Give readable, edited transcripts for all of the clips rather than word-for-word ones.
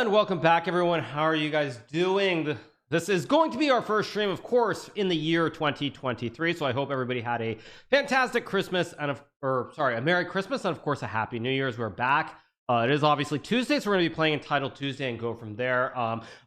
And welcome back, everyone. How are you guys doing? This is going to be our first stream, of course, in the year 2023. So I hope everybody had a fantastic Christmas and a Merry Christmas and of course a Happy New Year's. We're back. It is obviously Tuesday, so we're going to be playing Entitled Tuesday and go from there.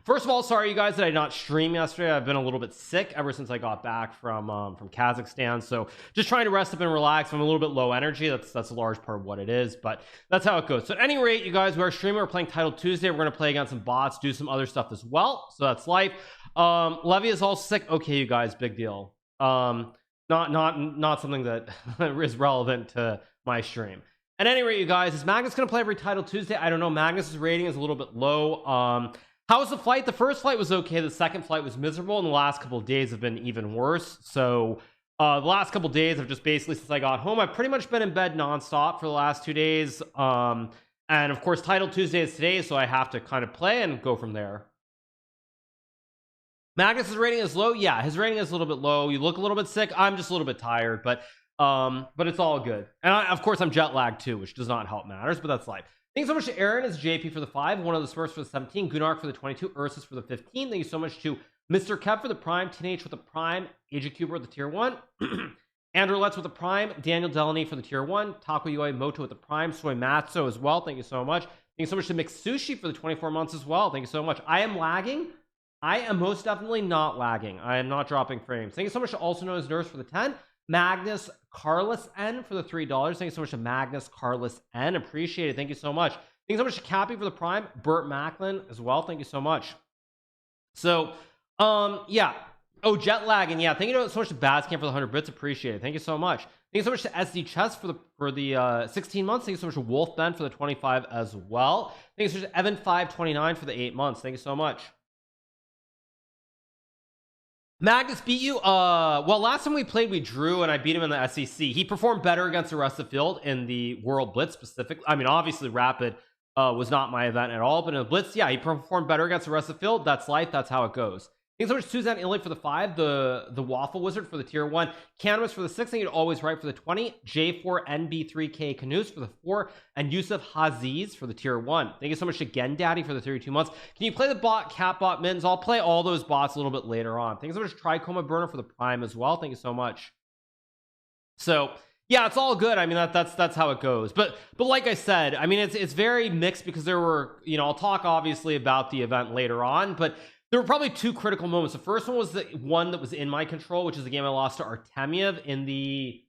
First of all, sorry you guys that I did not stream yesterday. I've been a little bit sick ever since I got back from Kazakhstan, so just trying to rest up and relax. I'm a little bit low energy. That's a large part of what it is, but that's how it goes. So at any rate, you guys, we are streaming. We're playing Entitled Tuesday. We're going to play against some bots, do some other stuff as well. So that's life. Levy is all sick. Okay, you guys, big deal. Not something that is relevant to my stream. At any rate, you guys, is Magnus going to play every Title Tuesday? I don't know. Magnus's rating is a little bit low. How was the flight? The first flight was okay. The second flight was miserable, and the last couple of days have been even worse. So the last couple of days have just basically, since I got home, I've pretty much been in bed nonstop for the last 2 days. And of course, Title Tuesday is today, so I have to kind of play and go from there. Magnus's rating is low. Yeah, his rating is a little bit low. You look a little bit sick. I'm just a little bit tired, but it's all good. And of course I'm jet lagged too, which does not help matters, but that's life. Thanks so much to Aaron as JP for the 5, one of the Smurfs for the 17, Gunark for the 22, Ursus for the 15. Thank you so much to Mr. Kev for the Prime, Teenage with the Prime, AJQ with the tier 1, Andrew Letts with the Prime, Daniel Delaney for the tier 1, Taco Yoi Moto with the Prime, Soy Matzo as well. Thank you so much. Thank you so much to Mix Sushi for the 24 months as well. Thank you so much. I am lagging. I am most definitely not lagging. I am not dropping frames. Thank you so much to Also Known as Nurse for the 10, Magnus Carlos N for the $3. Thank you so much to Magnus Carlos N. Appreciate it. Thank you so much. Thank you so much to Cappy for the Prime, Burt Macklin as well. Thank you so much. So yeah. Oh, jet lagging. Yeah, thank you so much to Bazcamp for the 100 bits. Appreciate it. Thank you so much. Thank you so much to SD Chess for the 16 months. Thank you so much to Wolf Ben for the 25 as well. Thank you so much to Evan 529 for the 8 months. Thank you so much. Magnus beat you. Well, last time we played, we drew, and I beat him in the SEC. He performed better against the rest of the field in the World Blitz specifically. I mean, obviously, Rapid was not my event at all, but in the Blitz, yeah, he performed better against the rest of the field. That's life. That's how it goes. Thanks so much to Suzanne Illy for the 5, the Waffle Wizard for the tier 1, Cannabis for the 6, and you'd always right for the 20, J4NB3K Canoes for the 4, and Yusuf Haziz for the tier 1. Thank you so much to Gen Daddy for the 32 months. Can you play the bot, Catbot Mittens? I'll play all those bots a little bit later on. Thanks so much to Tricoma Burner for the Prime as well. Thank you so much. So yeah, it's all good. I mean, that's how it goes. But like I said, I mean, it's very mixed because there were, you know, I'll talk obviously about the event later on, but there were probably 2 critical moments. The first one was the one that was in my control, which is the game I lost to Artemiev in the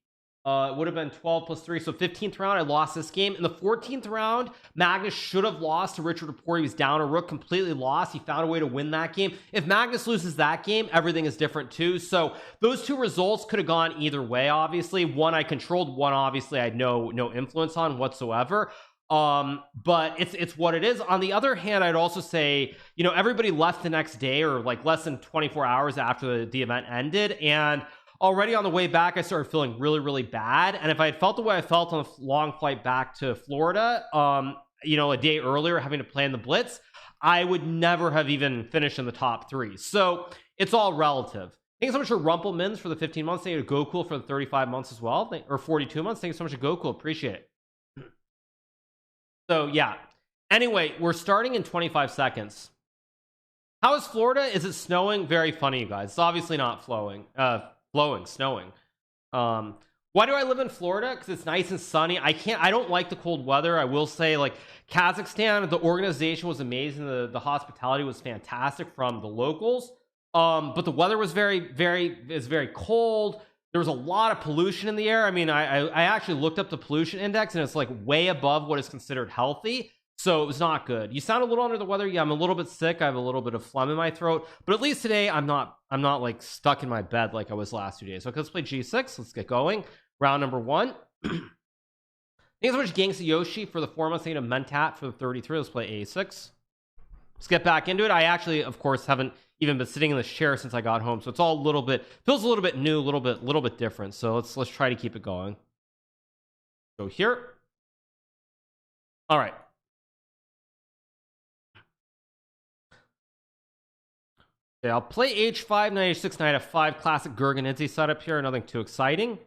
it would have been 12 plus 3, so 15th round. I lost this game. In the 14th round, Magnus should have lost to Richard Rapport. He was down a rook, completely lost. He found a way to win that game. If Magnus loses that game, everything is different too. So those 2 results could have gone either way. Obviously, one I controlled, one obviously I had no influence on whatsoever. But it's what it is. On the other hand, I'd also say, you know, everybody left the next day or like less than 24 hours after the event ended, and already on the way back I started feeling really bad. And if I had felt the way I felt on the long flight back to Florida, you know, a day earlier, having to play in the Blitz, I would never have even finished in the top 3. So it's all relative. Thanks so much to Rumple Mins for the 15 months. Thank you to GoCool for the 35 months as well, or 42 months. Thank you so much to GoCool. Appreciate it. So yeah, anyway, we're starting in 25 seconds. How is Florida? Is it snowing? Very funny, you guys. It's obviously not snowing. Why do I live in Florida? Because it's nice and sunny. I don't like the cold weather. I will say, like, Kazakhstan, the organization was amazing. The hospitality was fantastic from the locals, but the weather was very cold. There was a lot of pollution in the air. I mean, I actually looked up the pollution index, and it's like way above what is considered healthy. So it was not good. You sound a little under the weather. Yeah, I'm a little bit sick. I have a little bit of phlegm in my throat, but at least today I'm not like stuck in my bed like I was last 2 days. So let's play G6. Let's get going. Round number 1. Thanks so much, Gangsta Yoshi for the 4 months. Thank you to Mentat for the 33. Let's play A6. Let's get back into it. I actually, of course, haven't even been sitting in this chair since I got home, so it's all a little bit, feels a little bit new, a little bit different. So let's try to keep it going. Go here. All right. Okay, I'll play H5, Knight H6, Knight F5, classic Gurganidze setup here. Nothing too exciting.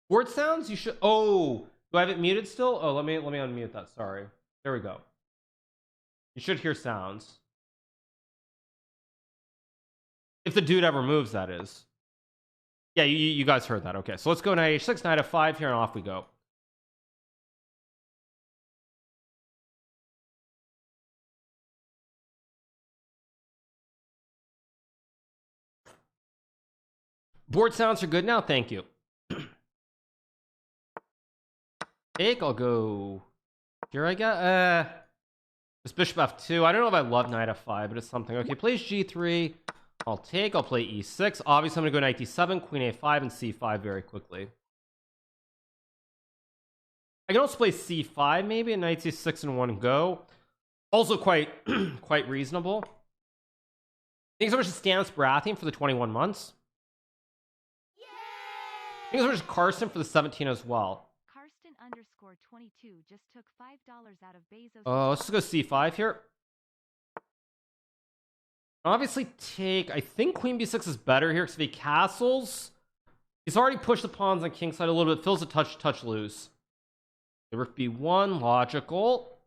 Word sounds. You should. Oh, Do I have it muted still? Oh, let me unmute that. Sorry. There we go. You should hear sounds. If the dude ever moves, that is. Yeah, you guys heard that. Okay, so let's go knight h6, knight f5 here, and off we go. Board sounds are good now. Thank you. Take. I'll go here. I got this bishop f2. I don't know if I love knight f5, but it's something. Okay, plays g3. I'll take. I'll play e6. Obviously, I'm gonna go knight d7, queen a5, and c5 very quickly. I can also play c5 maybe, and knight c6 in one go. Also quite quite reasonable. Thanks so much to Stanis Baratheon for the 21 months. Thanks so much to Carson for the 17 as well. Karsten_22 just took $5 out of Bezos. Let's just go c5 here. Obviously take, I think queen b6 is better here because if he castles, he's already pushed the pawns on king side a little bit, feels a touch loose. The rook b1, logical.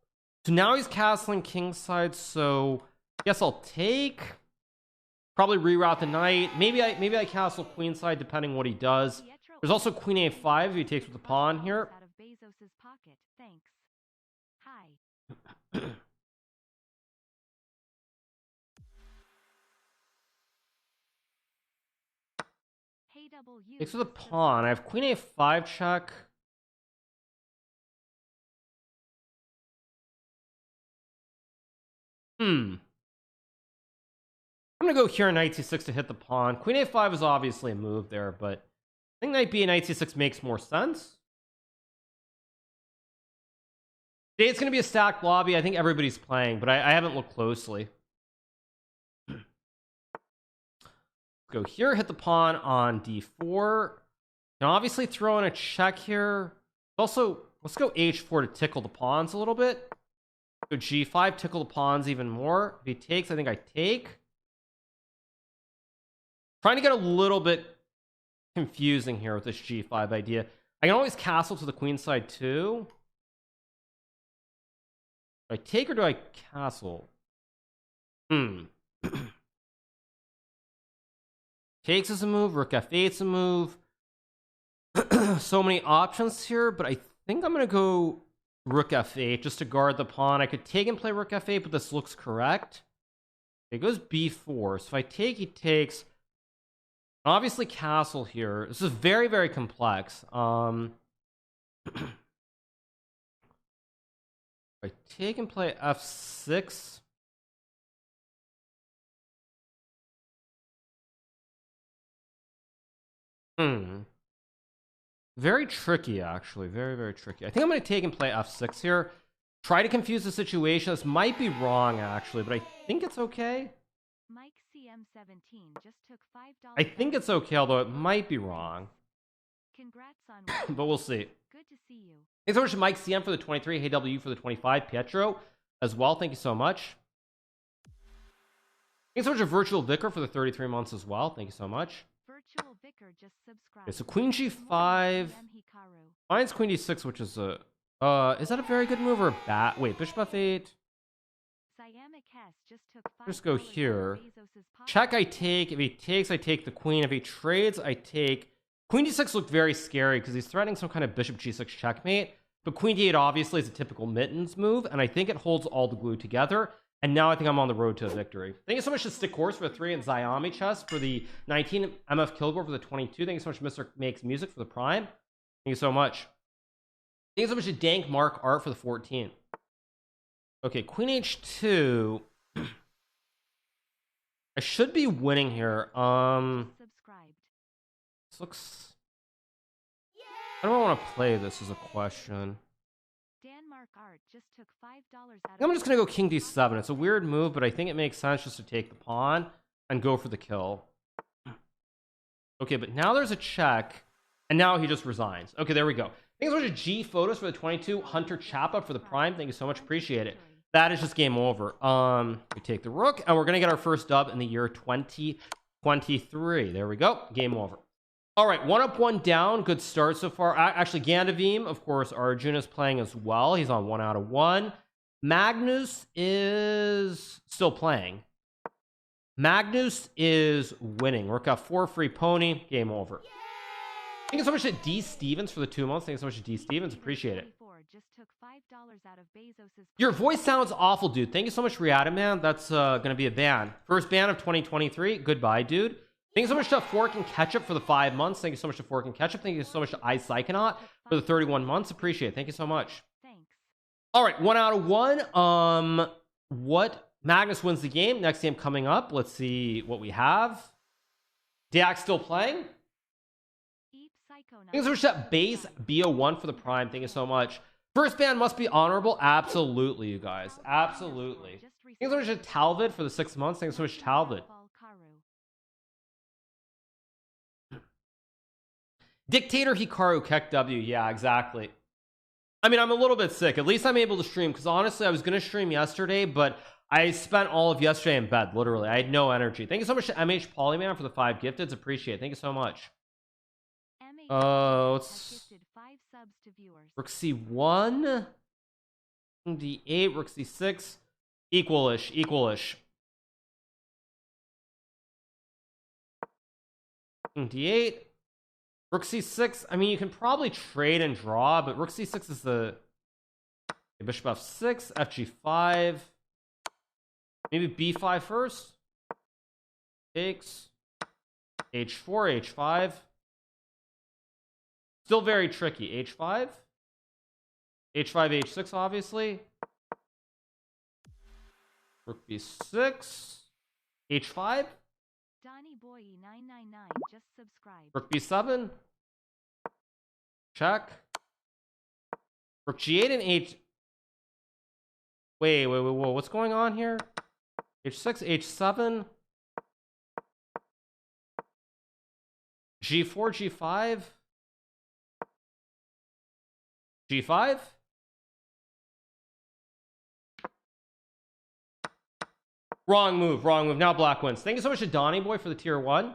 So now he's castling king side, so I guess I'll take. Probably reroute the knight. Maybe I castle queen side depending what he does. There's also queen a5 if he takes with the pawn here. Out of Bezos's pocket. Thanks. Hi. Takes with the pawn. I have queen a5 check. I'm gonna go here knight c6 to hit the pawn. Queen a5 is obviously a move there, but I think knight b and knight c6 makes more sense. Today it's gonna be a stacked lobby. I think everybody's playing, but I haven't looked closely. Go here, hit the pawn on d4. Now obviously throw in a check here. Also, let's go h4 to tickle the pawns a little bit. Go g5, tickle the pawns even more. If he takes, I think I take. Trying to get a little bit confusing here with this g5 idea. I can always castle to the queen side too. Do I take or do I castle? Takes is a move, rook f8's a move. So many options here, but I think I'm gonna go rook f8 just to guard the pawn. I could take and play rook f8, but this looks correct. It goes b4. So if I take, he takes. Obviously castle here. This is very, very complex. I take and play f6. Very tricky, actually. Very, very tricky. I think I'm going to take and play f6 here. Try to confuse the situation. This might be wrong, actually, but I think it's okay. Mike CM17 just took $5. I think it's okay, although it might be wrong. Congrats on but we'll see. Good to see you. Thanks so much to Mike CM for the 23, Hey W for the 25, Pietro as well. Thank you so much. Thanks so much to Virtual Vicar for the 33 months as well. Thank you so much. Virtual Vicar just subscribed. Okay, so Queen G5 finds Queen D6, which is a is that a very good move or a bad? Wait, Bishop F8. Just go here. Check, I take. If he takes, I take the queen. If he trades, I take. Queen D6 looked very scary because he's threatening some kind of Bishop G6 checkmate. But Queen D8 obviously is a typical mittens move, and I think it holds all the glue together. And now I think I'm on the road to a victory. Thank you so much to Stick Horse for the 3 and Xiaomi Chess for the 19, MF Kilgore for the 22. Thank you so much, Mr. Makes Music for the Prime. Thank you so much. Thank you so much to Dank Mark Art for the 14. Okay, Queen H2. I should be winning here. This looks. I don't want to play this as a question. I'm just gonna go King D7. It's a weird move, but I think it makes sense just to take the pawn and go for the kill. Okay, but now there's a check, and now he just resigns. Okay, there we go. Thanks so much to G Photos for the 22, Hunter Chapa for the Prime. Thank you so much, appreciate it. That is just game over. We take the rook, and we're gonna get our first dub in the year 2023. There we go, game over. All right, 1 up, 1 down. Good start so far. Actually, Gandavim, of course, Arjun is playing as well. He's on 1 out of 1. Magnus is still playing. Magnus is winning. Rook got 4 free pony. Game over. Thank you so much to D Stevens for the 2 months. Thank you so much to D Stevens. Appreciate it. Your voice sounds awful, dude. Thank you so much, Riata, man. That's gonna be a ban. First ban of 2023. Goodbye, dude. Thank you so much to Fork and Ketchup for the 5 months. Thank you so much to Fork and Ketchup. Thank you so much to iPsychonaut for the 31 months. Appreciate it. Thank you so much. Thanks. All right, 1 out of 1. What? Magnus wins the game. Next game coming up. Let's see what we have. Diak still playing. Thank you so much to Base BO1 for the Prime. Thank you so much. First ban must be honorable. Absolutely, you guys. Absolutely. Thank you so much to Talvid for the 6 months. Thank you so much, Talvid. Dictator Hikaru Keck W. Yeah, exactly. I mean, I'm a little bit sick. At least I'm able to stream, because honestly, I was going to stream yesterday, but I spent all of yesterday in bed, literally. I had no energy. Thank you so much to MH Polyman for the 5 gifteds. Appreciate it. Thank you so much. Let's Rook C1, D8, Rook C6, equalish. D8, Rook C6. I mean, you can probably trade and draw, but Rook C6 is the Bishop F6, FG5, maybe B5 first. Takes H4, H5. Still very tricky. H5, H6, obviously. Rook B6, H5. Donnie Boy 999 just subscribed. Rook B7. Check. Rook G8 and H. Wait. What's going on here? H6, H7. G4, G5. G5. Wrong move. Now black wins. Thank you so much to Donnie Boy for the tier 1.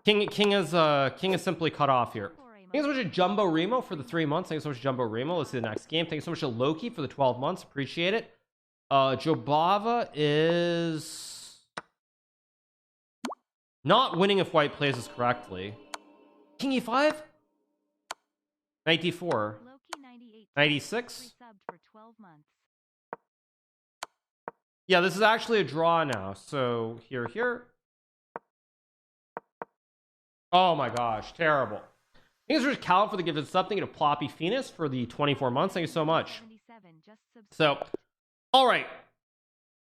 King is simply cut off here. Thank you so much to Jumbo Remo for the 3 months. Thank you so much to Jumbo Remo. Let's see the next game. Thank you so much to Loki for the 12 months. Appreciate it. Jobava is not winning if white plays this correctly. King E5. Knight D4. 96. Yeah, this is actually a draw now. So here. Oh my gosh, terrible. Thanks for Cal for the gifted sub. Thank you to Ploppy Phoenix for the 24 months. Thank you so much. So, all right.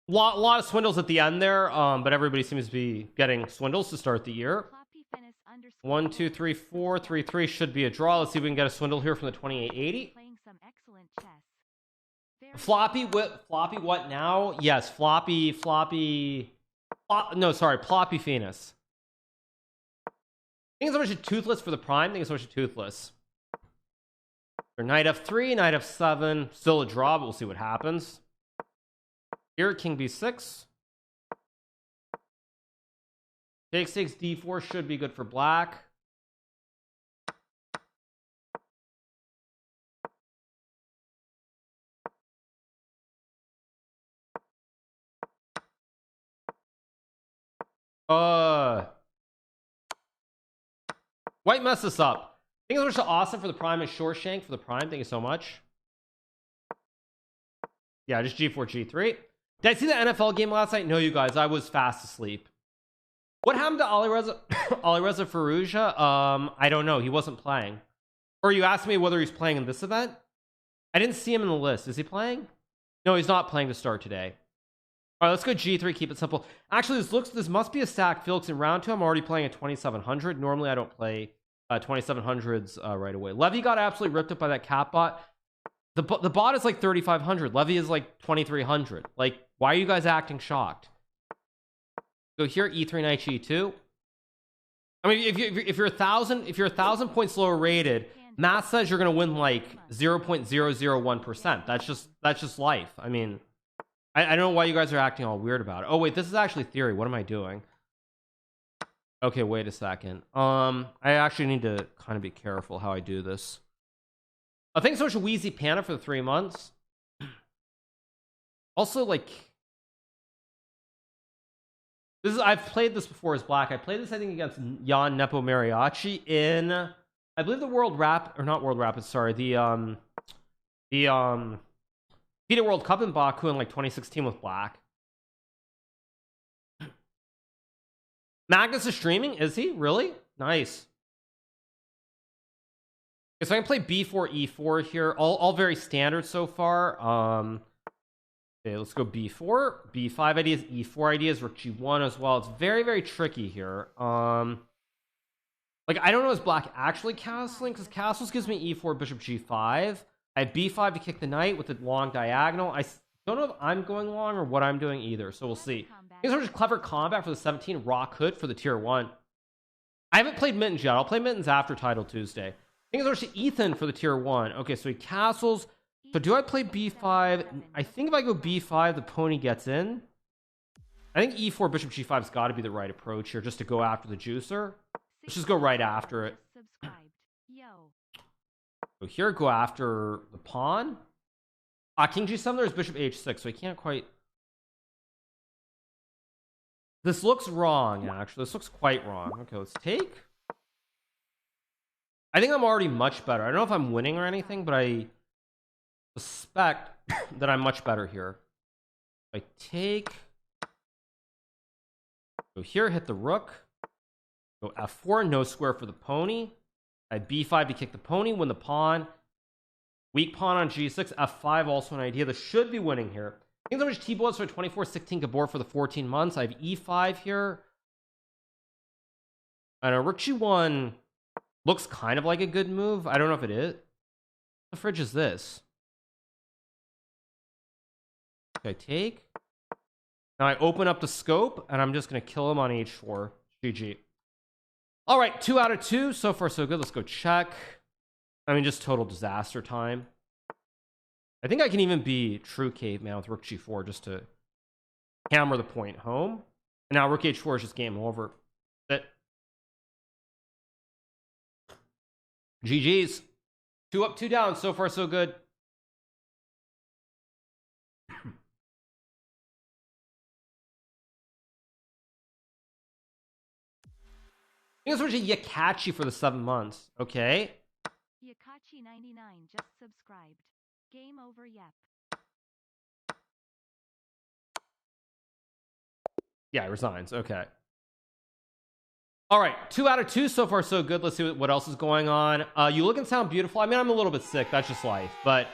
Lot of swindles at the end there, but everybody seems to be getting swindles to start the year. 1 2 3 4 3 3 should be a draw. Let's see if we can get a swindle here from the 2880. Floppy what now? Yes, Ploppy Phoenix. Thank you so much to Toothless for the Prime. Thank you so much to Toothless. For Knight F3, Knight F7, still a draw, but we'll see what happens. Here, King B6. Takes D4 should be good for black. White messed this up. Thank you so much to Awesome for the Prime and Shoreshank for the Prime. Thank you so much. Yeah, just G4, G3. Did I see the NFL game last night? No, you guys. I was fast asleep. What happened to Alireza Faruja? I don't know. He wasn't playing. Or you asked me whether he's playing in this event? I didn't see him in the list. Is he playing? No, he's not playing to start today. All right, let's go G3. Keep it simple. Actually, this must be a stack. Felix in round 2. I'm already playing at 2700. Normally, I don't play 2700s right away. Levy got absolutely ripped up by that cat bot. The bot is like 3500. Levy is like 2300. Like, why are you guys acting shocked? Go here, E3 Knight G2. I mean, if you're 1,000 points lower rated, math says you're gonna win like 0.001%. That's just life. I mean, I don't know why you guys are acting all weird about it. Oh wait, this is actually theory. What am I doing? Okay, wait a second. I actually need to kind of be careful how I do this. Thanks so much, Wheezy Panda, for the 3 months. Also, like, this is, I've played this before as black. I played this, I think, against Jan Nepo Mariachi in, I believe, the World Rap, or not World Rapids, sorry, the FIDE World Cup in Baku in like 2016 with black. Magnus is streaming, is he? Really? Nice. Okay, so I can play b4, e4 here. All very standard so far. Okay, let's go b4, b5 ideas, e4 ideas, rook g1 as well. It's very, very tricky here. Like, I don't know, is black actually castling? Because castles gives me e4, bishop g5. I have b5 to kick the knight with a long diagonal. I don't know if I'm going long or what I'm doing either, so we'll see. These are just clever combat for the 17, Rock Hood for the tier 1. I haven't played Mittens yet. I'll play Mittens after Title Tuesday. Things are to Ethan for the tier 1. Okay, so he castles. So do I play b5? I think if I go b5, the pony gets in. I think e4, bishop g5's got to be the right approach here, just to go after the juicer. Let's just go right after it. So here, go after the pawn. King g7, there's bishop h6, so I can't quite... This looks wrong, actually. This looks quite wrong. Okay, let's take. I think I'm already much better. I don't know if I'm winning or anything, but I suspect that I'm much better here. I take. Go here, hit the rook. Go f4, no square for the pony. I have b5 to kick the pony, win the pawn. Weak pawn on g6, f5, also an idea. This should be winning here. Thanks so much, T-Blood, for 24-16 Gabor for the 14 months. I have e5 here. I know, rook g1 looks kind of like a good move. I don't know if it is. What the fridge is this? Okay, take. Now I open up the scope, and I'm just going to kill him on h4. GG. All right, 2 out of 2. So far, so good. Let's go check. I mean, just total disaster time. I think I can even be true caveman with rook g4 just to hammer the point home. And now rook h4 is just game over. That's it. GG's. 2 up, 2 down. So far, so good. I think it's switching Yakachi for the 7 months. Okay. Yakachi99 just subscribed. Game over, yep. Yeah, he resigns. Okay. All right. 2 out of 2 so far, so good. Let's see what else is going on. You look and sound beautiful. I mean, I'm a little bit sick. That's just life. But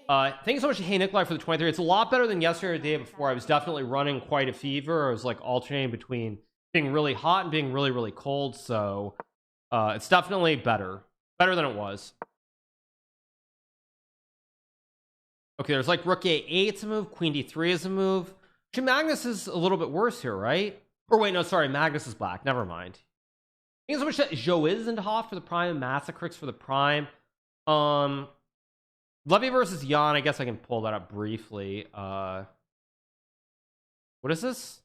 thank you so much to Hey Nikolai for the 23. It's a lot better than yesterday or the day before. I was definitely running quite a fever. I was like alternating between being really hot and being really, really cold. So it's definitely better than it was. Okay, there's like rook a8 a move, queen d3 is a move. Magnus is a little bit worse here, right? Or wait, no, sorry, Magnus is black. Never mind. Thank you so much to Joiz and Hoff for the prime, Massacrix for the prime. Levy versus Jan, I guess I can pull that up briefly. What is this?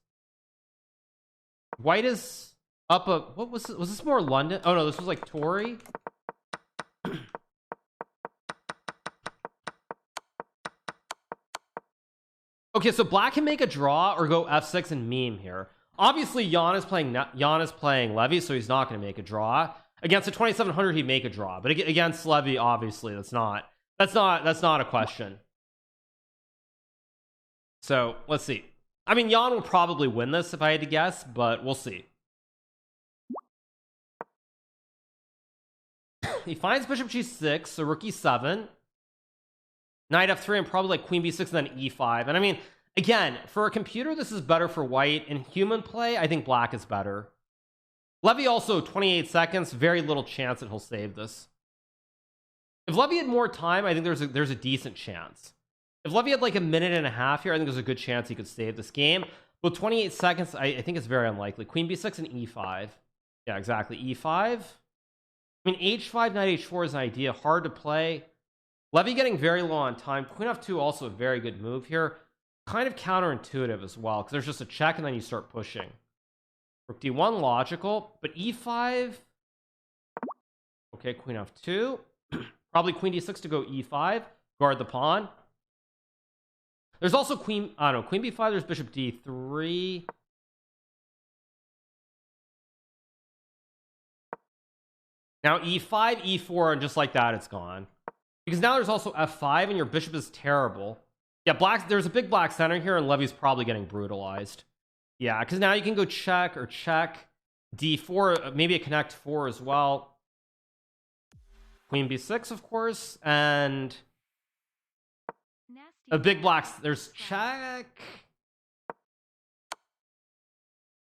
White is up a... What was this? Was this more London? Oh no, this was like Tory. Okay, so black can make a draw or go f6 and meme here. Obviously, Jan is playing Levy, so he's not going to make a draw. Against a 2700, he'd make a draw, but against Levy, obviously, that's not a question. So let's see. I mean, Jan will probably win this if I had to guess, but we'll see. He finds bishop g6, so rook e7. Knight f3 and probably like queen b6 and then e5. And I mean, again, for a computer, this is better for white. In human play, I think black is better. Levy also 28 seconds. Very little chance that he'll save this. If Levy had more time, I think there's a decent chance. If Levy had like a minute and a half here, I think there's a good chance he could save this game. But 28 seconds, I think it's very unlikely. Queen b6 and e5. Yeah, exactly. e5. I mean, h5, knight h4 is an idea. Hard to play. Levy getting very low on time. Queen f2 also a very good move here. Kind of counterintuitive as well, because there's just a check and then you start pushing. Rook d1 logical, but e5. Okay, queen f2. Probably queen d6 to go e5, guard the pawn. There's also queen, I don't know, queen b5, there's bishop d3. Now e5, e4, and just like that, it's gone. Because now there's also f5, and your bishop is terrible. Yeah, there's a big black center here, and Levy's probably getting brutalized. Yeah, because now you can go check or check. d4, maybe a connect 4 as well. Queen b6, of course, and a big blacks. There's check.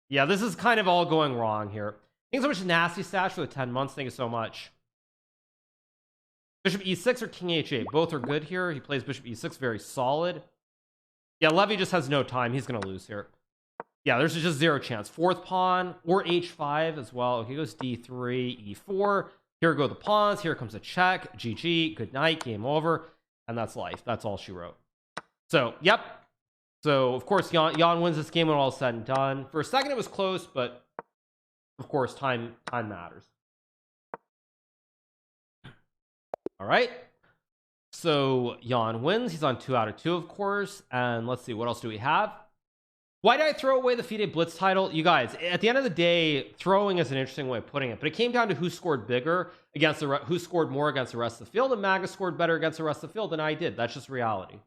Yeah, this is kind of all going wrong here. Thanks so much, Nasty Stash, for the 10 months. Thank you so much. Bishop e6 or king h8. Both are good here. He plays bishop e6, very solid. Yeah, Levy just has no time. He's going to lose here. Yeah, there's just zero chance. Fourth pawn or h5 as well. Okay, goes d3, e4. Here go the pawns. Here comes a check. GG. Good night. Game over. And that's life. That's all she wrote. So, yep. So, of course, Jan wins this game when all is said and done. For a second, it was close, but of course, time matters. All right. So, Jan wins. He's on 2 out of 2, of course. And let's see. What else do we have? Why did I throw away the FIDE Blitz title? You guys, at the end of the day, throwing is an interesting way of putting it, but it came down to who scored bigger against who scored more against the rest of the field, and Magus scored better against the rest of the field than I did. That's just reality.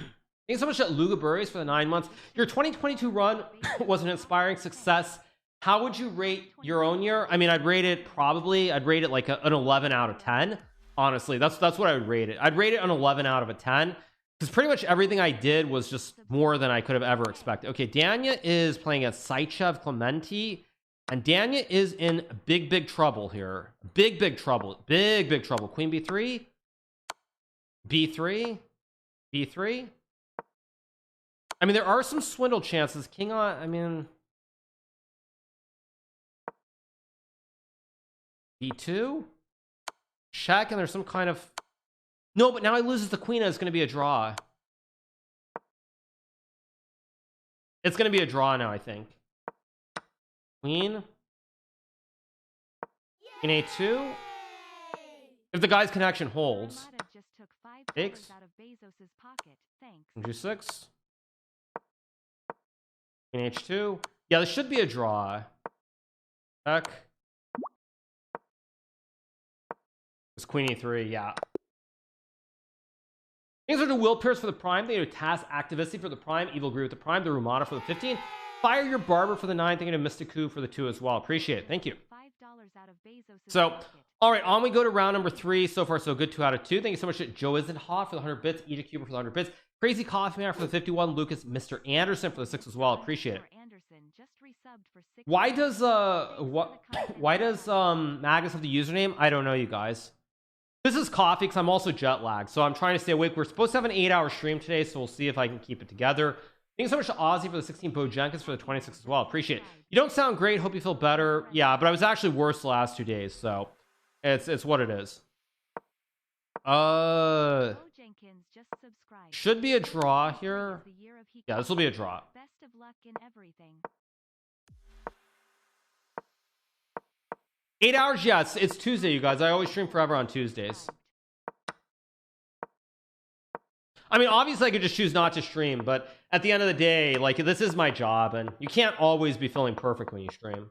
Yay! Thanks so much at Lugaburys for the 9 months. Your 2022 run was an inspiring success. How would you rate your own year? I mean, I'd rate it like an 11 out of 10. Honestly, that's what I would rate it. I'd rate it an 11 out of a 10. Because pretty much everything I did was just more than I could have ever expected. Okay, Danya is playing at Saichev Clementi. And Danya is in big trouble here. Big trouble. Big trouble. Queen b3. b3. b3. I mean, there are some swindle chances. King on, I mean... b2. Check, and there's some kind of... No, but now he loses the queen and it's going to be a draw. It's going to be a draw now, I think. Queen. Queen a2. If the guy's connection holds. Takes. G6. Queen h2. Yeah, this should be a draw. Check. It's queen e3, yeah. Things are to Will Pierce for the prime. They do Task Activisty for the prime. Evil Agree with the prime. The Rumana for the 15. Fire Your Barber for the 9. Thank you to Mystiku for the 2 as well. Appreciate it. Thank you. So, all right, on we go to round number 3. So far, so good. 2 out of 2. Thank you so much to Joe Isn't Hot for the 100 bits. Eda Cuber for the 100 bits. Crazy Coffee Man for the 51. Lucas, Mr. Anderson for the 6 as well. Appreciate it. Why does Magus have the username? I don't know, you guys. This is coffee because I'm also jet lagged, so I'm trying to stay awake. We're supposed to have an 8-hour stream today, so we'll see if I can keep it together. Thanks so much to Ozzy for the 16, Bo Jenkins for the 26 as well. Appreciate it. You don't sound great. Hope you feel better. Yeah, but I was actually worse the last 2 days, so it's what it is. Should be a draw here. Yeah, this will be a draw. Best of luck in everything. 8 hours, yeah, it's Tuesday, you guys. I always stream forever on Tuesdays. I mean, obviously I could just choose not to stream, but at the end of the day, like, this is my job, and you can't always be feeling perfect when you stream.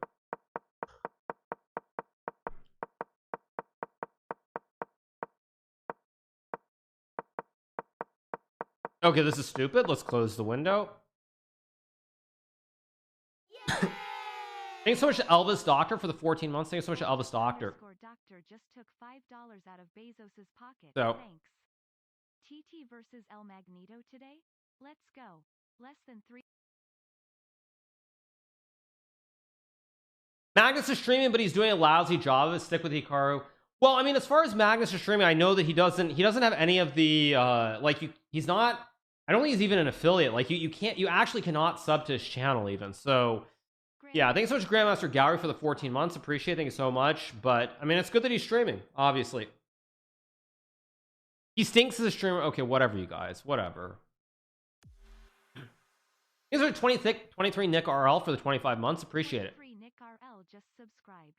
Okay, this is stupid. Let's close the window. Thanks so much to Elvis Doctor for the 14 months. Thanks so much to Elvis Doctor. Doctor just took $5 out of Bezos's pocket. So, thanks. TT versus El Magneto today? Let's go. Less than 3. Magnus is streaming, but he's doing a lousy job of it. Stick with Hikaru. Well, I mean, as far as Magnus is streaming, I know that he doesn't have any of the he's not, I don't think he's even an affiliate. Like, you actually cannot sub to his channel even. So yeah, thanks so much Grandmaster Gallery for the 14 months. Appreciate it. Thank you so much. But I mean, it's good that he's streaming, obviously. He stinks as a streamer. Okay, whatever, you guys. Whatever. Thanks for the 23 Nick RL for the 25 months. Appreciate it. Nick RL just subscribed.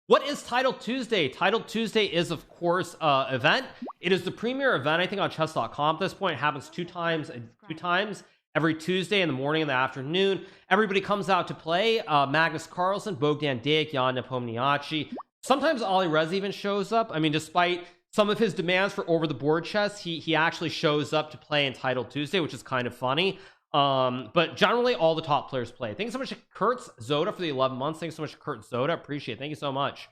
What is Title Tuesday? Title Tuesday is, of course, event. It is the premier event, I think, on chess.com at this point. It happens two times every Tuesday in the morning and the afternoon. Everybody comes out to play. Magnus Carlsen, Bogdan Dijk, Jan Nepomniachtchi. Sometimes Ali Reza even shows up. I mean, despite some of his demands for over-the-board chess, he actually shows up to play in Title Tuesday, which is kind of funny. But generally all the top players play. Thank you so much to Kurtz Zoda for the 11 months. Thank you so much to Kurt Zoda. Appreciate it. Thank you so much.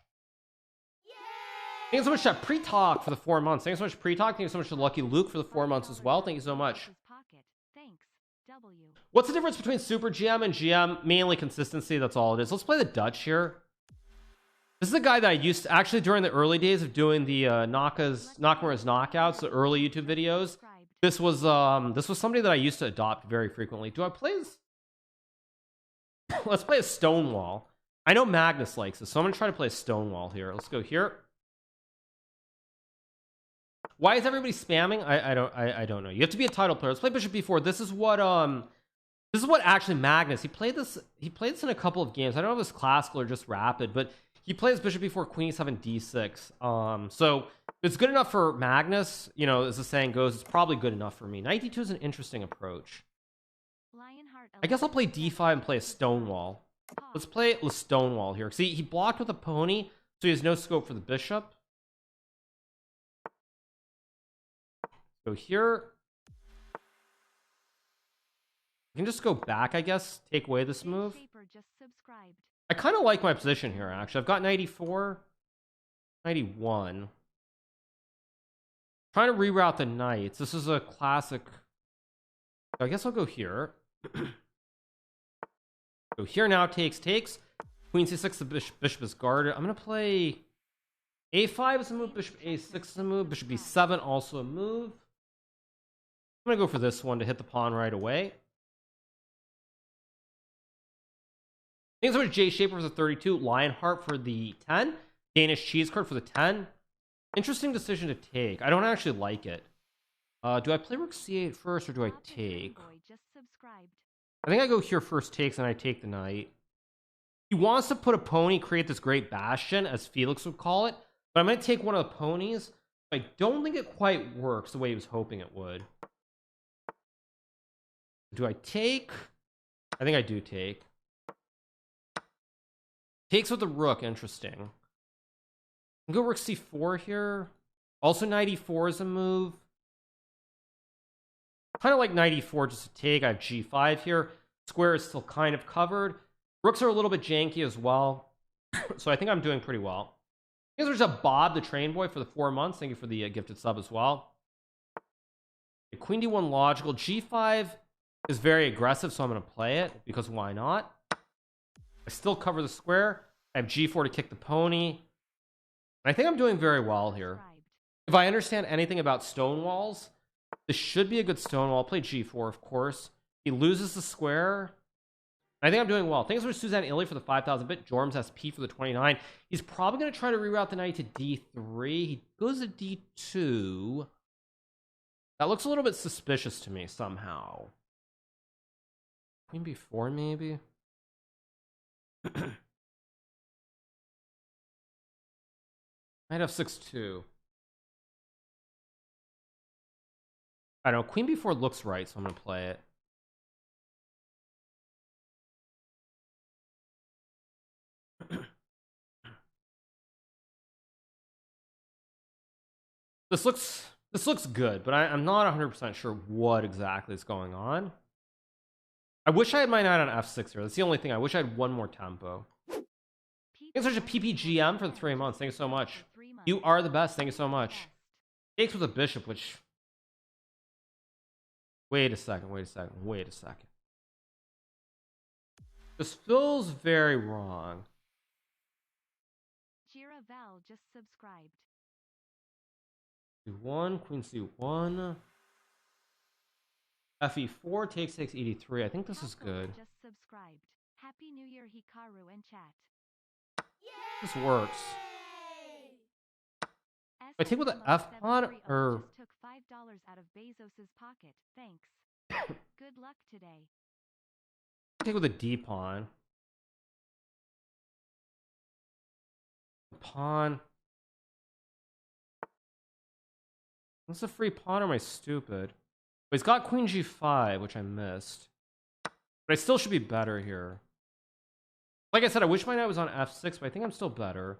Thank you so much to Pre-Talk for the 4 months. Thank you so much to Pre-Talk. Thank you so much to Lucky Luke for the 4 months as well. Thank you so much. What's the difference between Super GM and GM? Mainly consistency. That's all it is. Let's play the Dutch here. This is a guy that I used to, actually during the early days of doing the Nakamura's knockouts, the early YouTube videos. This was somebody that I used to adopt very frequently. Do I play this? Let's play a Stonewall. I know Magnus likes this, so I'm gonna try to play a Stonewall here. Let's go here. Why is everybody spamming? I don't know. You have to be a title player. Let's play Bishop B4. This is what actually Magnus, he played this in a couple of games. I don't know if it's classical or just rapid, but he plays Bishop B4, Queen E7, D6. So it's good enough for Magnus, you know, as the saying goes. It's probably good enough for me. Knight D2 is an interesting approach. I guess I'll play D5 and play a Stonewall. Let's play a Stonewall here. See, he blocked with a pony, so he has no scope for the bishop. Go here. I can just go back, I guess. Take away this move. I kind of like my position here, actually. I've got 94, 91. Trying to reroute the knights. This is a classic. I guess I'll go here. Go here now. Takes. Queen C6. The bishop is guarded. I'm gonna play A5 is a move. Bishop A6 is a move. Bishop B7 also a move. I'm gonna go for this one to hit the pawn right away. Thanks so much, Jay Shaper for the 32, Lionheart for the 10, Danish Cheese Card for the 10. Interesting decision to take. I don't actually like it. Do I play Rook C8 first or do I take? I think I go here first, takes, and I take the knight. He wants to put a pony, create this great bastion, as Felix would call it, but I'm going to take one of the ponies. I don't think it quite works the way he was hoping it would. Do I take? I think I do take. Takes with the rook, interesting. I'll go rook c4 here. Also, knight e4 is a move. Kind of like knight e4 just to take. I have g5 here. Square is still kind of covered. Rooks are a little bit janky as well. So I think I'm doing pretty well. I guess there's a Bob the Train Boy for the 4 months. Thank you for the gifted sub as well. Queen d1 logical. g5 is very aggressive, so I'm going to play it because why not? I still cover the square. I have g4 to kick the pony. I think I'm doing very well here. If I understand anything about stonewalls, this should be a good stonewall. I'll play g4, of course. He loses the square. I think I'm doing well. Thanks for Suzanne Illy for the 5,000 bit. Jorms SP for the 29. He's probably going to try to reroute the knight to d3. He goes to d2. That looks a little bit suspicious to me somehow. Queen b4 maybe. Knight f6-2. I don't know. Queen b4 looks right, so I'm going to play it. This looks good, but I'm not 100% sure what exactly is going on. I wish I had my knight on f6 here. That's the only thing. I wish I had one more tempo. Thanks so much to PPGM for the 3 months. Thank you so much. You are the best. Thank you so much. Takes with a bishop, which... Wait a second. This feels very wrong. Jira Val just subscribed. C1, Queen C1. FE4 takes E3. I think this is good. Just subscribed. Happy New Year, Hikaru and chat. This works. I take with the F pawn or took $5 out of Bezos's pocket. Thanks. Good luck today. Take with a D pawn. Pawn. What's a free pawn, or am I stupid? But he's got queen g5, which I missed. But I still should be better here. Like I said, I wish my knight was on f6, but I think I'm still better.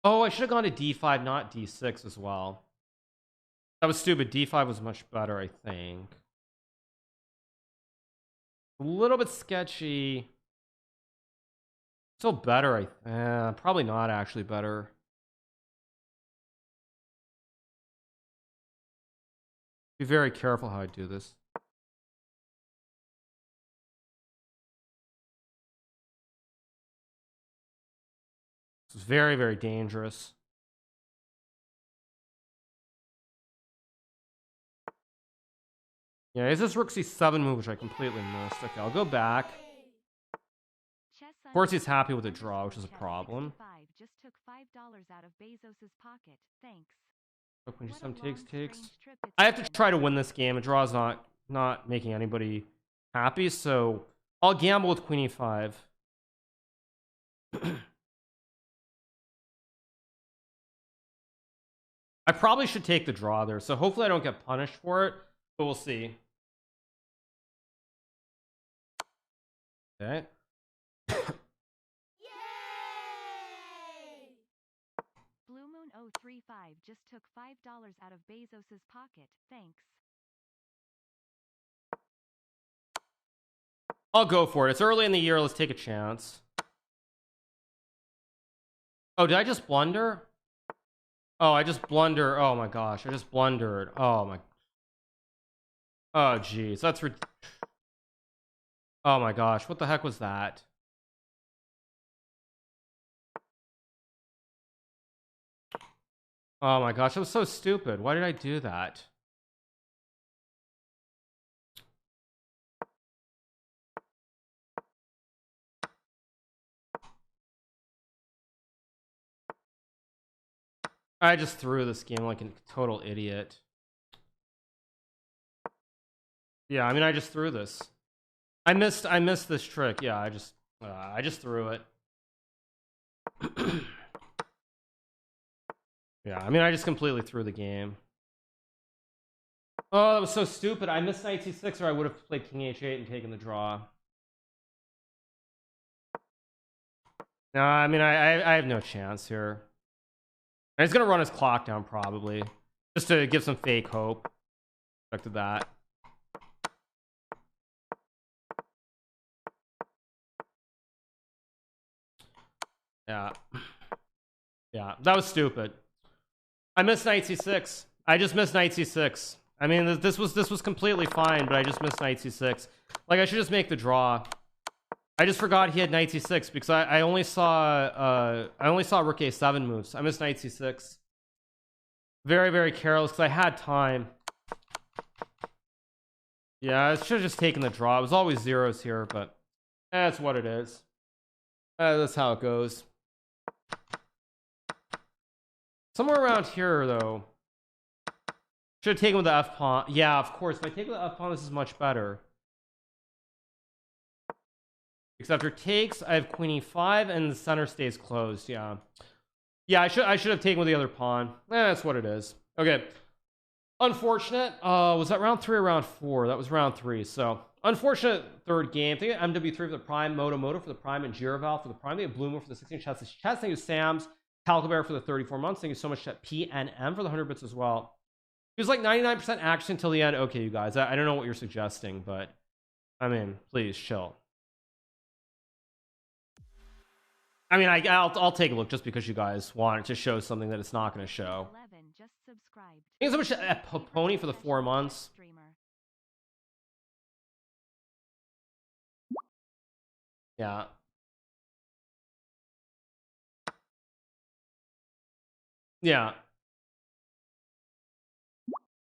Oh, I should have gone to d5, not d6 as well. That was stupid. d5 was much better, I think. A little bit sketchy. Still better, probably not actually better. Be very careful how I do this. This is very, very dangerous. Yeah, is this rook c7 move, which I completely missed. Okay, I'll go back. Of course, he's happy with a draw, which is a problem. Just took $5 out of Bezos's pocket. Thanks. Queen g7 takes. I have to try to win this game. A draw is not making anybody happy, so I'll gamble with queen e5. I probably should take the draw there, so hopefully I don't get punished for it, but we'll see. Okay. Blue Moon 035 just took $5 out of Bezos's pocket. Thanks. I'll go for it. It's early in the year. Let's take a chance. Oh, did I just blunder? Oh, I just blunder. Oh my gosh, I just blundered. Oh my. Oh geez, that's oh my gosh, what the heck was that? Oh my gosh, that was so stupid. Why did I do that? I just threw this game like a total idiot. Yeah, I mean, I just threw this. I missed this trick. Yeah, I just threw it. Yeah, I mean, I just completely threw the game. Oh, that was so stupid. I missed knight c6, or I would have played king h8 and taken the draw. No, I mean, I have no chance here. And he's gonna run his clock down probably, just to give some fake hope. Expected that. Yeah, yeah, that was stupid. I missed knight c6. I just missed knight c6. I mean, this was completely fine, but I just missed knight c6. Like, I should just make the draw. I just forgot he had knight c6 because I only saw rook a7 moves. I missed knight c6. Very, very careless because I had time. Yeah, I should have just taken the draw. It was always zeros here, but that's what it is. That's how it goes. Somewhere around here, though. Should have taken with the f pawn. Yeah, of course. If I take with the f pawn, this is much better. Because after takes, I have queen e5, and the center stays closed. Yeah, yeah. I should have taken with the other pawn. That's what it is. Okay. Unfortunate. Was that round 3 or round 4? That was round 3. So unfortunate third game. Thank you MW3 for the prime, Moto for the prime, and Giraval for the prime. Thank you Bloomer for the 16 chats. Thank you Sam's, Calcabear for the 34 months. Thank you so much to PNM for the 100 bits as well. He was like 99% action until the end. Okay, you guys. I don't know what you're suggesting, but I mean, please chill. I mean, I'll take a look just because you guys want it to show something that it's not going to show. Thank you so much to Pony for the 4 months. Yeah. Yeah.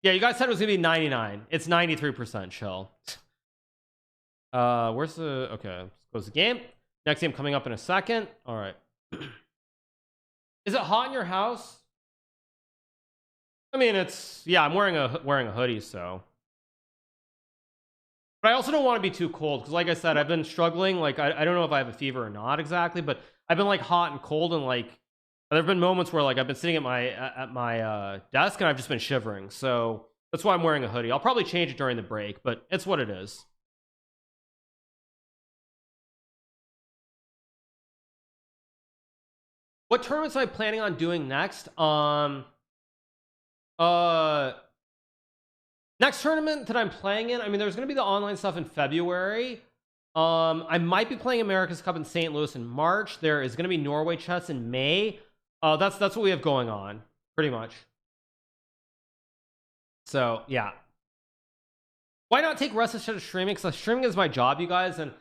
Yeah, you guys said it was going to be 99. It's 93% chill. Where's the... Okay, let's close the game. Next game coming up in a second. All right. Is it hot in your house? I mean, it's... Yeah, I'm wearing a hoodie, so... But I also don't want to be too cold because, like I said, I've been struggling. Like I don't know if I have a fever or not exactly, but I've been like hot and cold, and like there have been moments where like I've been sitting at my desk and I've just been shivering. So that's why I'm wearing a hoodie. I'll probably change it during the break, but it's what it is. What tournaments am I planning on doing next? Next tournament that I'm playing in, I mean, there's going to be the online stuff in February. I might be playing America's Cup in St. Louis in March. There is going to be Norway chess in May. That's what we have going on, pretty much. So yeah, why not take rest instead of streaming? Because streaming is my job, you guys, and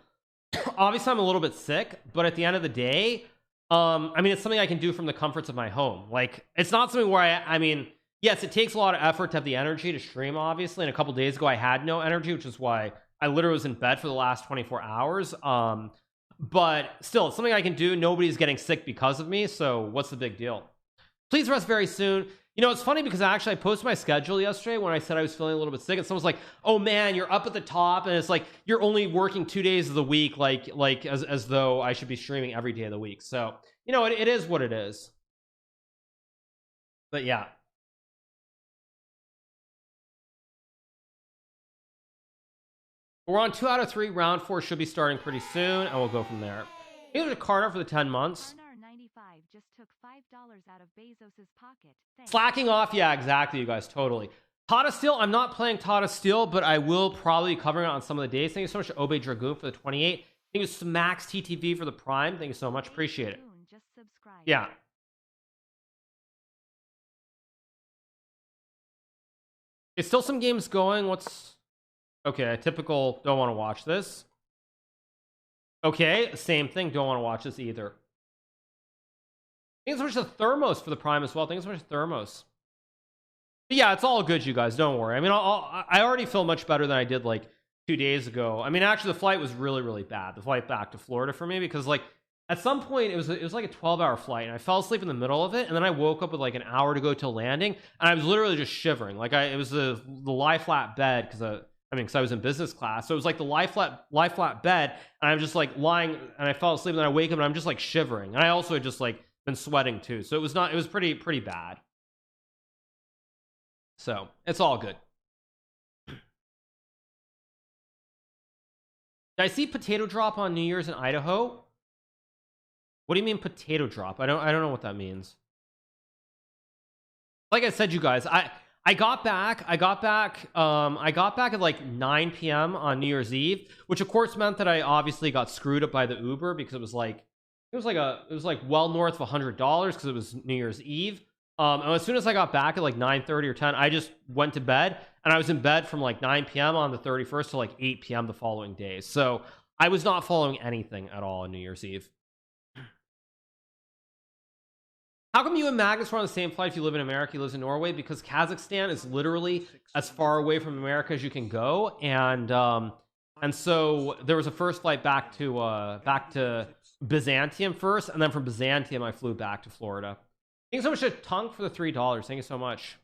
obviously I'm a little bit sick. But at the end of the day, I mean, it's something I can do from the comforts of my home. Like, it's not something where I mean, yes, it takes a lot of effort to have the energy to stream, obviously. And a couple days ago, I had no energy, which is why I literally was in bed for the last 24 hours. But still, it's something I can do. Nobody's getting sick because of me, so what's the big deal? Please rest very soon. You know, it's funny because actually I posted my schedule yesterday when I said I was feeling a little bit sick, and someone was like, oh man, you're up at the top, and it's like you're only working 2 days of the week, like as though I should be streaming every day of the week. So, you know, it is what it is. But yeah. We're on 2 out of 3. Round 4 should be starting pretty soon, and we'll go from there. Here's a card for the 10 months. Just took $5 out of Bezos's pocket. Thanks. Slacking off, yeah, exactly, you guys, totally. Tata Steel, I'm not playing Tata Steel, but I will probably be covering it on some of the days. Thank you so much to Obey Dragoon for the 28. Thank you to Max TTV for the Prime. Thank you so much, appreciate it. Just subscribe. Yeah. Is still some games going? What's... Okay, typical, don't want to watch this. Okay, same thing, don't want to watch this either. Thanks so much to Thermos for the Prime as well. Thanks so much to Thermos. But yeah, it's all good, you guys. Don't worry. I mean, I already feel much better than I did like 2 days ago. I mean, actually, the flight was really, really bad. The flight back to Florida for me, because like at some point it was like a 12-hour flight, and I fell asleep in the middle of it, and then I woke up with like an hour to go till landing, and I was literally just shivering. Like it was the lie flat bed because because I was in business class, so it was like the lie flat bed, and I'm just like lying, and I fell asleep, and then I wake up, and I'm just like shivering, and I also had just like been sweating too, so it was pretty bad. So it's all good. Did I see potato drop on New Year's in Idaho? What do you mean potato drop? I don't know what that means. Like I said, you guys, I got back at like 9 p.m. on New Year's Eve, which of course meant that I obviously got screwed up by the Uber, because it was like well north of $100 because it was New Year's Eve. And as soon as I got back at like 9:30 or 10, I just went to bed, and I was in bed from like 9 p.m. on the 31st to like 8 p.m. the following day. So I was not following anything at all on New Year's Eve. How come you and Magnus were on the same flight if you live in America? He lives in Norway. Because Kazakhstan is literally as far away from America as you can go, and so there was a first flight back to Byzantium first, and then from Byzantium I flew back to Florida. Thank you so much to Tunk for the $3. Thank you so much.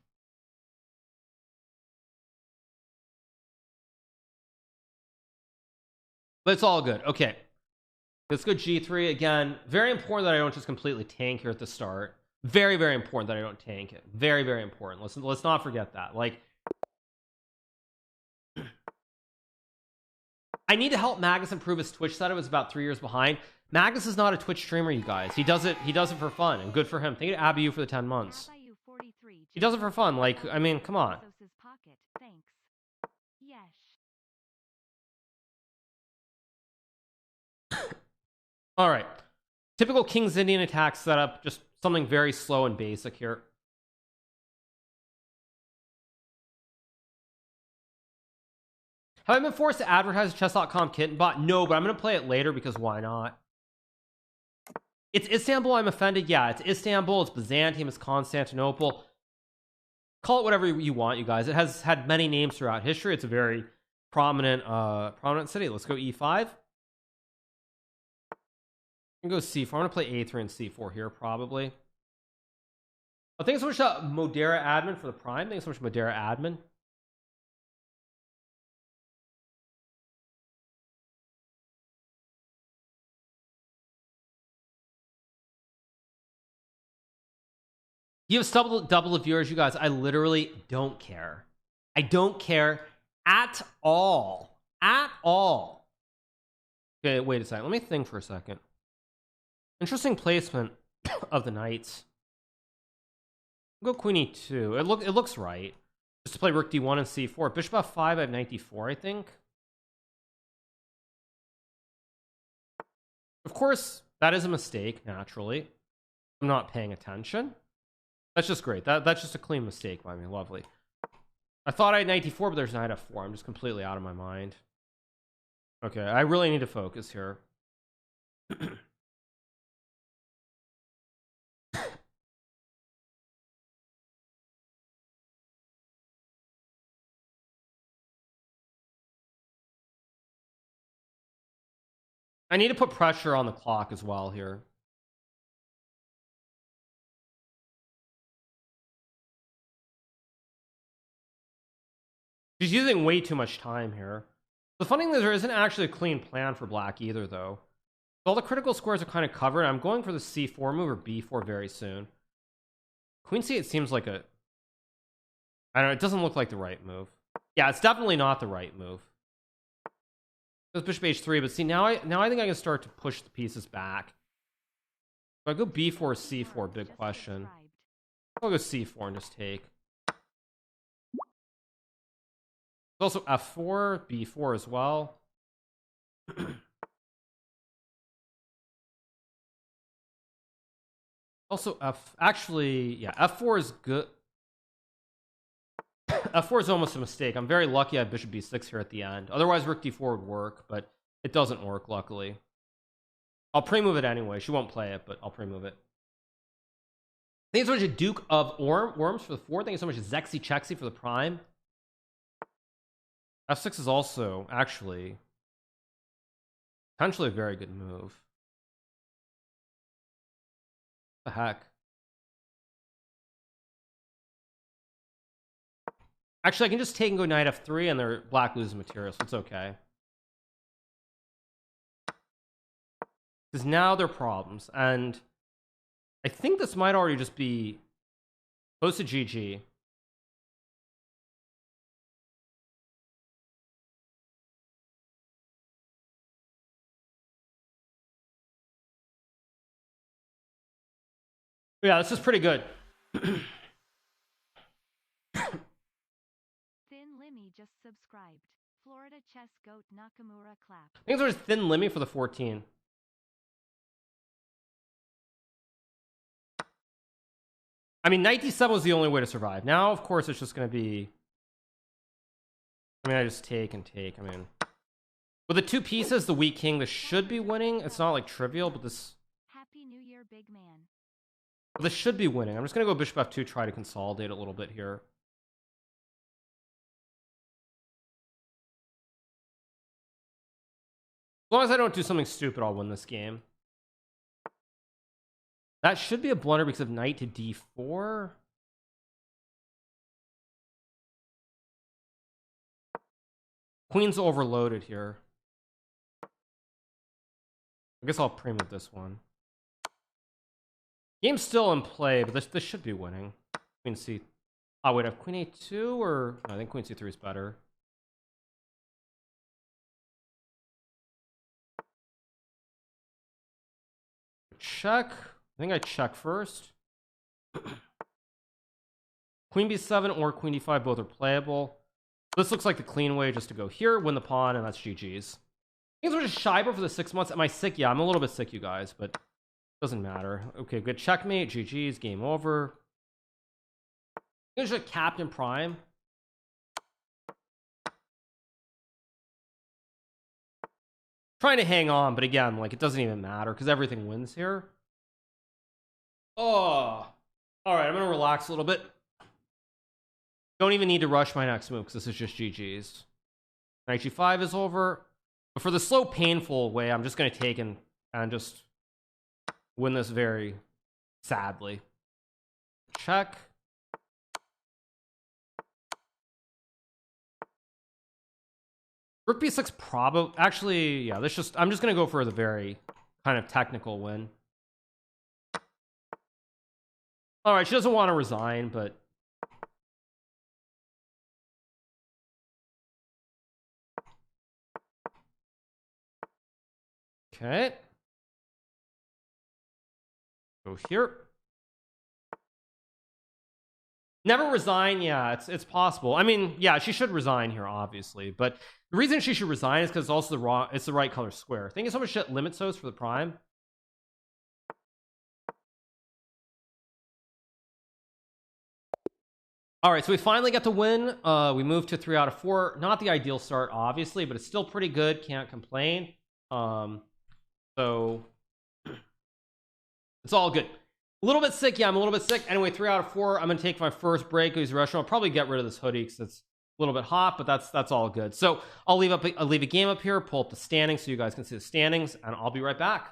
But it's all good. Okay, let's go G3 again. Very important that I don't just completely tank here at the start. Very, very important that I don't tank it. Very, very important. Let's not forget that. Like, I need to help Magnus improve his Twitch setup. It's about 3 years behind. Magnus is not a Twitch streamer, you guys. He does it for fun, and good for him. Thank you to Abiyu for the 10 months. He does it for fun. Like, I mean, come on. All right. Typical King's Indian attack setup. Just something very slow and basic here. Have I been forced to advertise chess.com kitten bot? No, but I'm going to play it later because why not? It's Istanbul, I'm offended. Yeah, it's Istanbul, it's Byzantium, it's Constantinople. Call it whatever you want, you guys. It has had many names throughout history. It's a very prominent city. Let's go E5. I'm going to go C4. I'm going to play A3 and C4 here, probably. Oh, thanks so much to Modera Admin for the Prime. Thanks so much, Modera Admin. You have double the viewers, you guys. I literally don't care. I don't care at all. At all. Okay, wait a second. Let me think for a second. Interesting placement of the knights. I'll go queen e2. It looks right. Just to play rook d1 and c4. Bishop f5, I have knight d4, I think. Of course, that is a mistake, naturally. I'm not paying attention. That's just great. That's just a clean mistake by me. Lovely. I thought I had knight d4, but there's knight f4. I'm just completely out of my mind. Okay, I really need to focus here. I need to put pressure on the clock as well here. She's using way too much time here. The funny thing is there isn't actually a clean plan for black either, though. All the critical squares are kind of covered. I'm going for the c4 move or b4 very soon. Queen c8 seems like a... I don't know, it doesn't look like the right move. Yeah, it's definitely not the right move. It was bishop h3, but see, now I think I can start to push the pieces back. If I go b4 or c4, big question. I'll go c4 and just take. There's also f4, b4 as well. Also actually, yeah, f4 is good. f4 is almost a mistake. I'm very lucky I have bishop b6 here at the end. Otherwise, rook d4 would work, but it doesn't work, luckily. I'll pre-move it anyway. She won't play it, but I'll pre-move it. Thank you so much, Duke of Worms for the 4. Thank you so much, Zexy Chexy for the prime. f6 is also, actually, potentially a very good move. What the heck? Actually, I can just take and go knight f3 and their black loses material, so it's okay. Because now they're problems, and I think this might already just be close to GG. Yeah, this is pretty good. Thin Limmy just subscribed. Florida chess goat Nakamura clap. I think there's Thin Limmy for the 14. I mean, knight d7 was the only way to survive. Now, of course, it's just going to be... I mean, I just take and take. I mean... With the 2 pieces, the weak king, this should be winning. It's not, like, trivial, but this... Happy New Year, big man. This should be winning. I'm just going to go bishop f2, try to consolidate a little bit here. As long as I don't do something stupid, I'll win this game. That should be a blunder because of knight to d4. Queen's overloaded here. I guess I'll pre-move this one. Game's still in play, but this should be winning. Queen c... Oh, wait, I have queen a2 or... No, I think queen c3 is better. Check. I think I check first. Queen b7 or queen d5, both are playable. This looks like the clean way just to go here, win the pawn, and that's GG's. I think it's just Shiber for the 6 months. Am I sick? Yeah, I'm a little bit sick, you guys, but doesn't matter. Okay, good checkmate. GG's, game over. There's a Captain Prime. Trying to hang on, but again, like, it doesn't even matter because everything wins here. Oh, all right, I'm gonna relax a little bit. Don't even need to rush my next move because this is just GG's. Knight g5 is over, but for the slow, painful way, I'm just gonna take and just win this very sadly. Check. Rook b6 probably... Actually, yeah, I'm just going to go for the very kind of technical win. All right, she doesn't want to resign, but okay. Go here. Never resign. Yeah, it's possible. I mean, yeah, she should resign here, obviously. But the reason she should resign is because it's also it's the right color square. Thank you so much, shit. Limit those for the prime. All right, so we finally get the win. We moved to 3 out of 4. Not the ideal start, obviously, but it's still pretty good. Can't complain. So it's all good. A little bit sick. Yeah, I'm a little bit sick. Anyway, 3 out of 4. I'm gonna take my first break. Use the restroom. I'll probably get rid of this hoodie because it's a little bit hot, but that's all good. So I'll leave a game up here, pull up the standings so you guys can see the standings, and I'll be right back.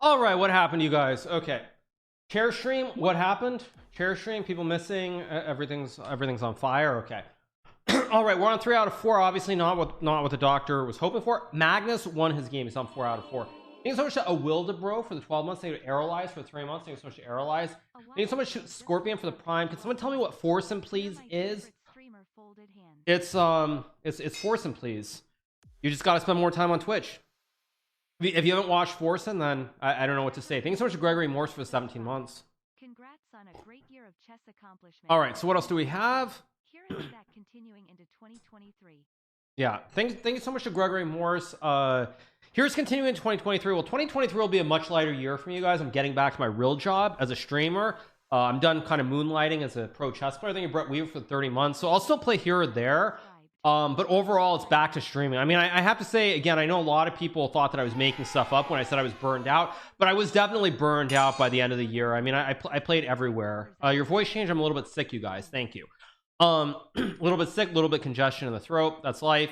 All right, what happened, you guys? Okay, chair stream. What happened? Chair stream. People missing. Everything's on fire. Okay. All right, we're on 3 out of 4. Obviously, not what the doctor was hoping for. Magnus won his game. He's on 4 out of 4. Thank you so much to Awildabro for the 12 months. Thank you to Aerolize for the 3 months. Thank you so much to Aerolize. Thank you so much to Scorpion for the Prime. Can someone tell me what Foursome Please is? It's Foursome Please. You just got to spend more time on Twitch. If you haven't watched Foursome, then I don't know what to say. Thank you so much to Gregory Morse for the 17 months. Congrats on a great year of chess accomplishment. All right, so what else do we have? Here is that continuing into 2023. Yeah, thank you so much to Gregory Morse. Here's continuing in 2023. Well, 2023 will be a much lighter year for you guys. I'm getting back to my real job as a streamer. I'm done kind of moonlighting as a pro chess player. I think Brett Weaver for 30 months, so I'll still play here or there. But overall it's back to streaming. I mean, I have to say again, I know a lot of people thought that I was making stuff up when I said I was burned out, but I was definitely burned out by the end of the year. I mean, I played everywhere. Your voice changed. I'm a little bit sick, you guys. Thank you. A little bit sick, a little bit congestion in the throat. That's life.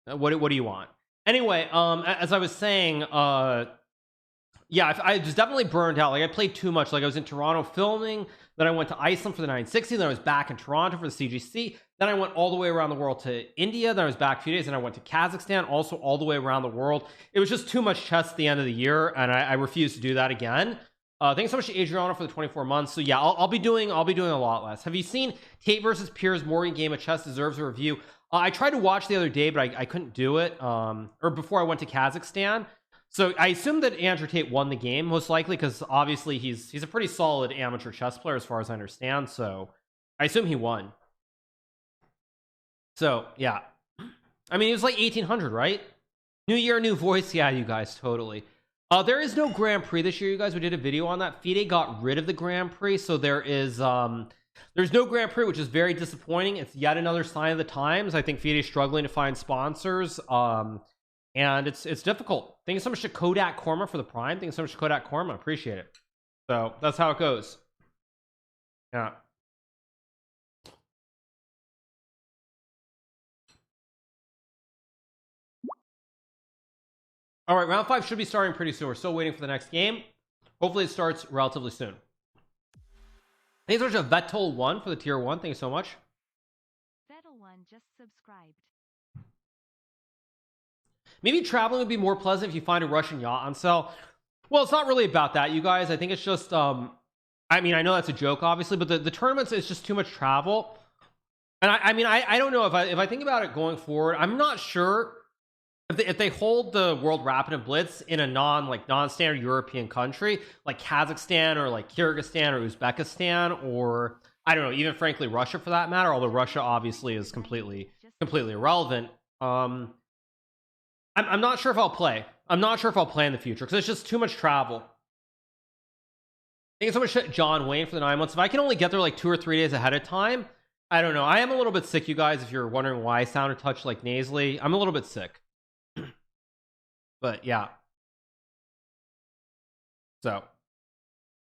What do you want? Anyway, as I was saying, yeah, I was definitely burned out. Like, I played too much. Like, I was in Toronto filming, then I went to Iceland for the 960, then I was back in Toronto for the CGC, then I went all the way around the world to India, then I was back a few days, and I went to Kazakhstan, also all the way around the world. It was just too much chess at the end of the year, and I refuse to do that again. Thanks so much to Adriano for the 24 months. So yeah, I'll be doing a lot less. Have you seen Tate versus Piers Morgan game of chess deserves a review? I tried to watch the other day, but I couldn't do it. Or before I went to Kazakhstan. So I assume that Andrew Tate won the game, most likely, because obviously he's a pretty solid amateur chess player as far as I understand. So I assume he won. So yeah, I mean, he was like 1800, right? New year, new voice. Yeah, you guys, totally. There is no Grand Prix this year, you guys. We did a video on that. FIDE got rid of the Grand Prix, so there's no Grand Prix, which is very disappointing. It's yet another sign of the times. I think FIDE is struggling to find sponsors, and it's difficult. Thank you so much to Kodak Korma for the Prime. Thank you so much to Kodak Korma. Appreciate it. So that's how it goes. Yeah. All right, round 5 should be starting pretty soon. We're still waiting for the next game. Hopefully it starts relatively soon. Thanks so much to Vettel1 for the tier 1. Thank you so much. Vettel1 just subscribed. Maybe traveling would be more pleasant if you find a Russian yacht on sale. Well, it's not really about that, you guys. I think it's just I mean, I know that's a joke, obviously, but the tournaments is just too much travel. And I mean, I don't know if I think about it going forward. I'm not sure if they hold the World Rapid and Blitz in a non-standard European country like Kazakhstan or like Kyrgyzstan or Uzbekistan, or I don't know, even frankly Russia for that matter, although Russia obviously is completely irrelevant. I'm not sure if I'll play. I'm not sure if I'll play in the future because it's just too much travel. Thank you so much, John Wayne, for the 9 months. If I can only get there like 2 or 3 days ahead of time, I don't know. I am a little bit sick, you guys. If you're wondering why I sound or touch like nasally, I'm a little bit sick. But yeah. So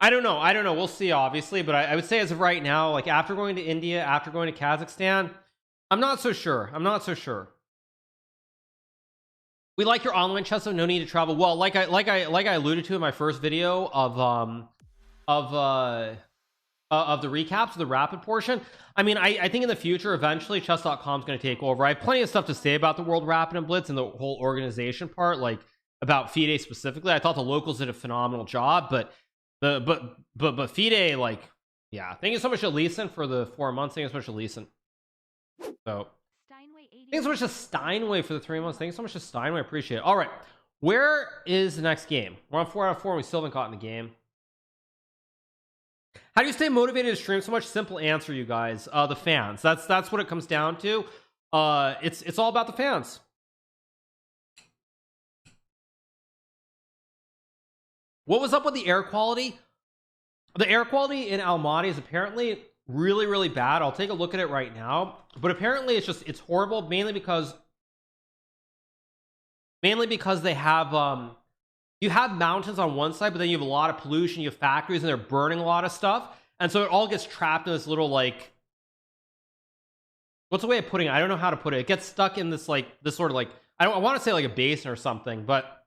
I don't know. We'll see, obviously. But I would say as of right now, like after going to India, after going to Kazakhstan, I'm not so sure. We like your online chess, so no need to travel. Well, like I alluded to in my first video of the recaps of the rapid portion. I mean, I think in the future, eventually, chess.com is going to take over. I have plenty of stuff to say about the World Rapid and Blitz and the whole organization part, like about FIDE specifically. I thought the locals did a phenomenal job, but FIDE, like, yeah. Thank you so much to Leeson for the 4 months. Thank you so much to Leeson. So thank you so much to Steinway for the 3 months. Thank you so much to Steinway. Appreciate it. All right, where is the next game? We're on 4 out of 4 and we still haven't gotten the game. How do you stay motivated to stream so much? Simple answer, you guys. The fans. That's what it comes down to. It's all about the fans. What was up with the air quality? The air quality in Almaty is apparently really bad. I'll take a look at it right now, but apparently it's horrible, mainly because they have you have mountains on one side, but then you have a lot of pollution, you have factories and they're burning a lot of stuff, and so it all gets trapped in this little, like, what's the way of putting it? I don't know how to put it. It gets stuck in this sort of like, I want to say like a basin or something, but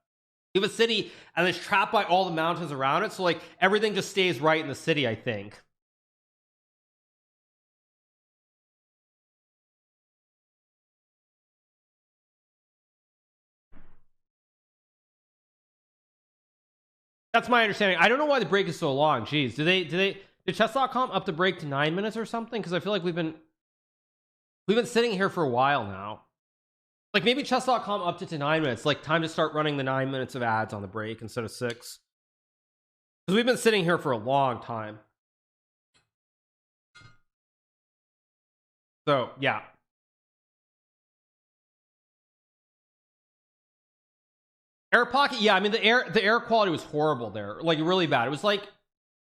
you have a city and it's trapped by all the mountains around it, so like everything just stays right in the city, I think. That's my understanding. I don't know why the break is so long. Jeez, did chess.com up the break to 9 minutes or something? Because I feel like we've been sitting here for a while now. Like maybe chess.com upped it to 9 minutes. Like time to start running the 9 minutes of ads on the break instead of 6. Because we've been sitting here for a long time. So yeah. Air pocket, yeah. I mean the air quality was horrible there, like really bad. It was like,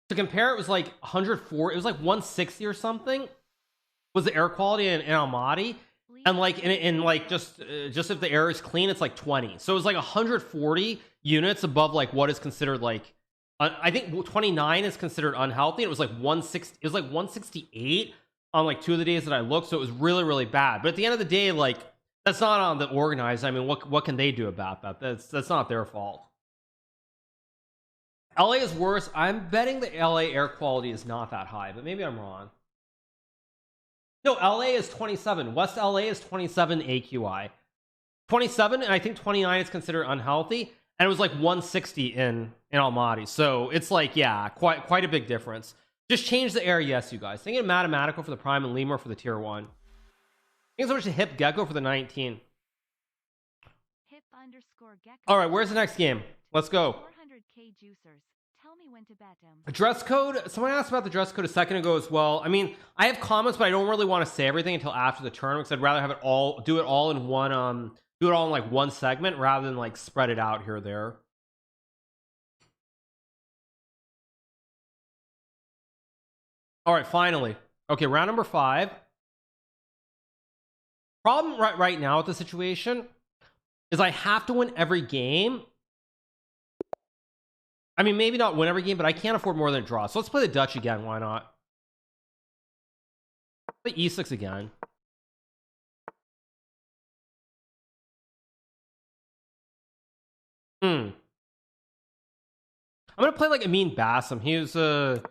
to compare, it was like 104. It was like 160 or something. Was the air quality in Almaty? and like in like just if the error is clean, it's like 20. So it's like 140 units above like what is considered like I think 29 is considered unhealthy. It was like 160, it was like 168 on like 2 of the days that I looked, so it was really bad. But at the end of the day, like that's not on the organized. I mean, what can they do about that? That's not their fault. LA is worse. I'm betting the LA air quality is not that high, but maybe I'm wrong. No, LA is 27. West LA is 27 AQI. 27, and I think 29 is considered unhealthy, and it was like 160 in Almaty. So it's like, yeah, quite a big difference. Just change the air, yes, you guys. Thinking mathematical for the prime and Lemur for the tier 1. Thanks so much to Hip Gecko for the 19. All right, where's the next game? Let's go. 400k juicers. Tell me when to bet him. Dress code. Someone asked about the dress code a second ago as well. I mean, I have comments, but I don't really want to say everything until after the tournament because I'd rather have it all, do it all in one, do it all in like one segment rather than like spread it out here or there. All right, finally. Okay, round number 5. Problem right now with the situation is I have to win every game. I mean, maybe not win every game, but I can't afford more than a draw. So let's play the Dutch again. Why not? Play E6 again. I'm gonna play like Amin Bassam. He was a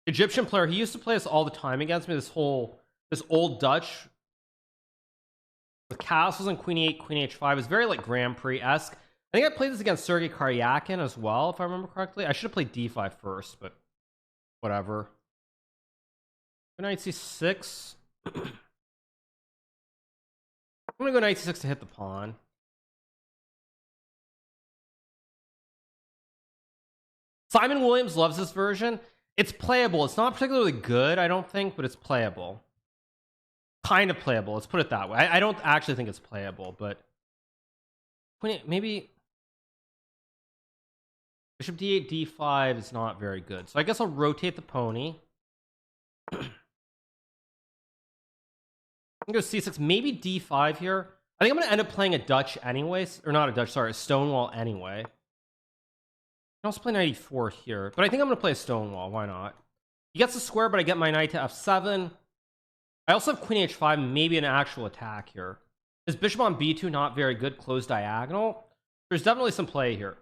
Egyptian player. He used to play us all the time against me. This old Dutch with castles and Queen E8, Queen H5 is very like Grand Prix-esque. I think I played this against Sergei Karyakin as well, if I remember correctly. I should have played D5 first, but whatever. Knight C6. I'm gonna go Knight C6 to hit the pawn. Simon Williams loves this version. It's playable. It's not particularly good, I don't think, but it's playable. Kind of playable. Let's put it that way. I don't actually think it's playable, but maybe Bishop D8, D5 is not very good. So I guess I'll rotate the pony. I'm gonna go C6, maybe D5 here. I think I'm gonna end up playing a Dutch anyways, or not a Dutch, sorry, a Stonewall anyway. I can also play knight e4 here, but I think I'm gonna play a Stonewall. Why not? He gets the square, but I get my knight to f7. I also have Queen H5, maybe an actual attack here. Is Bishop on B2 not very good? Closed diagonal. There's definitely some play here.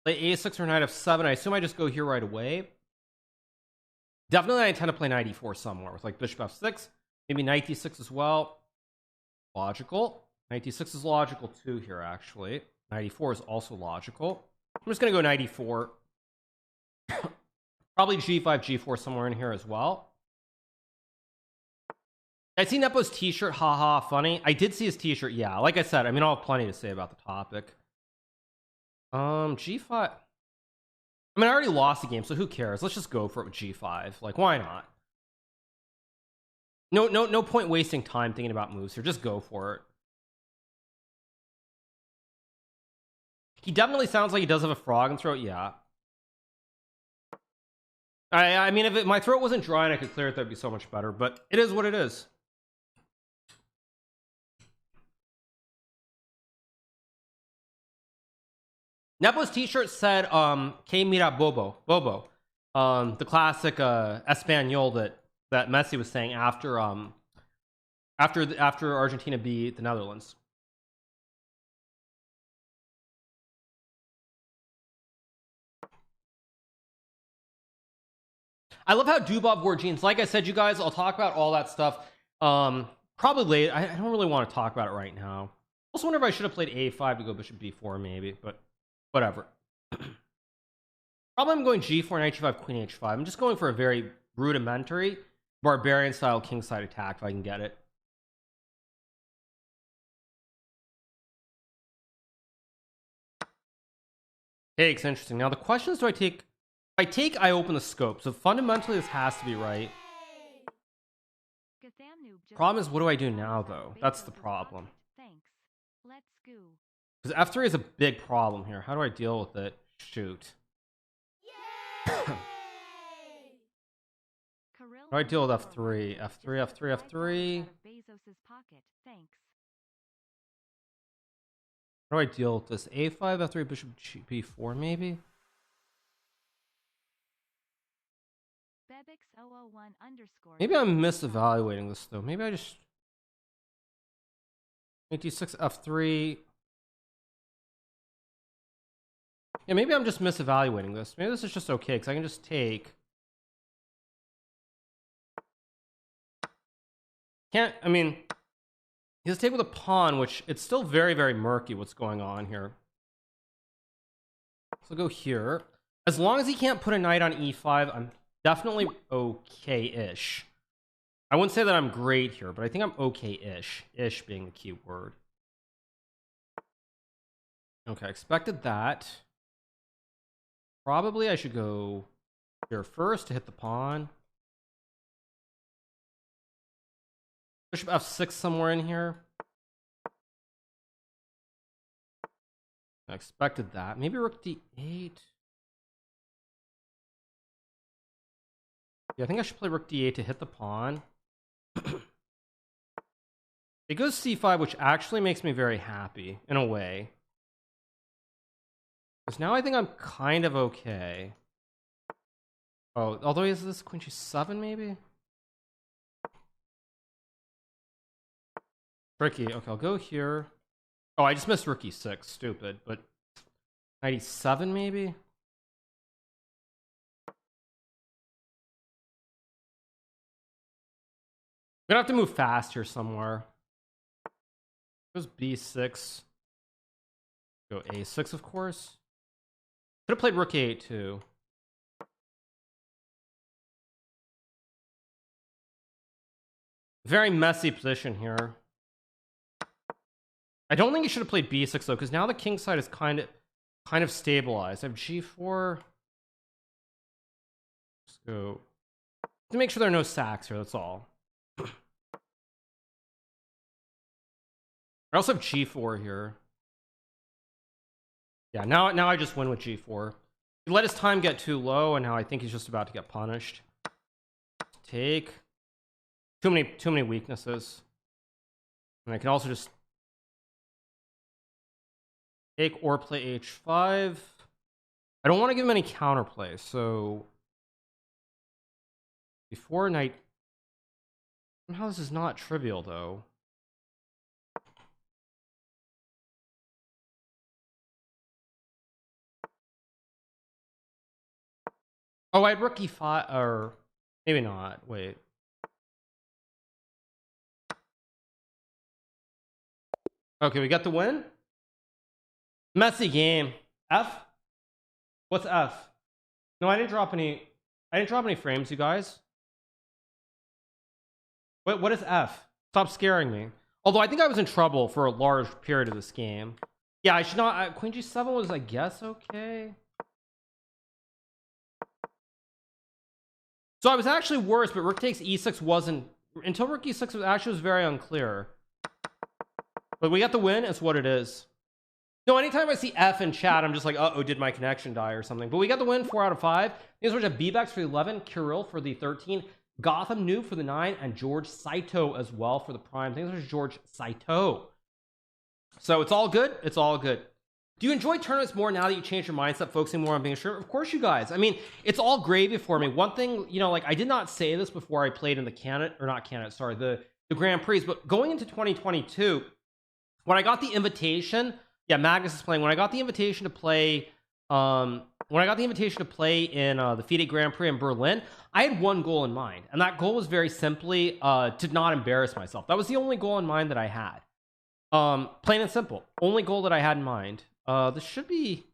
Play A6 or knight f7. I assume I just go here right away. Definitely I intend to play knight e4 somewhere with like Bishop f6. Maybe knight d6 as well. Logical. Knight d6 is logical too here, actually. Knight e4 is also logical. I'm just going to go knight e4. Probably g5, g4 somewhere in here as well. I see Nepo's t-shirt. Haha, funny. I did see his t-shirt. Yeah, like I said, I mean, I'll have plenty to say about the topic. G5. I mean, I already lost the game, so who cares? Let's just go for it with G5. Like, why not? No point wasting time thinking about moves here. Just go for it. He definitely sounds like he does have a frog in throat. Yeah. I mean, if my throat wasn't dry and I could clear it, that'd be so much better. But it is what it is. Nepo's t-shirt said "Que mira Bobo." The classic Espanol that Messi was saying after Argentina beat the Netherlands. I love how Dubov wore jeans. Like I said, you guys, I'll talk about all that stuff probably later. I don't really want to talk about it right now. Also wonder if I should have played A5 to go Bishop B4 maybe, but whatever. Probably I'm going G4, Knight G5, Queen H5. I'm just going for a very rudimentary barbarian style kingside attack if I can get it. Takes interesting. Now the question is, do I take? If I open the scope. So fundamentally this has to be right. Problem is, what do I do now though? That's the problem. Because F3 is a big problem here. How do I deal with it? Shoot. How do I deal with f3? F3, f3, f3. Bezos's pocket. Thanks. How do I deal with this? A5, f3, bishop b4, maybe? Maybe I'm misevaluating this though. Maybe I just d6 f3. Yeah, maybe I'm just misevaluating this. Maybe this is just okay because I can just take. I mean, he has to take with a pawn, which it's still very, very murky what's going on here. So go here. As long as he can't put a knight on e5, I'm definitely okay-ish. I wouldn't say that I'm great here, but I think I'm okay-ish. Ish being the key word. Okay, I expected that. Probably I should go here first to hit the pawn. Bishop f6 somewhere in here. I expected that. Maybe rook d8. Yeah, I think I should play rook d8 to hit the pawn. It goes c5, which actually makes me very happy, in a way. Because now I think I'm kind of okay. Oh, although he has this queen g7, maybe? Tricky. Okay, I'll go here. Oh, I just missed rook e6. Stupid. But 97, maybe? I'm gonna have to move fast here somewhere. Goes b6. Go a6, of course. Could have played rook a8 too. Very messy position here. I don't think he should have played b6 though, because now the king side is kind of stabilized. I have g4. Let's go to make sure there are no sacks here. That's all. I also have g4 here. Yeah, now I just win with g4. He let his time get too low, and now I think he's just about to get punished. Take. Too many weaknesses. And I can also just take or play h5. I don't want to give him any counterplay, so before knight. Somehow this is not trivial though. Oh, I had rook e5, or maybe not. Wait. Okay, we got the win. Messy game. F? What's F? No, I didn't drop any frames, you guys. What is F? Stop scaring me. Although I think I was in trouble for a large period of this game. Yeah, I should not. Queen g7 was, I guess, okay. So I was actually worse, but rook takes e6 wasn't. Until rook e6 was very unclear. But we got the win. It's what it is. No, anytime I see F in chat, I'm just like, uh-oh, did my connection die or something? But we got the win, 4 out of 5. These were B-Bex for the 11, Kirill for the 13, Gotham Noob for the 9, and George Saito as well for the prime. I think this was George Saito. So it's all good. It's all good. Do you enjoy tournaments more now that you changed your mindset, focusing more on being a streamer? Of course, you guys. I mean, it's all gravy for me. One thing, you know, like I did not say this before I played in the the Grand Prix, but going into 2022, when I got the invitation, yeah, Magnus is playing. When I got the invitation to play, in the FIDE Grand Prix in Berlin, I had one goal in mind, and that goal was very simply to not embarrass myself. That was the only goal in mind that I had. Plain and simple. Only goal that I had in mind. This should be.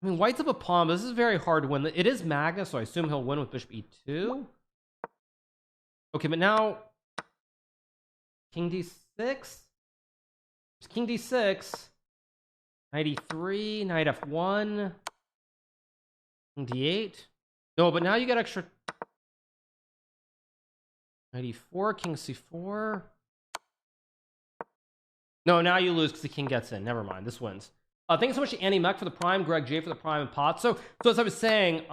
I mean, white's up a pawn. But this is very hard to win. It is Magnus, so I assume he'll win with bishop e2. Okay, but now king d6. King d6, knight e3, knight f1, king d8. No, but now you get extra. Knight e4, king c4. No, now you lose because the king gets in. Never mind, this wins. Thanks so much to Andy Meck for the prime, Greg J for the prime, and Pot. So as I was saying,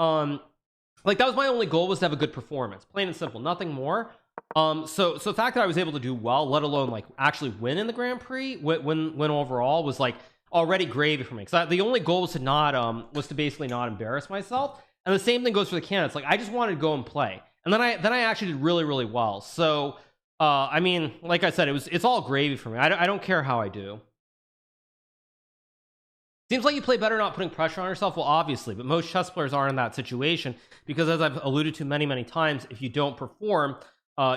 like that was my only goal, was to have a good performance, plain and simple, nothing more. So the fact that I was able to do well, let alone like actually win in the Grand Prix, win overall, was like already gravy for me. Because the only goal was to not was to basically not embarrass myself. And the same thing goes for the candidates. Like I just wanted to go and play, and then I actually did really well. So I mean, like I said, it's all gravy for me. I don't care how I do. Seems like you play better not putting pressure on yourself. Well, obviously, but most chess players are in that situation because, as I've alluded to many times, if you don't perform,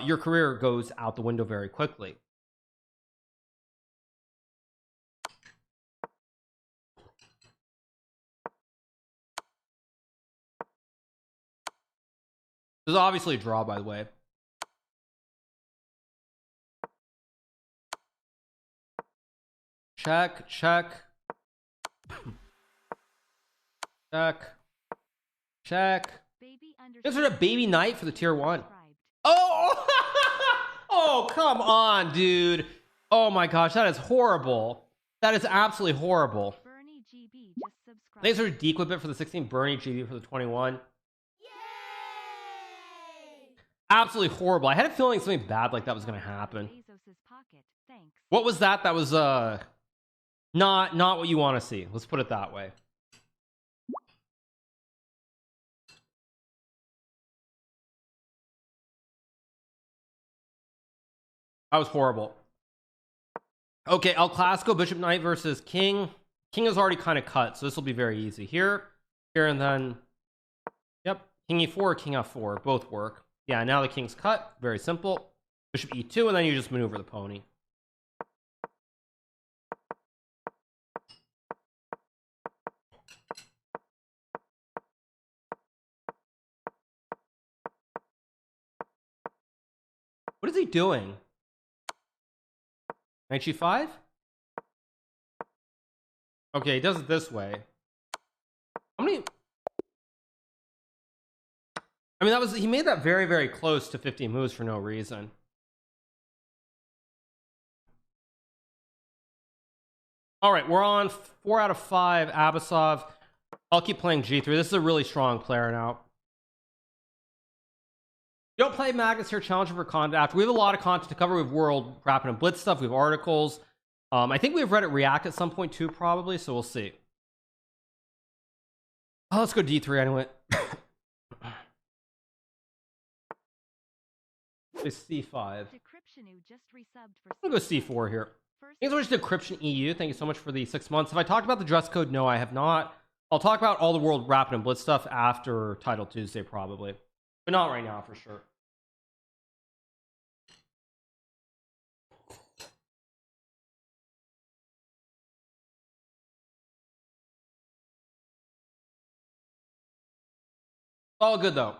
your career goes out the window very quickly. This is obviously a draw, by the way. Check. Check. This is a baby knight for the tier 1. Oh! Oh, come on, dude. Oh my gosh, that is horrible. That is absolutely horrible. Bernie GB just subscribed. Thanks for de-equip it for the 16. Bernie GB for the 21. Yay! Absolutely horrible. I had a feeling something bad like that was going to happen. What was that? That was not what you want to see. Let's put it that way. That was horrible. Okay, El Clasico, Bishop Knight versus King. King is already kind of cut, so this will be very easy. Here, and then, yep, King E4, King F4, both work. Yeah, now the King's cut, very simple. Bishop E2, and then you just maneuver the pony. What is he doing? Knight G5? Okay, he does it this way. How many? I mean, he made that very close to 15 moves for no reason. All right, we're on 4 out of 5. Abasov. I'll keep playing G3. This is a really strong player now. You don't play Magnus here, challenging for content after. We have a lot of content to cover. We have World Rapid and Blitz stuff. We have articles. I think we have Reddit React at some point too, probably. So we'll see. Oh, let's go D3 anyway. C5. I'm gonna go C4 here. Thanks so much to Decryption EU. Thank you so much for the 6 months. Have I talked about the dress code? No, I have not. I'll talk about all the World Rapid and Blitz stuff after Title Tuesday, probably, but not right now for sure. All good though.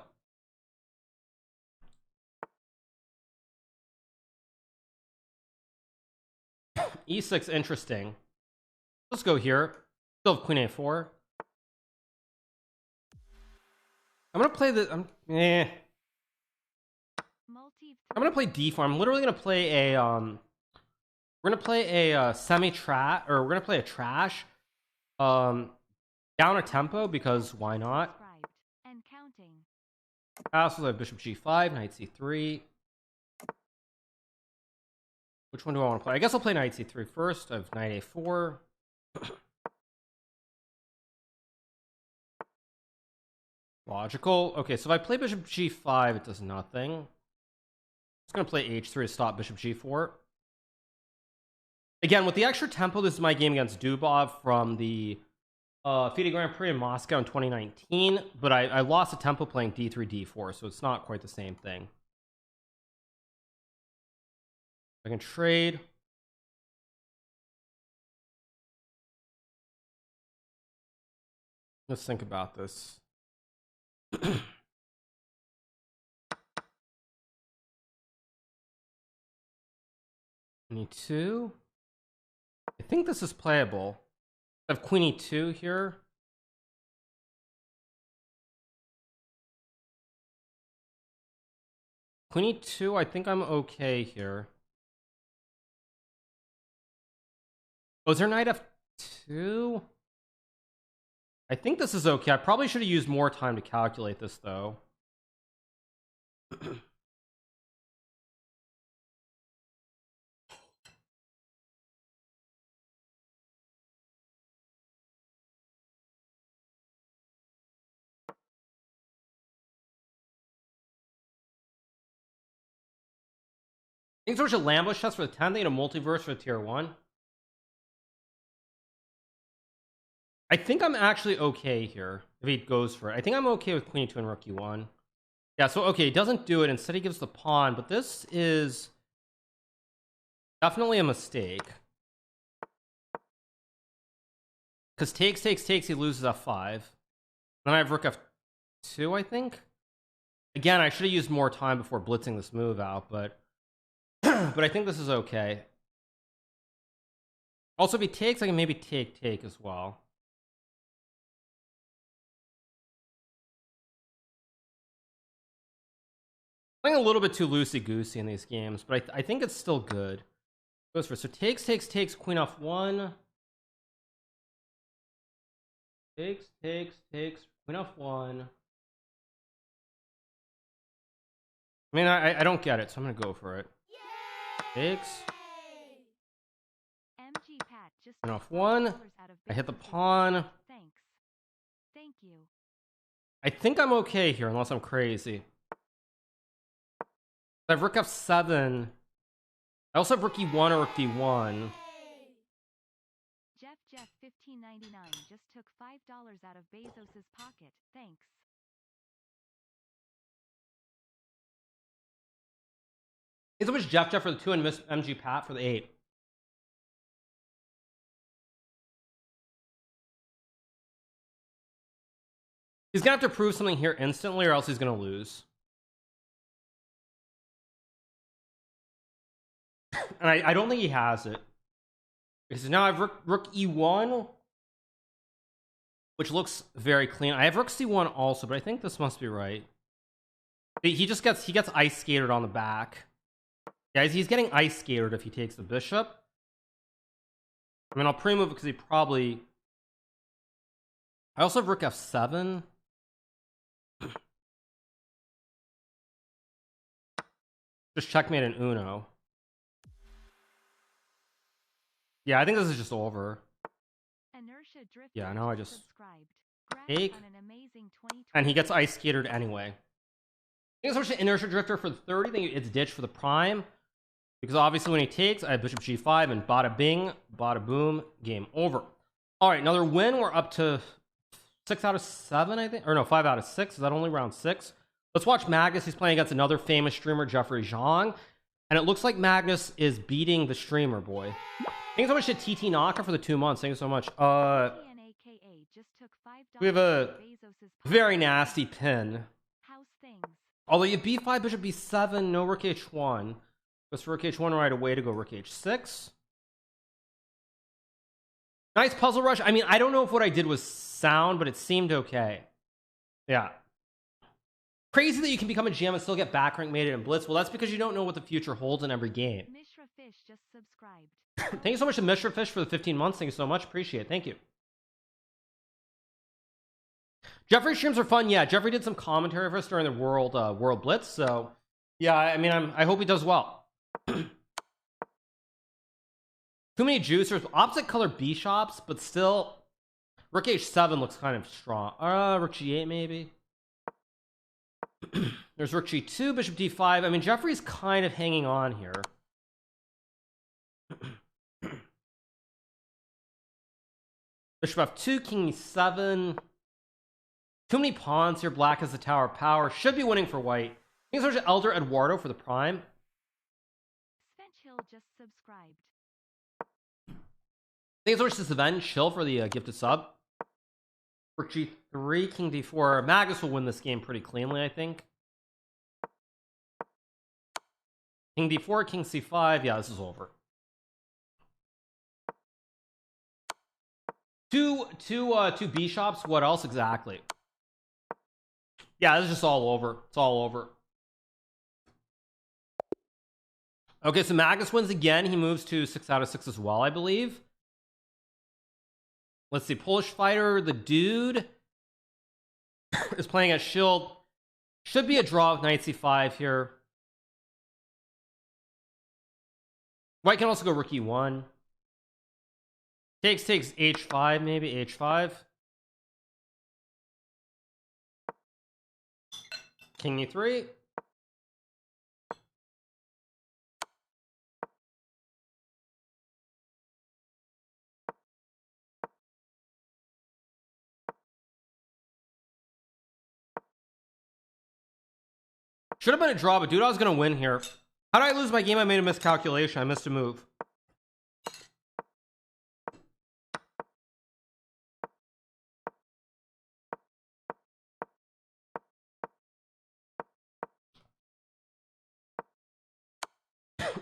E6, interesting. Let's go here. Still have Queen A4. I'm gonna play the. I'm gonna play D4. I'm literally gonna play a. We're gonna play a semi-trash, or we're gonna play a trash. Down a tempo because why not? I also have Bishop G5, Knight C3. Which one do I want to play? I guess I'll play Knight C3 first. I have Knight A4. Logical. Okay, so if I play Bishop G5, it does nothing. I'm just going to play H3 to stop Bishop G4. Again, with the extra tempo, this is my game against Dubov from the FIDE Grand Prix in Moscow in 2019. But I lost the tempo playing D3, D4, so it's not quite the same thing. I can trade. Let's think about this. E2. I think this is playable. I have Queen E2 here. Queen E2, I think I'm okay here. Oh, is there Knight 2. I think this is okay. I probably should have used more time to calculate this though. I think there's a Lambush test for the 10th. They need a multiverse for the tier 1. I think I'm actually okay here if he goes for it. I think I'm okay with Queen 2 and Rook E1. Yeah, so okay, he doesn't do it. Instead, he gives the pawn, but this is definitely a mistake. Because takes, he loses F5. Then I have Rook F2, I think. Again, I should have used more time before blitzing this move out, but but I think this is okay. Also, if he takes, I can maybe take as well. Playing a little bit too loosey-goosey in these games, but I think it's still good. Goes for so takes, Queen F1. Takes, Queen F1. I mean, I don't get it, so I'm gonna go for it. Takes. Queen F1. I hit the pawn. Thanks. Thank you. I think I'm okay here, unless I'm crazy. I have Rook F7. I also have Rook E1 or Rook D1. Jeff 1599 just took $5 out of Bezos's pocket. Thanks. Thanks so much, Jeff for the 2 and Miss MG Pat for the 8. He's gonna have to prove something here instantly, or else he's gonna lose. And I don't think he has it. Because now I have Rook E1, which looks very clean. I have Rook C1 also, but I think this must be right. He gets ice skated on the back. Guys, he's getting ice skated if he takes the bishop. I mean, I'll pre-move because he probably... I also have Rook F7. Just checkmate an Uno. Yeah, I think this is just over. Yeah, now I just take, and he gets ice skated anyway. Thanks so much to Inertia Drifter for the 30. I think it's ditch for the prime, because obviously when he takes, I have Bishop G5 and bada bing, bada boom, game over. All right, another win. We're up to 6 out of 7, I think, or no, 5 out of 6. Is that only round 6? Let's watch Magnus. He's playing against another famous streamer, Jeffrey Zhang, and it looks like Magnus is beating the streamer boy. Thanks so much to TT Naka for the 2 months. Thank you so much. We have a very nasty pin. Although you have B5, Bishop B7, no Rook H1. Goes for Rook H1 right away to go Rook H6. Nice puzzle rush. I mean, I don't know if what I did was sound, but it seemed okay. Yeah. Crazy that you can become a GM and still get back rank made it in Blitz. Well, that's because you don't know what the future holds in every game. Mishra Fish just subscribed. Thank you so much to Mishra Fish for the 15 months. Thank you so much. Appreciate it. Thank you. Jeffrey's streams are fun. Yeah, Jeffrey did some commentary for us during the World Blitz. So, yeah, I mean, I hope he does well. Too many juicers. Opposite color bishops, but still, Rook H7 looks kind of strong. Rook G8 maybe. There's Rook G2, Bishop D5. I mean, Jeffrey's kind of hanging on here. Bishop F2, King E7. Too many pawns here. Black has the Tower of Power. Should be winning for white. Thanks so much to Elder Eduardo for the prime. Hill just subscribed. Thanks so much to Sven Chill for the gifted sub. Rook G3, King D4. Magus will win this game pretty cleanly, I think. King D4, King C5. Yeah, this is over. Two bishops. What else exactly? Yeah, this is just all over. It's all over. Okay, so Magus wins again. He moves to 6 out of 6 as well, I believe. Let's see, Polish fighter, the dude is playing at shield. Should be a draw with knight c5 here. White can also go rook e1. Takes h5, maybe h5. King e3. Should have been a draw, but dude, I was gonna win here. How did I lose my game? I made a miscalculation. I missed a move.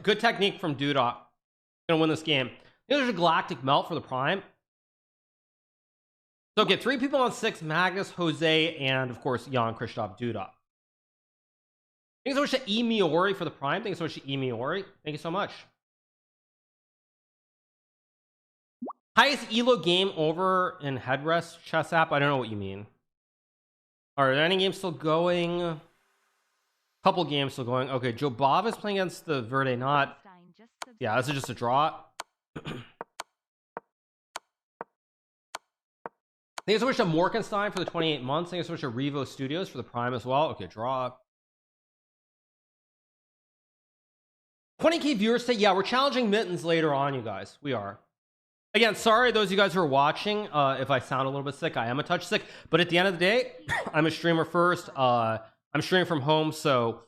Good technique from Dudok. Gonna win this game. There's a galactic melt for the prime. So get 3 people on 6: Magnus, Jose, and of course Jan Krzysztof Dudok. Thank you so much to E Miori for the prime. Thank you so much to E Miori. Thank you so much. Highest elo game over in headrest chess app. I don't know what you mean. Are there any games still going? Couple games still going. Okay, Joe Bob is playing against the Verde Knot. Yeah, this is just a draw. Thank you so much to Morkenstein for the 28 months. Thank you so much to Revo Studios for the prime as well. Okay, draw. 20k viewers say, yeah, we're challenging Mittens later on, you guys. We are. Again, sorry those of you guys who are watching if I sound a little bit sick. I am a touch sick, but at the end of the day, I'm a streamer first. I'm streaming from home, so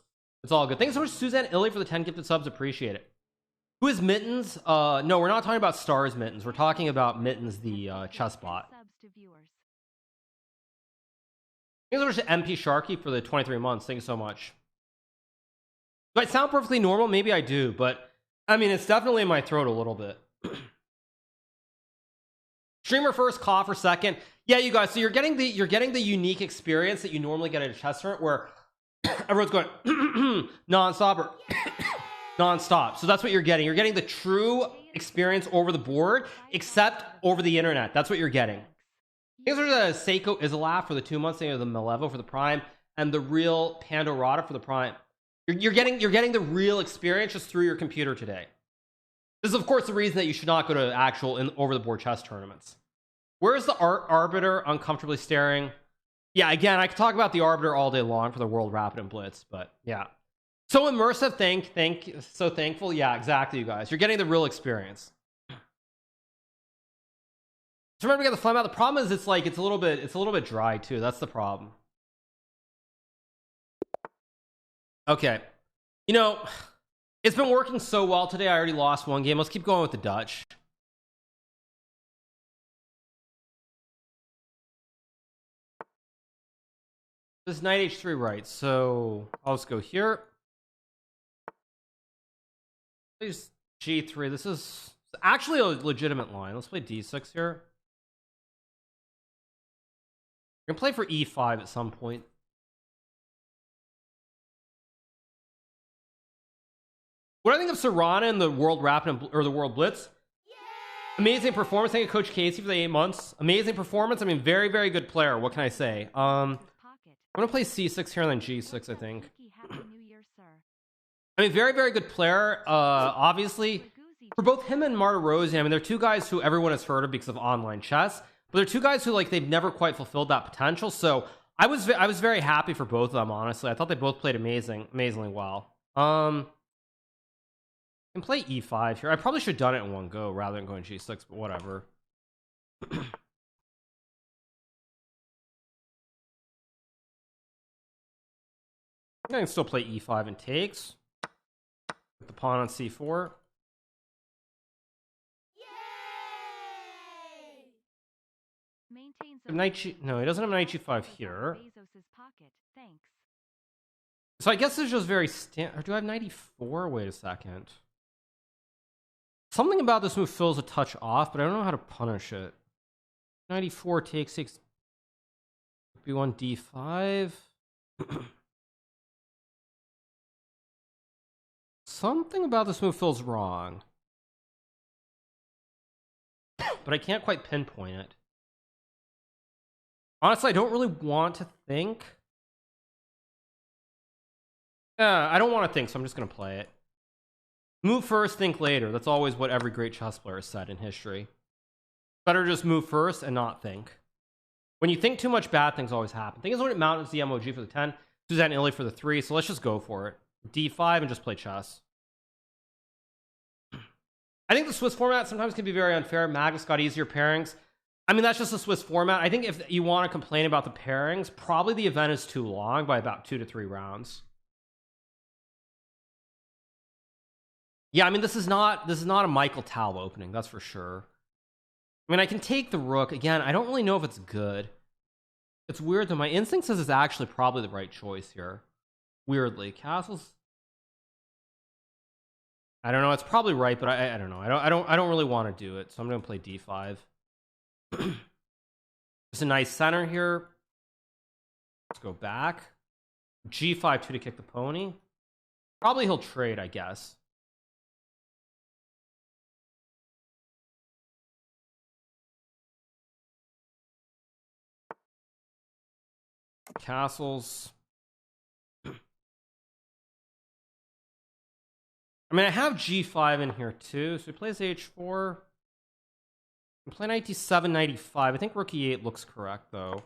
it's all good. Thanks so much, Suzanne Illy, for the 10 gifted subs. Appreciate it. Who is Mittens? No, we're not talking about Stars Mittens. We're talking about Mittens, the chess bot. Thanks so much to MP Sharky for the 23 months. Thank you so much. Do I sound perfectly normal? Maybe I do, but I mean, it's definitely in my throat a little bit. Streamer first, cough for second. Yeah, you guys. So you're getting the unique experience that you normally get at a chess tournament, where everyone's going nonstop or nonstop. So that's what you're getting. You're getting the true experience over the board, except over the internet. That's what you're getting. Thanks for the Seiko Isolaf for the 2 months. Thank you to the Malevo for the prime, and the real Pandorata for the prime. You're getting the real experience just through your computer today. This is, of course, the reason that you should not go to actual over-the-board chess tournaments. Where's the Arbiter uncomfortably staring? Yeah, again, I could talk about the Arbiter all day long for the World Rapid and Blitz, but yeah. So immersive, so thankful. Yeah, exactly, you guys. You're getting the real experience. So remember to get the phlegm out. The problem is it's a little bit dry too. That's the problem. Okay. You know, it's been working so well today. I already lost one game. Let's keep going with the Dutch. This is knight h3, right? So I'll just go here. Please g3. This is actually a legitimate line. Let's play d6 here. We're gonna play for e5 at some point. What do I think of Serrana in the World Rapid or the World Blitz? Amazing performance. Thank you, Coach Casey, for the 8 months. Amazing performance. I mean, very, very good player. What can I say? I'm gonna play c6 here and then g6. I think. I mean, very, very good player. Obviously, for both him and Martirosyan, I mean, they're two guys who everyone has heard of because of online chess, but they're two guys who they've never quite fulfilled that potential. So I was very happy for both of them. Honestly, I thought they both played amazingly well. I can play e5 here. I probably should have done it in one go rather than going g6, but whatever. I can still play e5 and takes with the pawn on c4. No, he doesn't have knight g5 here. So I guess it's just very or do I have 94? Wait a second. Something about this move feels a touch off, but I don't know how to punish it. 94 takes 6. b1 d5. Something about this move feels wrong, but I can't quite pinpoint it. Honestly, I don't really want to think. I don't want to think, so I'm just going to play it. Move first, think later. That's always what every great chess player has said in history. Better just move first and not think. When you think too much, bad things always happen. Thing is, when it mountains the MOG for the 10, Suzanne Illy for the 3, so let's just go for it. D5 and just play chess. I think the Swiss format sometimes can be very unfair. Magnus got easier pairings. I mean, that's just the Swiss format. I think if you want to complain about the pairings, probably the event is too long by about 2 to 3 rounds. Yeah, I mean, this is not a Michael Tal opening, that's for sure. I mean, I can take the rook. Again, I don't really know if it's good. It's weird though. My instinct says it's actually probably the right choice here. Weirdly, castles. I don't know. It's probably right, but I don't know. I don't really want to do it, so I'm gonna play d5. It's a nice center here. Let's go back. G5 2 to kick the pony. Probably he'll trade, I guess. Castles. I mean, I have g5 in here too, so he plays h4. I'm playing knight d7, knight e5. I think rook e8 looks correct though.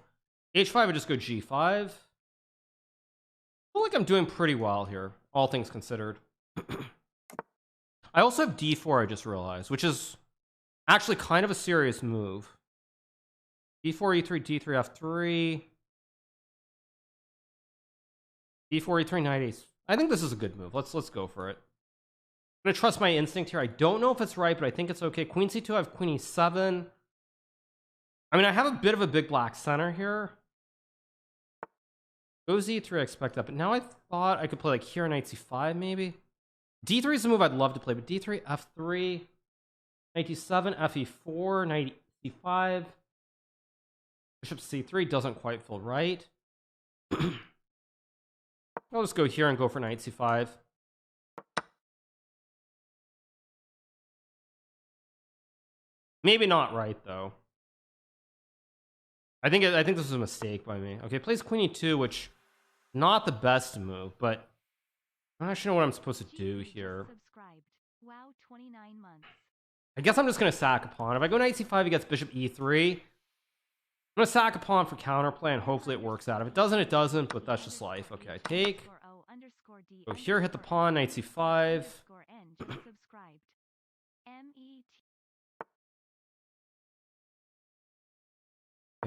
h5 would just go g5. I feel like I'm doing pretty well here, all things considered. I also have d4, I just realized, which is actually kind of a serious move. d4, e3, d3, f3. d4, e3, knight a. I think this is a good move. Let's go for it. I'm gonna trust my instinct here. I don't know if it's right, but I think it's okay. Queen c2, I have queen e7. I mean, I have a bit of a big black center here. Goes e3, I expect that, but now I thought I could play like here, knight c5 maybe. d3 is a move I'd love to play, but d3, f3, knight d7, fe4, knight c5, bishop c3 doesn't quite feel right. I'll just go here and go for knight c5. Maybe not right though. I think this was a mistake by me. Okay, plays queen e2, which not the best move, but I don't actually know what I'm supposed to do here. Wow, 29 months. I guess I'm just gonna sack a pawn. If I go knight c5, he gets bishop e3. I'm gonna sack a pawn for counterplay, and hopefully it works out. If it doesn't, it doesn't, but that's just life. Okay, I take. Go here, hit the pawn, knight c5.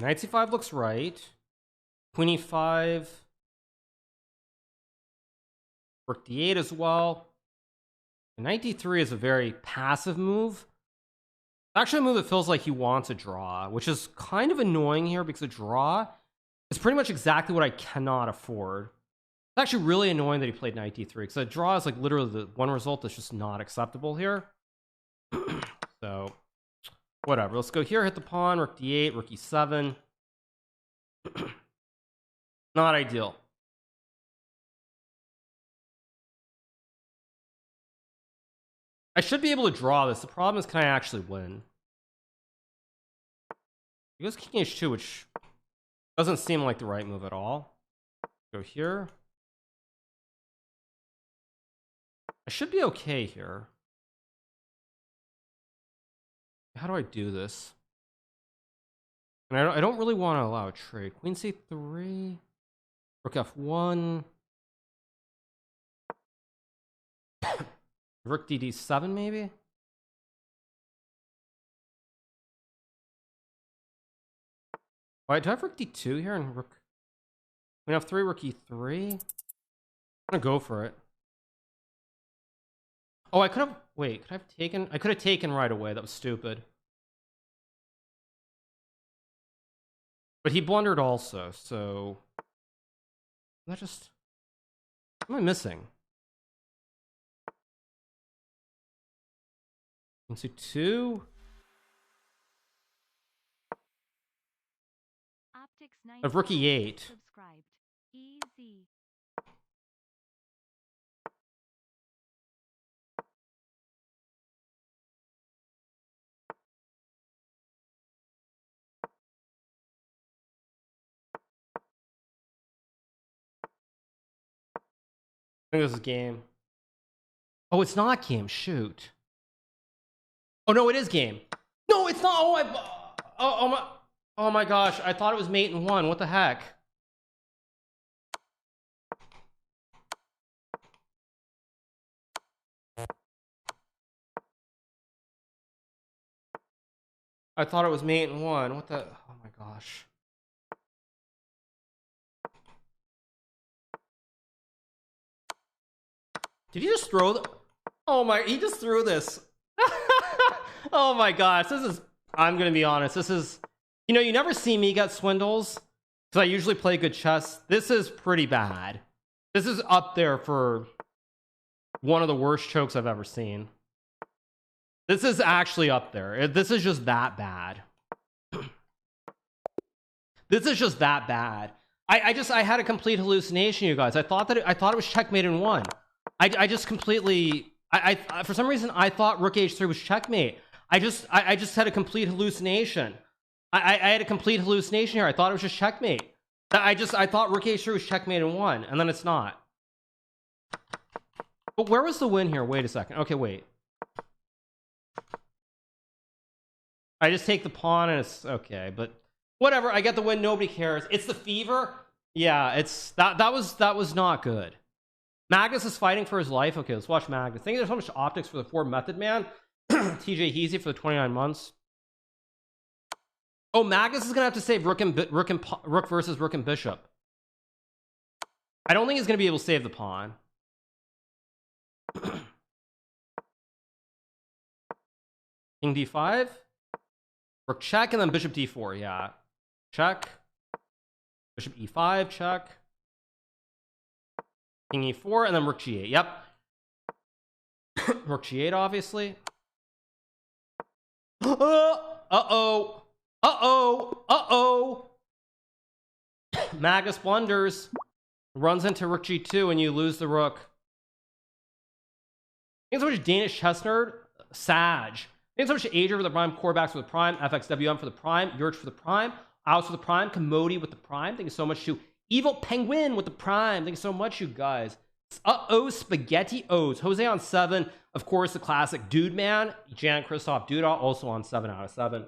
Knight c5 looks right. Queen e5. Rook d8 as well. Knight d3 is a very passive move. Actually a move that feels like he wants a draw, which is kind of annoying here because a draw is pretty much exactly what I cannot afford. It's actually really annoying that he played knight d3 because a draw is like literally the one result that's just not acceptable here. So whatever, let's go here, hit the pawn, rook d8, rook e7. Not ideal. I should be able to draw this. The problem is, can I actually win? He goes king h2, which doesn't seem like the right move at all. Go here. I should be okay here. How do I do this? And I don't really want to allow a trade. Queen c3. Rook f1. Rook dd7 maybe? Wait, do I have rook d2 here and rook? We have 3 rook e3. I'm gonna go for it. Oh, I could have. Wait, could I have taken? I could have taken right away. That was stupid. But he blundered also, so. That just. What am I missing? Queen c2. Of rook e8. Easy. I think this is game. Oh, it's not game. Shoot. Oh no, it is game. No, it's not. Oh my gosh. I thought it was mate and one. What the heck? I thought it was mate and one. What the? Oh my gosh. Did he just throw the? Oh my! He just threw this. Oh my gosh! This is. I'm gonna be honest. This is. You know, you never see me get swindles because I usually play good chess. This is pretty bad. This is up there for one of the worst chokes I've ever seen. This is actually up there. This is just that bad. This is just that bad. I had a complete hallucination, you guys. I thought it was checkmate in one. I just completely for some reason I thought rook h3 was checkmate. I just had a complete hallucination. I had a complete hallucination here. I thought it was just checkmate. I thought rook h3 was checkmate in one, and then it's not. But where was the win here? Wait a second. Okay, wait. I just take the pawn and it's okay, but whatever. I get the win. Nobody cares. It's the fever. Yeah, it's that was not good. Magnus is fighting for his life. Okay, let's watch Magnus. Thank you so much optics for the 4 method man. TJ Heasy for the 29 months. Oh, Magnus is gonna have to save rook versus rook and bishop. I don't think he's gonna be able to save the pawn. King d5, rook check, and then bishop d4. Yeah, check. Bishop e5, check. King e4, and then rook g8. Yep. Rook g8, obviously. Uh-oh. Magus blunders. Runs into rook g2, and you lose the rook. Thanks so much, Danish chess nerd. Sag. Thanks so much to Adrian for the prime, Corbacks for the prime, FXWM for the prime, Yurch for the prime, Alex for the prime, Commodi with the prime. Thank you so much to Evil Penguin with the prime. Thank you so much, you guys. Spaghetti O's. Jose on 7. Of course, the classic Dude Man. Jan Christoph Duda also on 7 out of 7.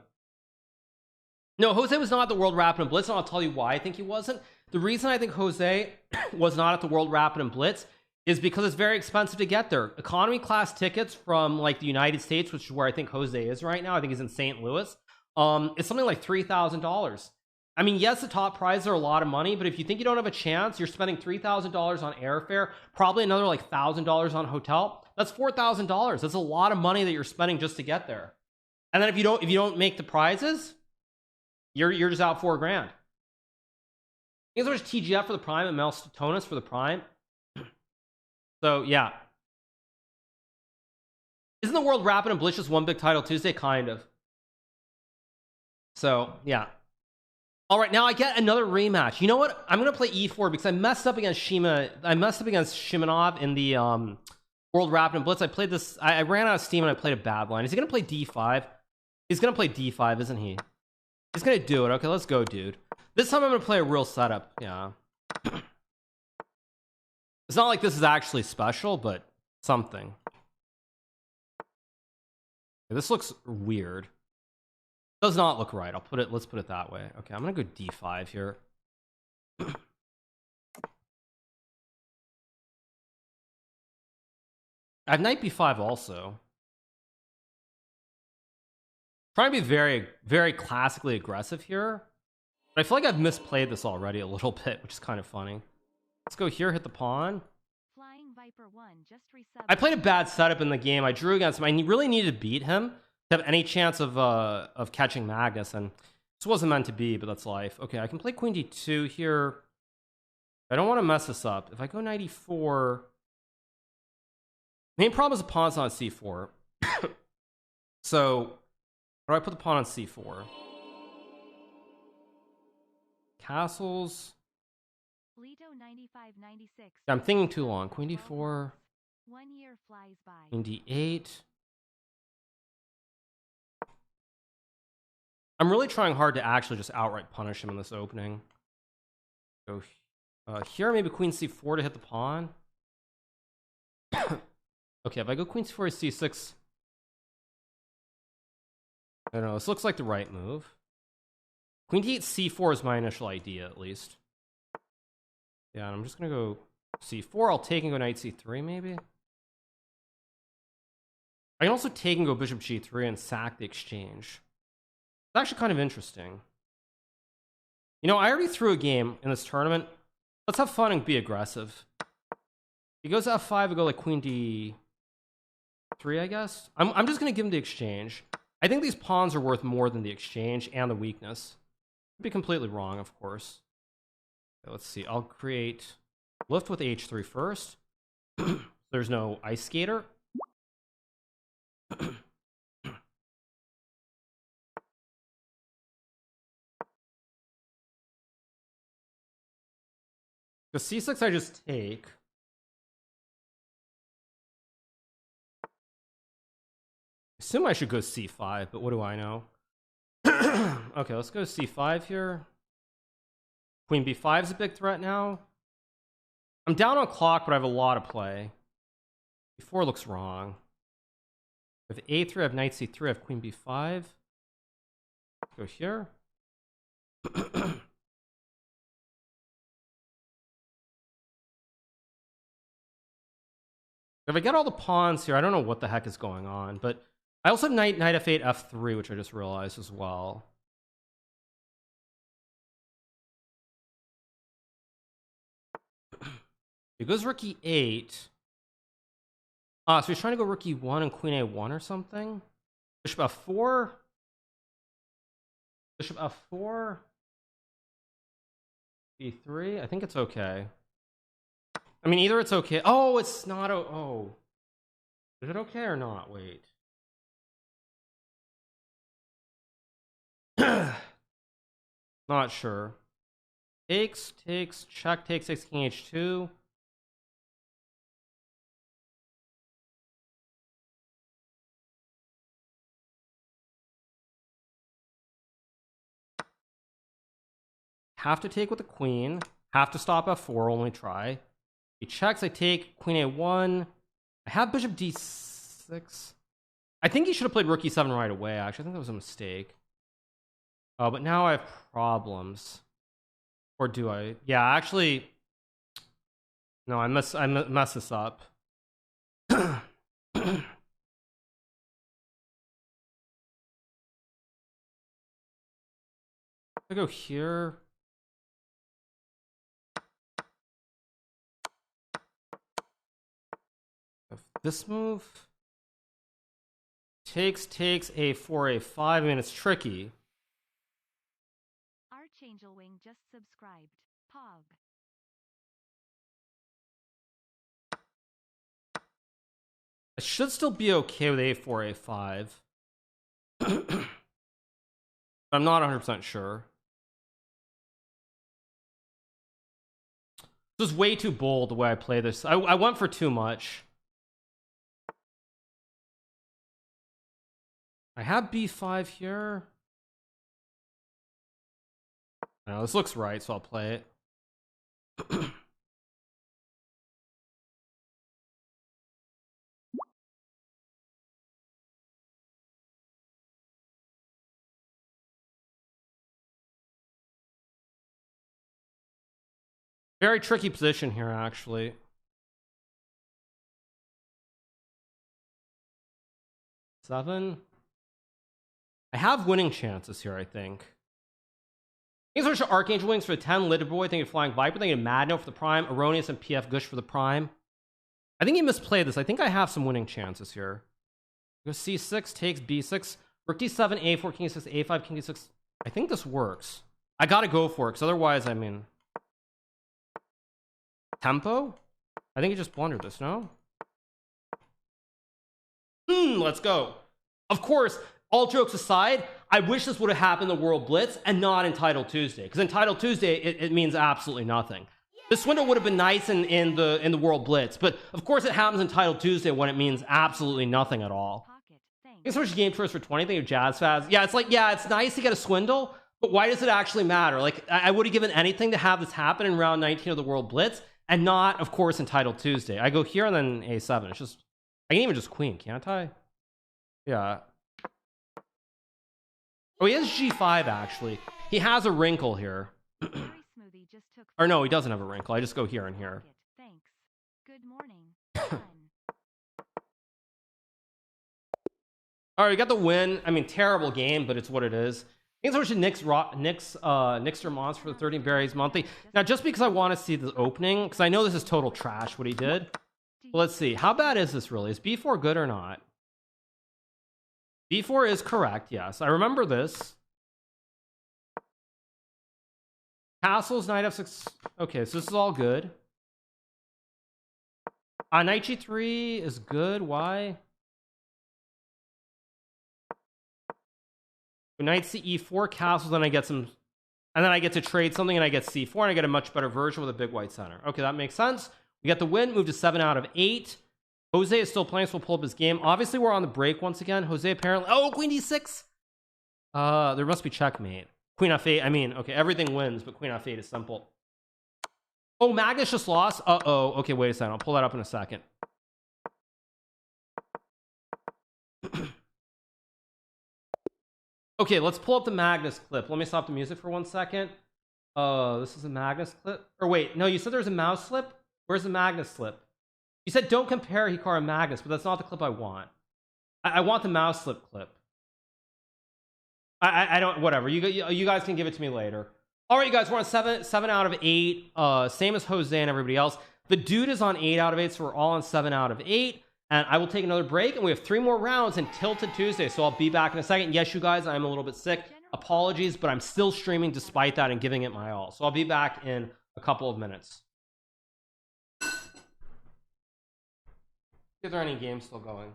No, Jose was not at the World Rapid and Blitz, and I'll tell you why I think he wasn't. The reason I think Jose was not at the World Rapid and Blitz is because it's very expensive to get there. Economy class tickets from like the United States, which is where I think Jose is right now. I think he's in St. Louis. It's something like $3,000. I mean, yes, the top prizes are a lot of money, but if you think you don't have a chance, you're spending $3,000 on airfare, probably another like $1,000 on hotel. That's $4,000. That's a lot of money that you're spending just to get there. And then if you don't make the prizes, you're just out $4,000. Thanks so much TGF for the prime and Mel Stotonis for the prime. So yeah, isn't the World Rapid and Blitz just one big title Tuesday? Kind of. So yeah. All right, now I get another rematch. You know what? I'm gonna play e4 because I messed up against Shima. I messed up against Shimanov in the World Rapid and Blitz. I played this. I ran out of steam and I played a bad line. Is he gonna play d5? He's gonna play d5, isn't he? He's gonna do it. Okay, let's go, dude. This time I'm gonna play a real setup. Yeah. It's not like this is actually special, but something. This looks weird. Does not look right. Let's put it that way. Okay, I'm gonna go d5 here. I have knight b5 also. Trying to be very, very classically aggressive here. But I feel like I've misplayed this already a little bit, which is kind of funny. Let's go here, hit the pawn. Flying Viper 1 just I played a bad setup in the game. I drew against him. I really needed to beat him to have any chance of catching Magnus, and this wasn't meant to be, but that's life. Okay, I can play queen d2 here. I don't want to mess this up. If I go knight e4, main problem is the pawn's on c4. So how do I put the pawn on c4? Castles. Leto 9596. I'm thinking too long. Queen d4. 1 year flies by. Queen d8. I'm really trying hard to actually just outright punish him in this opening. Go here, maybe queen c4 to hit the pawn. Okay, if I go queen c4 c6, I don't know, this looks like the right move. Queen d8 c4 is my initial idea, at least. Yeah, and I'm just gonna go c4. I'll take and go knight c3, maybe. I can also take and go bishop g3 and sack the exchange. It's actually kind of interesting. You know, I already threw a game in this tournament. Let's have fun and be aggressive. He goes f5, I go like queen d3, I guess. I'm just gonna give him the exchange. I think these pawns are worth more than the exchange and the weakness. Could be completely wrong, of course. Okay, let's see. I'll create lift with h3 first. There's no ice skater. The c6 I just take. I assume I should go c5, but what do I know? Okay, let's go c5 here. Queen b5 is a big threat now. I'm down on clock, but I have a lot of play. b4 looks wrong. With a3, I have knight c3, I have queen b5. Go here. If I get all the pawns here, I don't know what the heck is going on, but I also have knight f8, f3, which I just realized as well. It goes rook e8. So he's trying to go rook e1 and queen a1 or something. Bishop f4. Bishop f4. e3. I think it's okay. I mean, either it's okay. Oh, it's not. Oh. Is it okay or not? Wait. Not sure. Takes, check, takes, king h2. Have to take with the queen. Have to stop f4, only try. He checks, I take queen a1. I have bishop d6. I think he should have played rook e7 right away, actually. I think that was a mistake. But now I have problems. Or do I? Yeah, actually... No, I mess this up. I go here. This move takes a4 a5. I mean, it's tricky. Archangel Wing just subscribed. Pog. I should still be okay with a4 a5. I'm not 100% sure. This is way too bold the way I play this. I went for too much. I have b5 here. I know, this looks right, so I'll play it. Very tricky position here, actually. Seven. I have winning chances here, I think. Thanks so much to Archangel Wings for the 10, Litter Boy, thank you for Flying Viper, thank you to Madno for the Prime, Erroneous and PF Gush for the Prime. I think he misplayed this. I think I have some winning chances here. Go c6, takes b6, rook d7, a4, king e6, a5, king d6. I think this works. I gotta go for it, because otherwise, I mean... Tempo? I think he just blundered this, no? Let's go. Of course, all jokes aside, I wish this would have happened in the World Blitz and not in Title Tuesday. Because in Title Tuesday, it means absolutely nothing. This window would have been nice in the World Blitz, but of course it happens in Title Tuesday when it means absolutely nothing at all. Thanks so much Game Tours for 20. Thank you, Jazz Faz. Yeah, it's like, yeah, it's nice to get a swindle, but why does it actually matter? Like, I would have given anything to have this happen in round 19 of the World Blitz, and not, of course, Entitled Tuesday. I go here and then A7. It's just, I can even just queen, can't I? Yeah. Oh, he has G5, actually. He has a wrinkle here. Or no, he doesn't have a wrinkle. I just go here and here. Thanks. Good morning. All right, we got the win. I mean, terrible game, but it's what it is. Thanks so much to Nixter Mons for the 13 berries monthly. Now, just because I want to see the opening, because I know this is total trash what he did. But let's see. How bad is this really? Is B4 good or not? B4 is correct, yes. I remember this. Castles, knight f6. Okay, so this is all good. Knight g3 is good. Why? Knight ce4, castles, then I get some, and then I get to trade something and I get c4 and I get a much better version with a big white center. Okay, that makes sense. We got the win, move to 7 out of 8. Jose is still playing, so we'll pull up his game. Obviously, we're on the break once again. Jose apparently, oh, queen d6. There must be checkmate. Queen f8, I mean, okay, everything wins, but queen f8 is simple. Oh, Magnus just lost. Uh-oh. Okay, wait a second. I'll pull that up in a second. Okay, let's pull up the Magnus clip. Let me stop the music for 1 second. This is a Magnus clip. Or wait, no, you said there's a mouse slip? Where's the Magnus slip? You said don't compare Hikaru and Magnus, but that's not the clip I want. I want the mouse slip clip. I don't, whatever. You guys can give it to me later. All right, you guys, we're on 7 out of 8. Same as Jose and everybody else. The dude is on 8 out of 8, so we're all on 7 out of 8. And I will take another break, and we have 3 more rounds in Tilted Tuesday, so I'll be back in a second. Yes, you guys, I'm a little bit sick. Apologies, but I'm still streaming despite that and giving it my all. So I'll be back in a couple of minutes. Is there any games still going?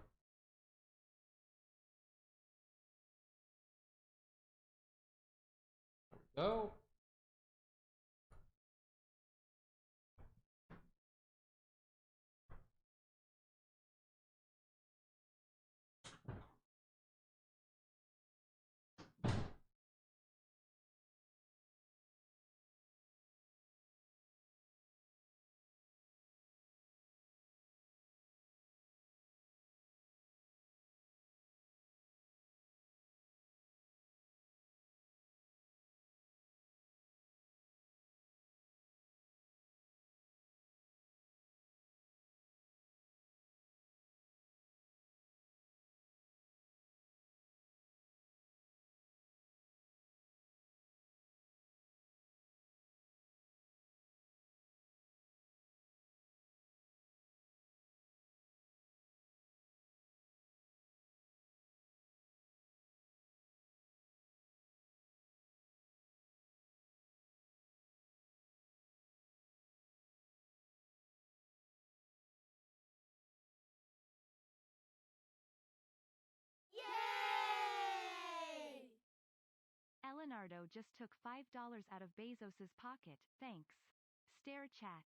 There we go. Leonardo just took $5 out of Bezos's pocket. Thanks. Stare chat.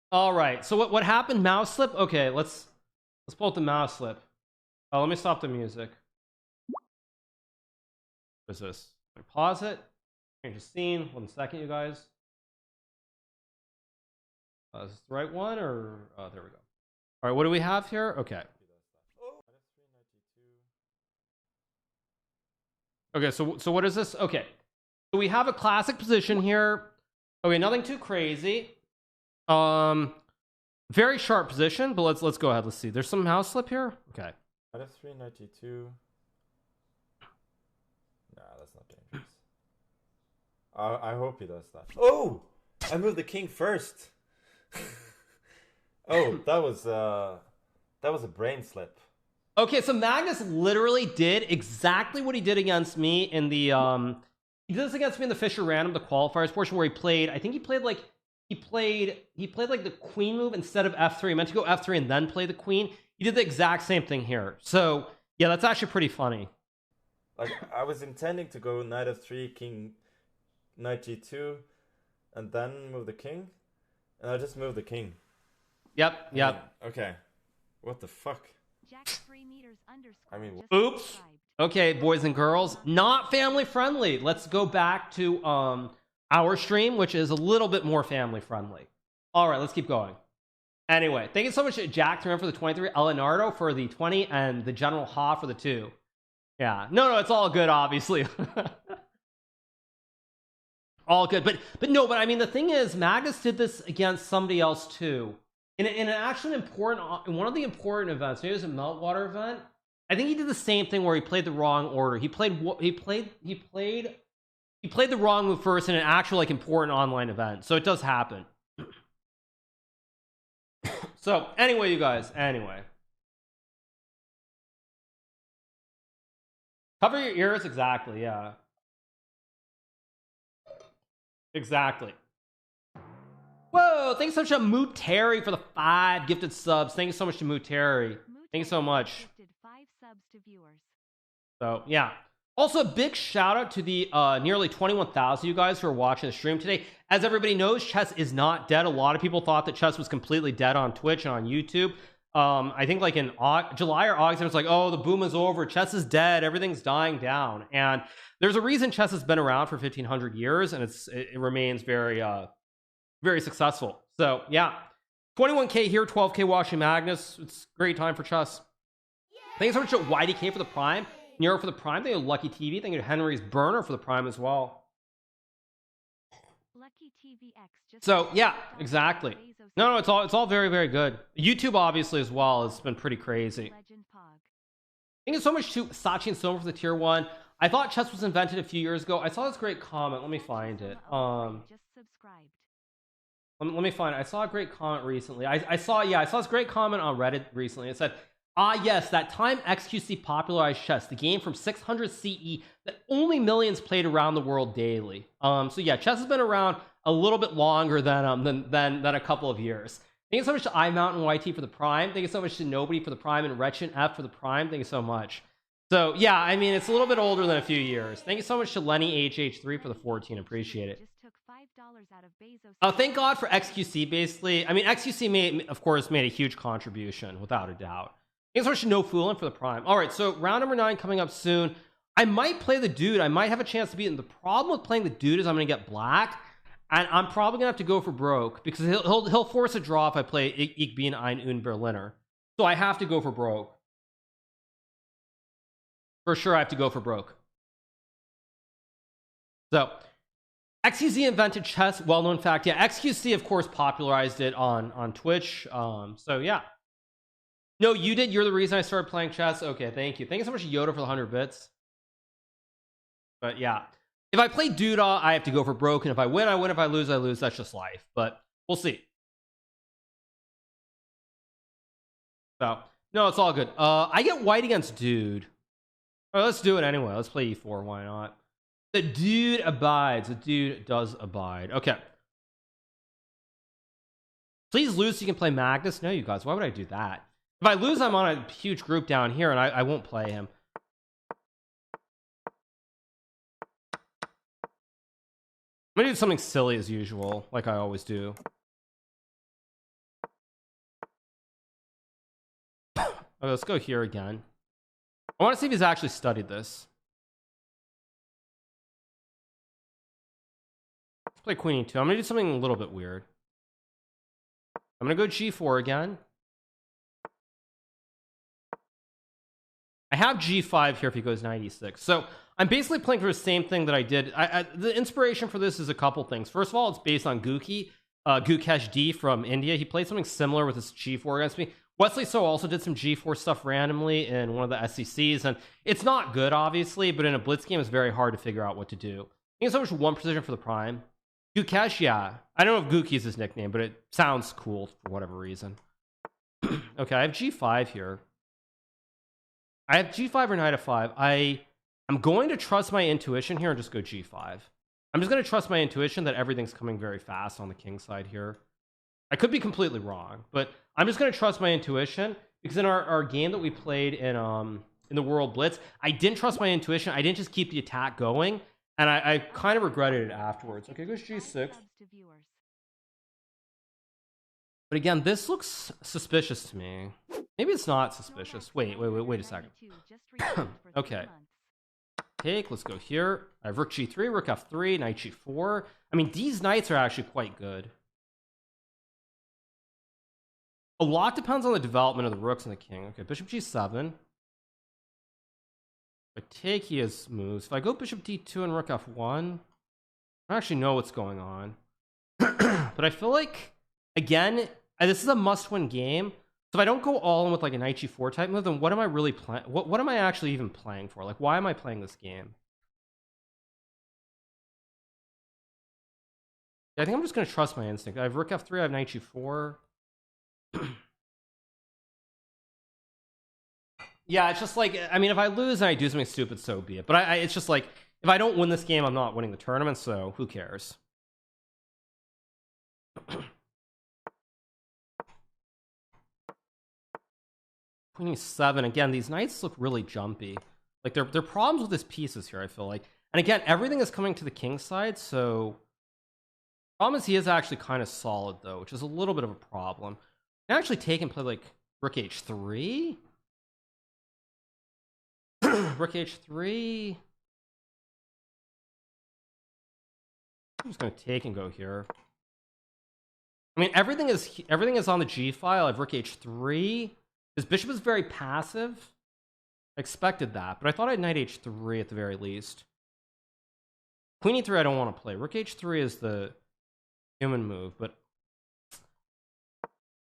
All right, so what happened? Mouse slip. Okay, let's pull up the mouse slip. Let me stop the music. What is this? I pause it. Change the scene. 1 second, you guys. Is this the right one, or there we go. All right, what do we have here? Okay. Okay, so what is this? Okay, so we have a classic position here. Okay, nothing too crazy. Very sharp position, but let's go ahead. Let's see. There's some house slip here. Okay. Knight f3, knight g2. Nah, that's not dangerous. I hope he does that. Oh! I moved the king first. Oh, that was a brain slip. Okay, so Magnus literally did exactly what he did against me in the he did this against me in the Fisher Random, the qualifiers portion, where he played, I think he played like the queen move instead of f3. He meant to go f3 and then play the queen. He did the exact same thing here. So yeah, that's actually pretty funny. Like, I was intending to go knight f3, king, knight g2, and then move the king, and I just moved the king. Yep. Okay. What the fuck? Jack 3 meters I mean, oops. Okay, boys and girls, not family friendly. Let's go back to our stream, which is a little bit more family friendly. All right, let's keep going. Anyway, thank you so much, Jack, for the 23, Leonardo for the 20, and the General Ha for the 2. Yeah, no, it's all good, obviously. All good, but I mean, the thing is, Magnus did this against somebody else too. In an actually important, in one of the important events, maybe it was a Meltwater event. I think he did the same thing where he played the wrong order. He played the wrong move first in an actual like important online event. So it does happen. So anyway, you guys. Anyway, cover your ears. Exactly. Yeah. Exactly. Whoa, thanks so much to Moot Terry for the 5 gifted subs. Thank you so much to Moot Terry. Thank you so much. 5 subs to viewers. So yeah, also a big shout out to the nearly 21,000 you guys who are watching the stream today. As everybody knows, chess is not dead. A lot of people thought that chess was completely dead on Twitch and on YouTube. I think like in July or August, it was like, oh, the boom is over, chess is dead, everything's dying down. And there's a reason chess has been around for 1,500 years, and it remains very very successful. So yeah, 21k here, 12k watching Magnus. It's a great time for chess. Thanks so much to YDK for the prime, Nero for the prime. Thank you to Lucky TV. Thank you to Henry's Burner for the prime as well. Lucky TVX just So yeah, exactly. No, it's all very, very good. YouTube obviously as well has been pretty crazy. Thank you so much to Sachi and Soma for the tier 1. I thought chess was invented a few years ago. I saw this great comment. Let me find it. Just subscribed. Let me find it. I saw a great comment recently. I saw this great comment on Reddit recently. It said, ah yes, that time XQC popularized chess, the game from 600 CE that only millions played around the world daily. So yeah, chess has been around a little bit longer than a couple of years. Thank you so much to iMountain YT for the prime. Thank you so much to Nobody for the prime, and Wretchin F for the prime. Thank you so much. So yeah, I mean, it's a little bit older than a few years. Thank you so much to Lenny HH3 for the 14. Appreciate it. Oh, thank God for XQC. Basically, I mean, XQC of course made a huge contribution without a doubt. Thanks so much to No Foolin' for the prime. All right, so round number 9 coming up soon. I might play the dude. I might have a chance to beat him. The problem with playing the dude is I'm going to get black, and I'm probably going to have to go for broke because he'll force a draw if I play Ich bin ein Berliner. So I have to go for broke. For sure, I have to go for broke. So XQC invented chess. Well-known fact. Yeah, XQC of course popularized it on Twitch. So yeah. No, you did. You're the reason I started playing chess. Okay, thank you. Thank you so much, Yoda, for the 100 bits. But yeah, if I play Doodah, I have to go for broke, and if I win, I win. If I lose, I lose. That's just life. But we'll see. So no, it's all good. I get white against dude. All right, let's do it anyway. Let's play e4. Why not? The dude abides. The dude does abide. Okay. Please lose so you can play Magnus. No, you guys. Why would I do that? If I lose, I'm on a huge group down here, and I won't play him. I'm gonna do something silly as usual, like I always do. Okay, let's go here again. I want to see if he's actually studied this. Let's play Queen E2. I'm gonna do something a little bit weird. I'm gonna go G4 again. I have G5 here if he goes 96. So I'm basically playing for the same thing that I did. The inspiration for this is a couple things. First of all, it's based on Gookie. Gukesh D from India. He played something similar with his G4 against me. Wesley So also did some G4 stuff randomly in one of the SCCs, and it's not good, obviously, but in a blitz game, it's very hard to figure out what to do. I think so much one precision for the prime. Gukesh, yeah. I don't know if Guki is his nickname, but it sounds cool for whatever reason. Okay, I have G5 here. I have G5 or Knight f5. I'm going to trust my intuition here and just go G5. I'm just going to trust my intuition that everything's coming very fast on the king side here. I could be completely wrong, but I'm just going to trust my intuition because in our game that we played in the World Blitz, I didn't trust my intuition. I didn't just keep the attack going, and I kind of regretted it afterwards. Okay, goes G6. But again, this looks suspicious to me. Maybe it's not suspicious. Wait a second. Okay. Take, let's go here. I have rook G3, rook F3, knight G4. I mean, these knights are actually quite good. A lot depends on the development of the rooks and the king. Okay, bishop G7. If I take, he has moves. If I go bishop D2 and rook F1, I don't actually know what's going on. But I feel like, again, this is a must-win game. So if I don't go all in with like a knight G4 type move, then what am I really playing? What am I actually even playing for? Like, why am I playing this game? I think I'm just going to trust my instinct. I have rook F3, I have knight G4. Yeah, it's just like, I mean, if I lose and I do something stupid, so be it. But it's just like, if I don't win this game, I'm not winning the tournament, so who cares? Queen E7. Again, these knights look really jumpy. Like, there are problems with his pieces here, I feel like. And again, everything is coming to the king side, so... Problem is he is actually kind of solid, though, which is a little bit of a problem. I can actually take and play, like, rook H3? Rook H3... I'm just going to take and go here. I mean, everything is on the G file. I have rook H3. His bishop is very passive. I expected that, but I thought I had knight H3 at the very least. Queen E3 I don't want to play. Rook H3 is the human move, but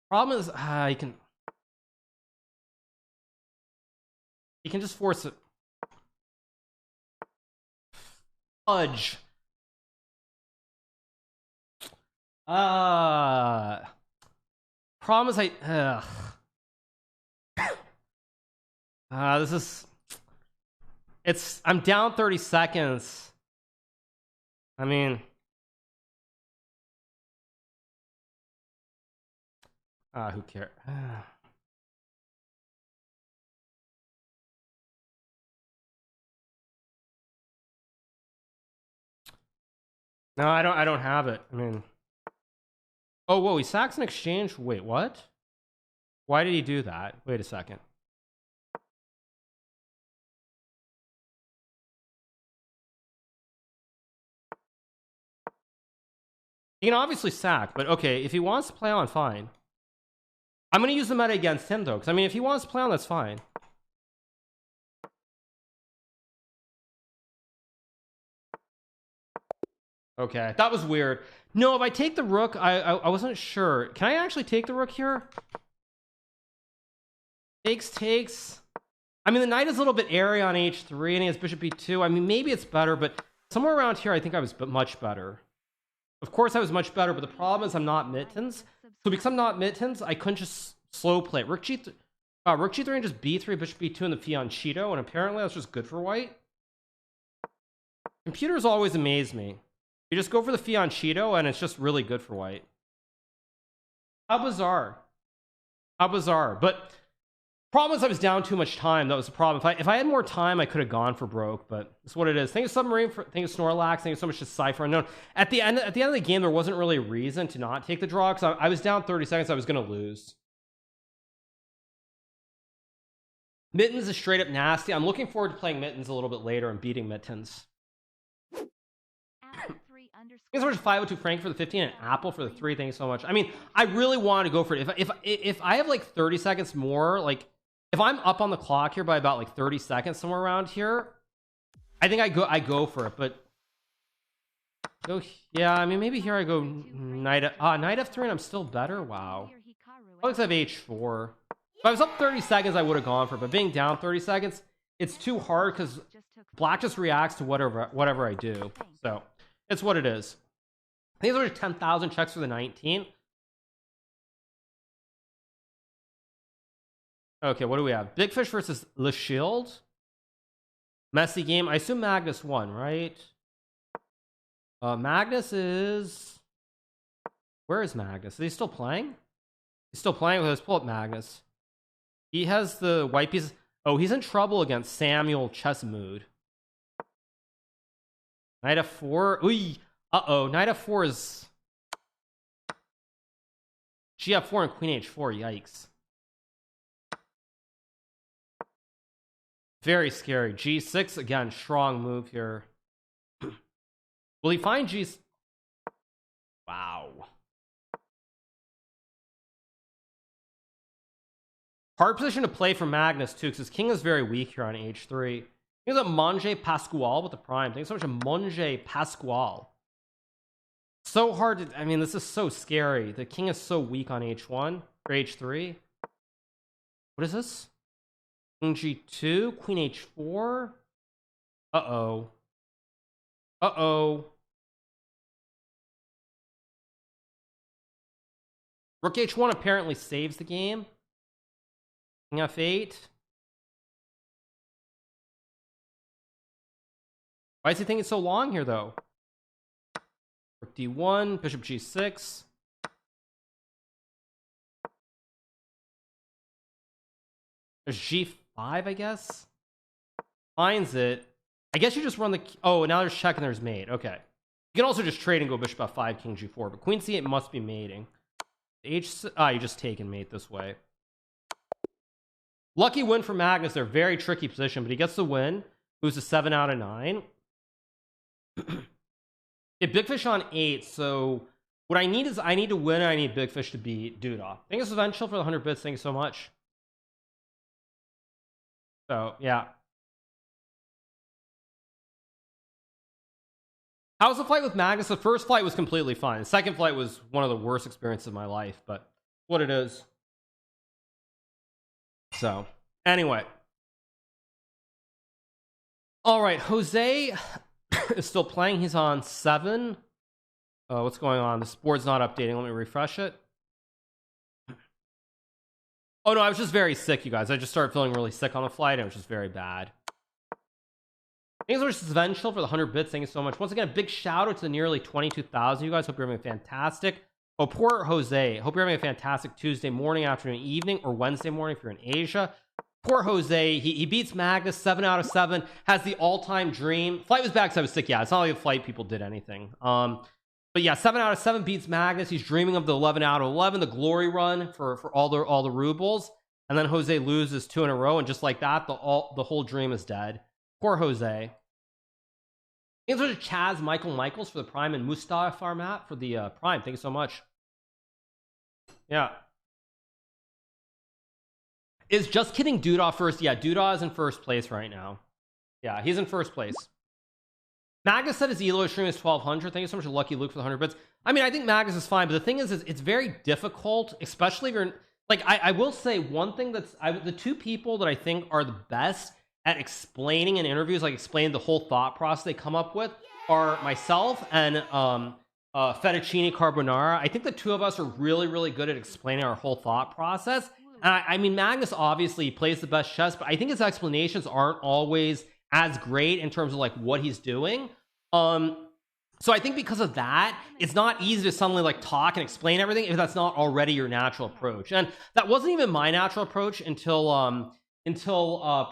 problem is he can just force it. Fudge. Problem is this is... I'm down 30 seconds. I mean... who cares? No, I don't have it. I mean... Oh, whoa, he sacks an exchange? Wait, what? Why did he do that? Wait a second. He can obviously sack, but okay, if he wants to play on, fine. I'm going to use the meta against him, though, because I mean, if he wants to play on, that's fine. Okay, that was weird. No, if I take the rook, I wasn't sure. Can I actually take the rook here? Takes. I mean, the knight is a little bit airy on H3, and he has bishop B2. I mean, maybe it's better, but somewhere around here, I think I was much better. Of course, I was much better, but the problem is I'm not mittens. So because I'm not mittens, I couldn't just slow play. Rook G3 and just B3, bishop B2, and the fianchetto, and apparently that's just good for white. Computers always amaze me. You just go for the fianchetto, and it's just really good for white. How bizarre. How bizarre. But problem is I was down too much time. That was the problem. If I had more time, I could have gone for broke, but it's what it is. Thank you, Submarine, thank you, Snorlax, thank you so much to Cypher Unknown. At the end of the game, there wasn't really a reason to not take the draw, because I was down 30 seconds, I was going to lose. Mittens is straight up nasty. I'm looking forward to playing Mittens a little bit later and beating Mittens. Thanks so much, 502 Frank for the 15 and Apple for the 3. Thank you so much. I mean, I really want to go for it. If I have like 30 seconds more, like if I'm up on the clock here by about like 30 seconds somewhere around here, I think I go for it. But Go. Yeah, I mean, maybe here I go knight f3 and I'm still better. Wow. I looks like h4. If I was up 30 seconds, I would have gone for it, but being down 30 seconds, it's too hard because black just reacts to whatever I do. So it's what it is. I think those are 10,000 checks for the 19. Okay, what do we have? Big Fish versus Le Shield. Messy game. I assume Magnus won, right? Magnus is... Where is Magnus? Is he still playing? He's still playing. Let's pull up Magnus. He has the white pieces. Oh, he's in trouble against Samuel Chessmood. Knight f4. Ooh. Uh-oh. Knight f4 is... G4 and Queen h4. Yikes. Very scary. G6 again. Strong move here. Will he find G? Wow. Hard position to play for Magnus too, because his king is very weak here on h3. He's a Monge Pascual with the prime. Thanks so much, a Monge Pascual. So hard to. I mean, this is so scary. The king is so weak on h1 or h3. What is this? King g2, Queen h4. Uh-oh. Uh-oh. Rook h1 apparently saves the game. King f8. Why is he thinking so long here, though? Rook d1, bishop g6. There's g5, I guess. Finds it. I guess you just run the... Oh, now there's check and there's mate. Okay. You can also just trade and go bishop f5, king g4. But queen c8 must be mating. You just take and mate this way. Lucky win for Magnus. They're very tricky position, but he gets the win. Moves to 7 out of 9. Yeah, Big Fish on 8. So what I need is I need to win and I need Big Fish to beat Duda. Thank you, Eventual, for the 100 bits. Thank you so much. So, yeah. How was the flight with Magnus? The first flight was completely fine. The second flight was one of the worst experiences of my life, but what it is. So, anyway. All right, Jose is still playing. He's on 7. What's going on? This board's not updating. Let me refresh it. Oh, no, I was just very sick, you guys. I just started feeling really sick on the flight, and it was just very bad. Thanks so much to Svenchel for the 100 bits. Thank you so much. Once again, a big shout out to the nearly 22,000. You guys, hope you're having a fantastic. Oh, poor Jose. Hope you're having a fantastic Tuesday morning, afternoon, evening, or Wednesday morning if you're in Asia. Poor Jose. He beats Magnus 7 out of 7. Has the all-time dream. Flight was bad because I was sick. Yeah, it's not like the flight people did anything. But yeah, 7 out of 7 beats Magnus. He's dreaming of the 11 out of 11, the glory run for all the rubles. And then Jose loses 2 in a row, and just like that, the whole dream is dead. Poor Jose. Thanks to Chaz Michaels for the prime and Mustafa Farmat for the prime. Thank you so much. Yeah. Is Just Kidding Duda first? Yeah, Duda is in first place right now. Yeah, he's in first place. Magnus said his elo stream is 1200. Thank you so much to Lucky Luke for the 100 bits. I mean, I think Magnus is fine, but the thing is it's very difficult, especially if you're... Like, I will say one thing that's... the two people that I think are the best at explaining in interviews, like explaining the whole thought process they come up with, are myself and Fettuccine Carbonara. I think the two of us are really, really good at explaining our whole thought process. And I mean, Magnus obviously plays the best chess, but I think his explanations aren't always as great in terms of like what he's doing. So I think because of that, it's not easy to suddenly like talk and explain everything if that's not already your natural approach. And that wasn't even my natural approach until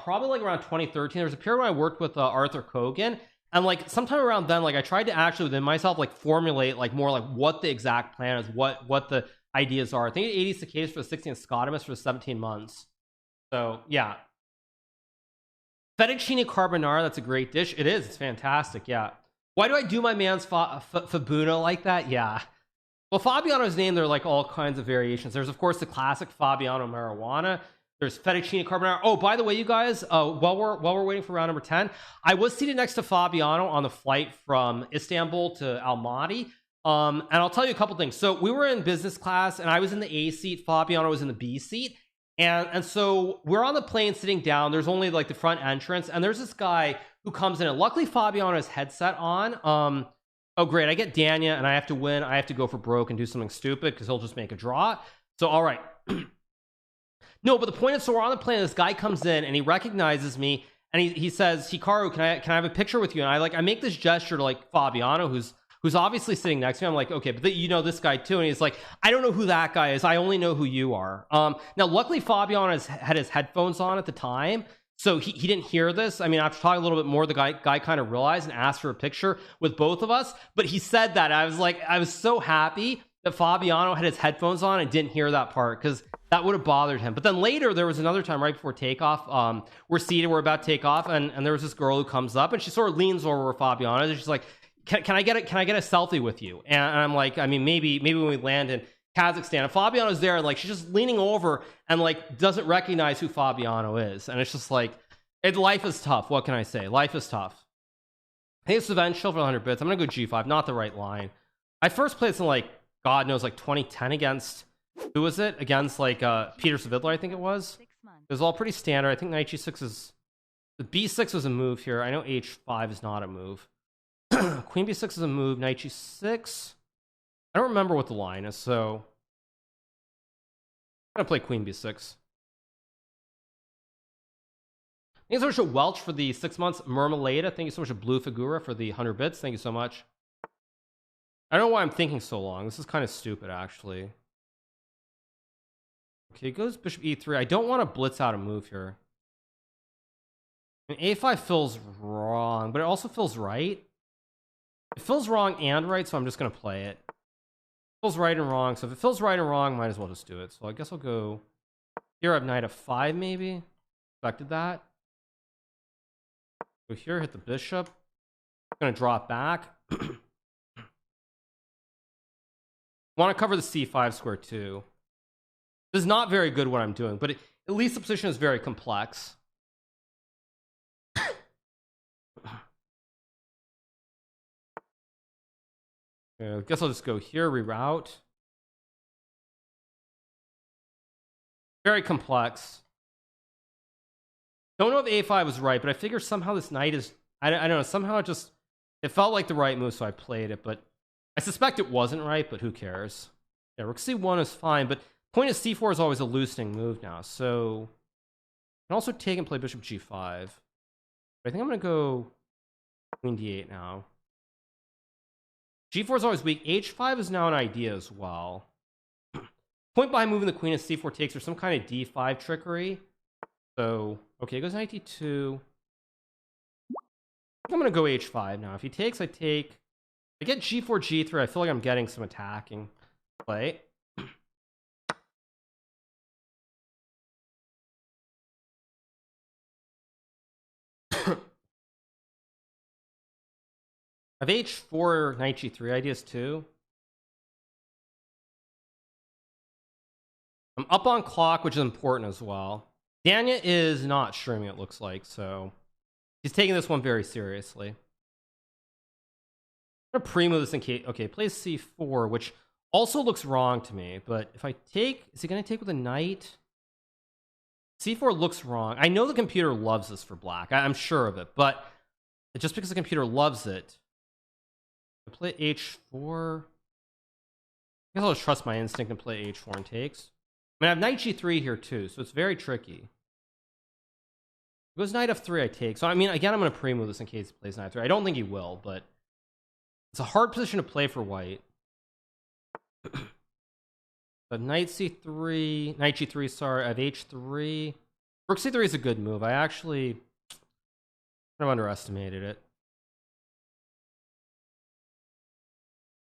probably like around 2013. There was a period when I worked with Arthur Kogan, and like sometime around then, like I tried to actually within myself like formulate like more like what the exact plan is, what the ideas are. I think 80's the case for the 16th Scotimus for 17 months. So yeah, fettuccine carbonara, that's a great dish. It is. It's fantastic. Yeah. Why do I do my man's Fabuno like that? Yeah. Well, Fabiano's name, there are like all kinds of variations. There's of course the classic Fabiano marijuana. There's fettuccine carbonara. Oh, by the way, you guys, while we're waiting for round number 10, I was seated next to Fabiano on the flight from Istanbul to Almaty. And I'll tell you a couple things. So we were in business class, and I was in the A seat. Fabiano was in the B seat, and so we're on the plane sitting down. There's only like the front entrance, and there's this guy who comes in, and luckily Fabiano has headset on. Oh great, I get Danya, and I have to win. I have to go for broke and do something stupid because he'll just make a draw. So all right. No, but the point is, so we're on the plane. This guy comes in and he recognizes me, and he says, "Hikaru, can I have a picture with you?" And I make this gesture to like Fabiano, who's obviously sitting next to me. I'm like, okay, but you know this guy too, and he's like, I don't know who that guy is. I only know who you are. Now, luckily, Fabiano had his headphones on at the time, so he didn't hear this. I mean, after talking a little bit more, the guy kind of realized and asked for a picture with both of us. But he said that I was so happy that Fabiano had his headphones on and didn't hear that part, because that would have bothered him. But then later there was another time right before takeoff. We're seated, we're about to take off, and there was this girl who comes up and she sort of leans over Fabiano and she's like, can I get a selfie with you? And I'm like, I mean, maybe when we land in Kazakhstan. And Fabiano's there, like she's just leaning over and like doesn't recognize who Fabiano is. And it's just like, life is tough. What can I say? Life is tough. Hey, it's Savannah Chill for 100 bits. I'm gonna go G5, not the right line. I first played in like, God knows, like 2010 against, who was it? Against like Peter Savitler, I think it was. It was all pretty standard. I think knight g6 is, the b6 was a move here. I know h5 is not a move. Queen b6 is a move. Knight g6. I don't remember what the line is, so I'm gonna play queen b6. Thank you so much to Welch for the 6 months. Mermelada, thank you so much to Blue Figura for the 100 bits. Thank you so much. I don't know why I'm thinking so long. This is kind of stupid, actually. Okay, it goes bishop e3. I don't want to blitz out a move here. I mean, a5 feels wrong, but it also feels right. It feels wrong and right, so I'm just going to play it. It feels right and wrong, so if it feels right and wrong, might as well just do it. So I guess I'll go here. I have knight f5, maybe. Expected that. Go here, hit the bishop. I'm going to drop back. Want to cover the c5 square too. This is not very good what I'm doing, but at least the position is very complex. Yeah, I guess I'll just go here, reroute. Very complex. Don't know if a5 was right, but I figure somehow this knight is, I don't know, somehow it felt like the right move, so I played it, but I suspect it wasn't right, but who cares? Yeah, rook c1 is fine, but point is c4 is always a loosening move now, so I can also take and play bishop g5. But I think I'm going to go queen d8 now. g4 is always weak. h5 is now an idea as well. Point behind moving the queen is c4 takes, or some kind of d5 trickery. So, okay, it goes knight d2. I'm going to go h5 now. If he takes, I take. I get g4, g3. I feel like I'm getting some attacking play. I have h4, knight g3 ideas too. I'm up on clock, which is important as well. Danya is not streaming, it looks like, so he's taking this one very seriously. I'm gonna pre-move this in case. Okay, plays c4, which also looks wrong to me, but if I take, is he gonna take with a knight? c4 looks wrong. I know the computer loves this for black. I'm sure of it, but just because the computer loves it, I play h4. I guess I'll just trust my instinct and play h4 and takes. I mean, I have knight g3 here too, so it's very tricky. If it goes knight f3, I take. So I mean, again, I'm going to pre-move this in case he plays knight f3. I don't think he will, but it's a hard position to play for white. But knight c3, knight g3, sorry, I have h3. Rook c3 is a good move. I actually kind of underestimated it.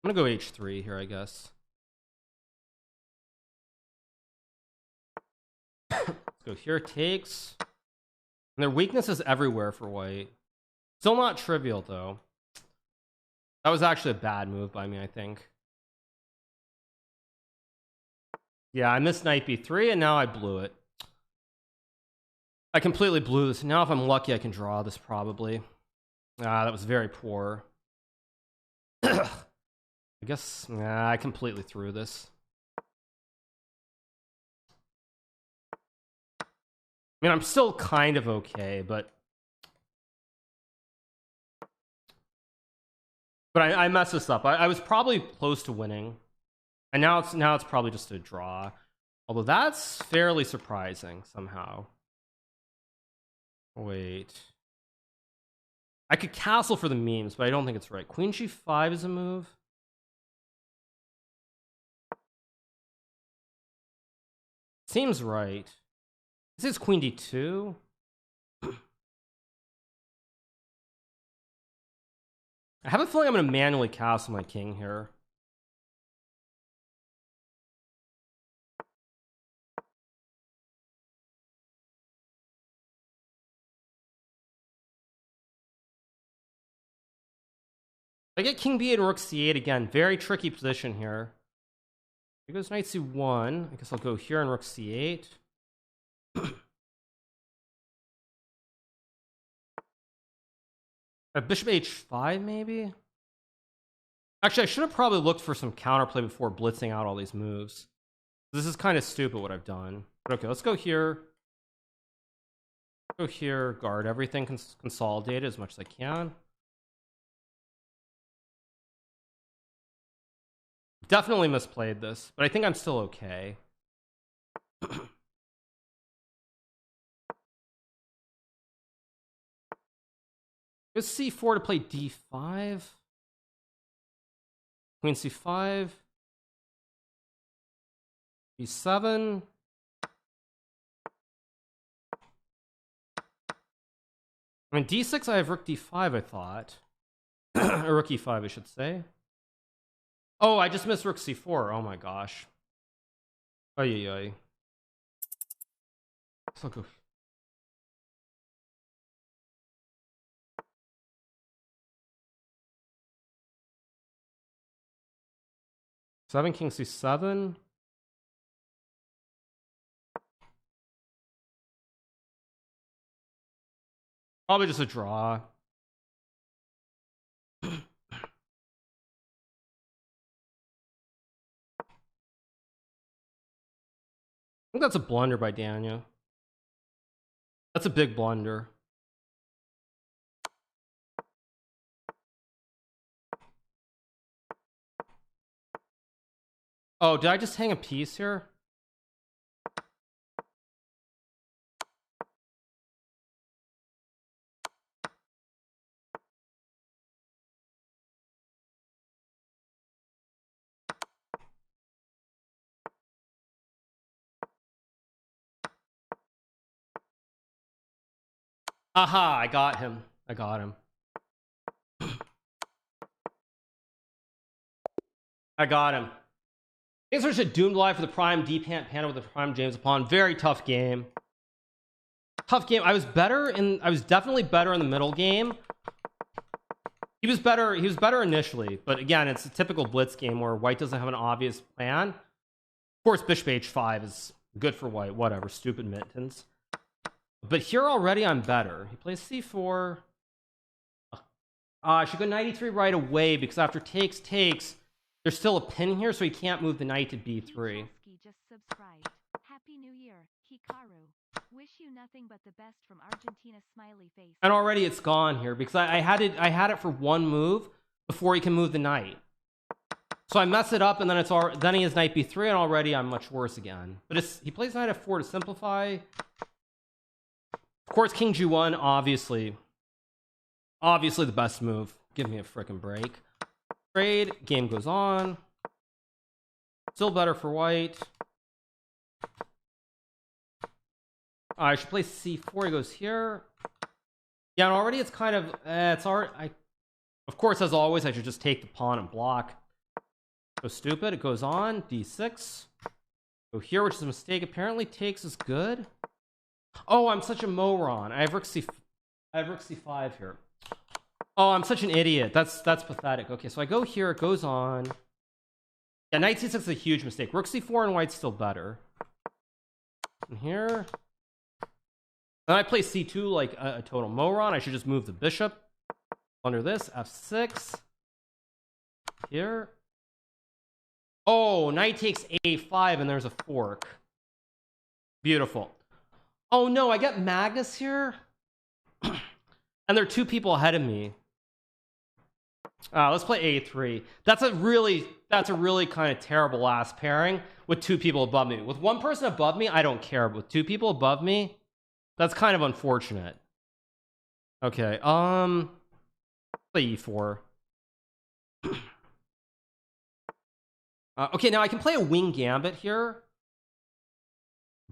I'm going to go h3 here, I guess. Let's go here, takes. And their weakness is everywhere for white. Still not trivial, though. That was actually a bad move by me, I think. Yeah, I missed knight b3, and now I blew it. I completely blew this. Now if I'm lucky I can draw this probably. Ah, that was very poor. I guess I completely threw this. I mean, I'm still kind of okay, but I messed this up. I was probably close to winning, and now it's probably just a draw. Although that's fairly surprising somehow. Wait, I could castle for the memes, but I don't think it's right. Queen g5 is a move. Seems right. This is queen d2. I have a feeling I'm going to manually castle my king here. I get king b8 and rook c8 again. Very tricky position here. Here goes knight c1. I guess I'll go here and rook c8. Bishop h5 maybe? Actually, I should have probably looked for some counterplay before blitzing out all these moves. This is kind of stupid what I've done. But okay, let's go here. Go here, guard everything, consolidate as much as I can. Definitely misplayed this, but I think I'm still okay. Go c4 to play d5. Queen c5. b7. I mean, d6, I have rook d5, I thought. Or rook e5, I should say. Oh, I just missed rook c4. Oh my gosh. Ay, ay, ay. So go. Seven king c7. Probably just a draw. I think that's a blunder by Daniel. That's a big blunder. Oh, did I just hang a piece here? Aha, I got him. I got him. I got him. Thanks for such a doomed live for the prime D-Pant Panda with the prime James upon. Very tough game. Tough game. I was definitely better in the middle game. He was better initially, but again, it's a typical blitz game where white doesn't have an obvious plan. Of course, bishop h5 is good for white, whatever, stupid mittens. But here already I'm better. He plays c4. I should go knight e3 right away because after takes, there's still a pin here, so he can't move the knight to b3. Just subscribed. Happy New Year, Hikaru. Wish you nothing but the best from Argentina. Smiley face. And already it's gone here because I had it for one move before he can move the knight. So I mess it up, and then then he has knight b3, and already I'm much worse again. But he plays knight f4 to simplify. Of course, king g1, obviously the best move. Give me a frickin' break. Trade, game goes on. Still better for white. I should play c4. He goes here. Yeah, and already it's kind of of course, as always, I should just take the pawn and block. So stupid. It goes on d6. Go here, which is a mistake. Apparently, takes is good. Oh, I'm such a moron. I have rook c5 here. Oh, I'm such an idiot. That's pathetic. Okay, so I go here. It goes on. Yeah, knight c6 is a huge mistake. Rook c4 and white's still better. And here. And I play c2 like a total moron. I should just move the bishop under this. f6 here. Oh, knight takes a5 and there's a fork. Beautiful. Oh no, I got Magnus here. And there are two people ahead of me. Let's play a3. That's a really kind of terrible last pairing with two people above me. With one person above me, I don't care. But with two people above me, that's kind of unfortunate. Okay, play e4. Okay, now I can play a wing gambit here.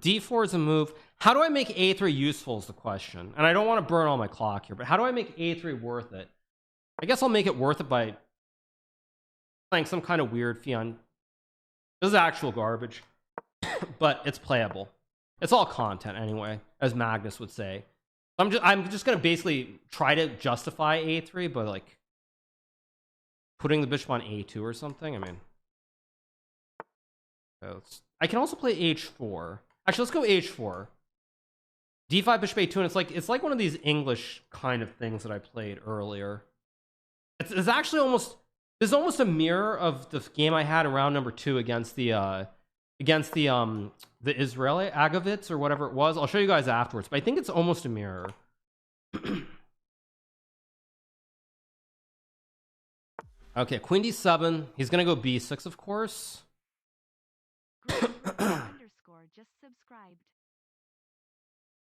d4 is a move. How do I make a3 useful is the question. And I don't want to burn all my clock here, but how do I make a3 worth it? I guess I'll make it worth it by playing some kind of weird fian. This is actual garbage, but it's playable. It's all content anyway, as Magnus would say. I'm just gonna basically try to justify a3 by like putting the bishop on a2 or something. I mean, I can also play h4. Actually, let's go h4. d5 bishop a2, and it's like one of these English kind of things that I played earlier. It's actually almost a mirror of the game I had in round number 2 against the Israeli Agavits or whatever it was. I'll show you guys afterwards, but I think it's almost a mirror. Okay, queen d7. He's gonna go b6, of course. Just subscribed.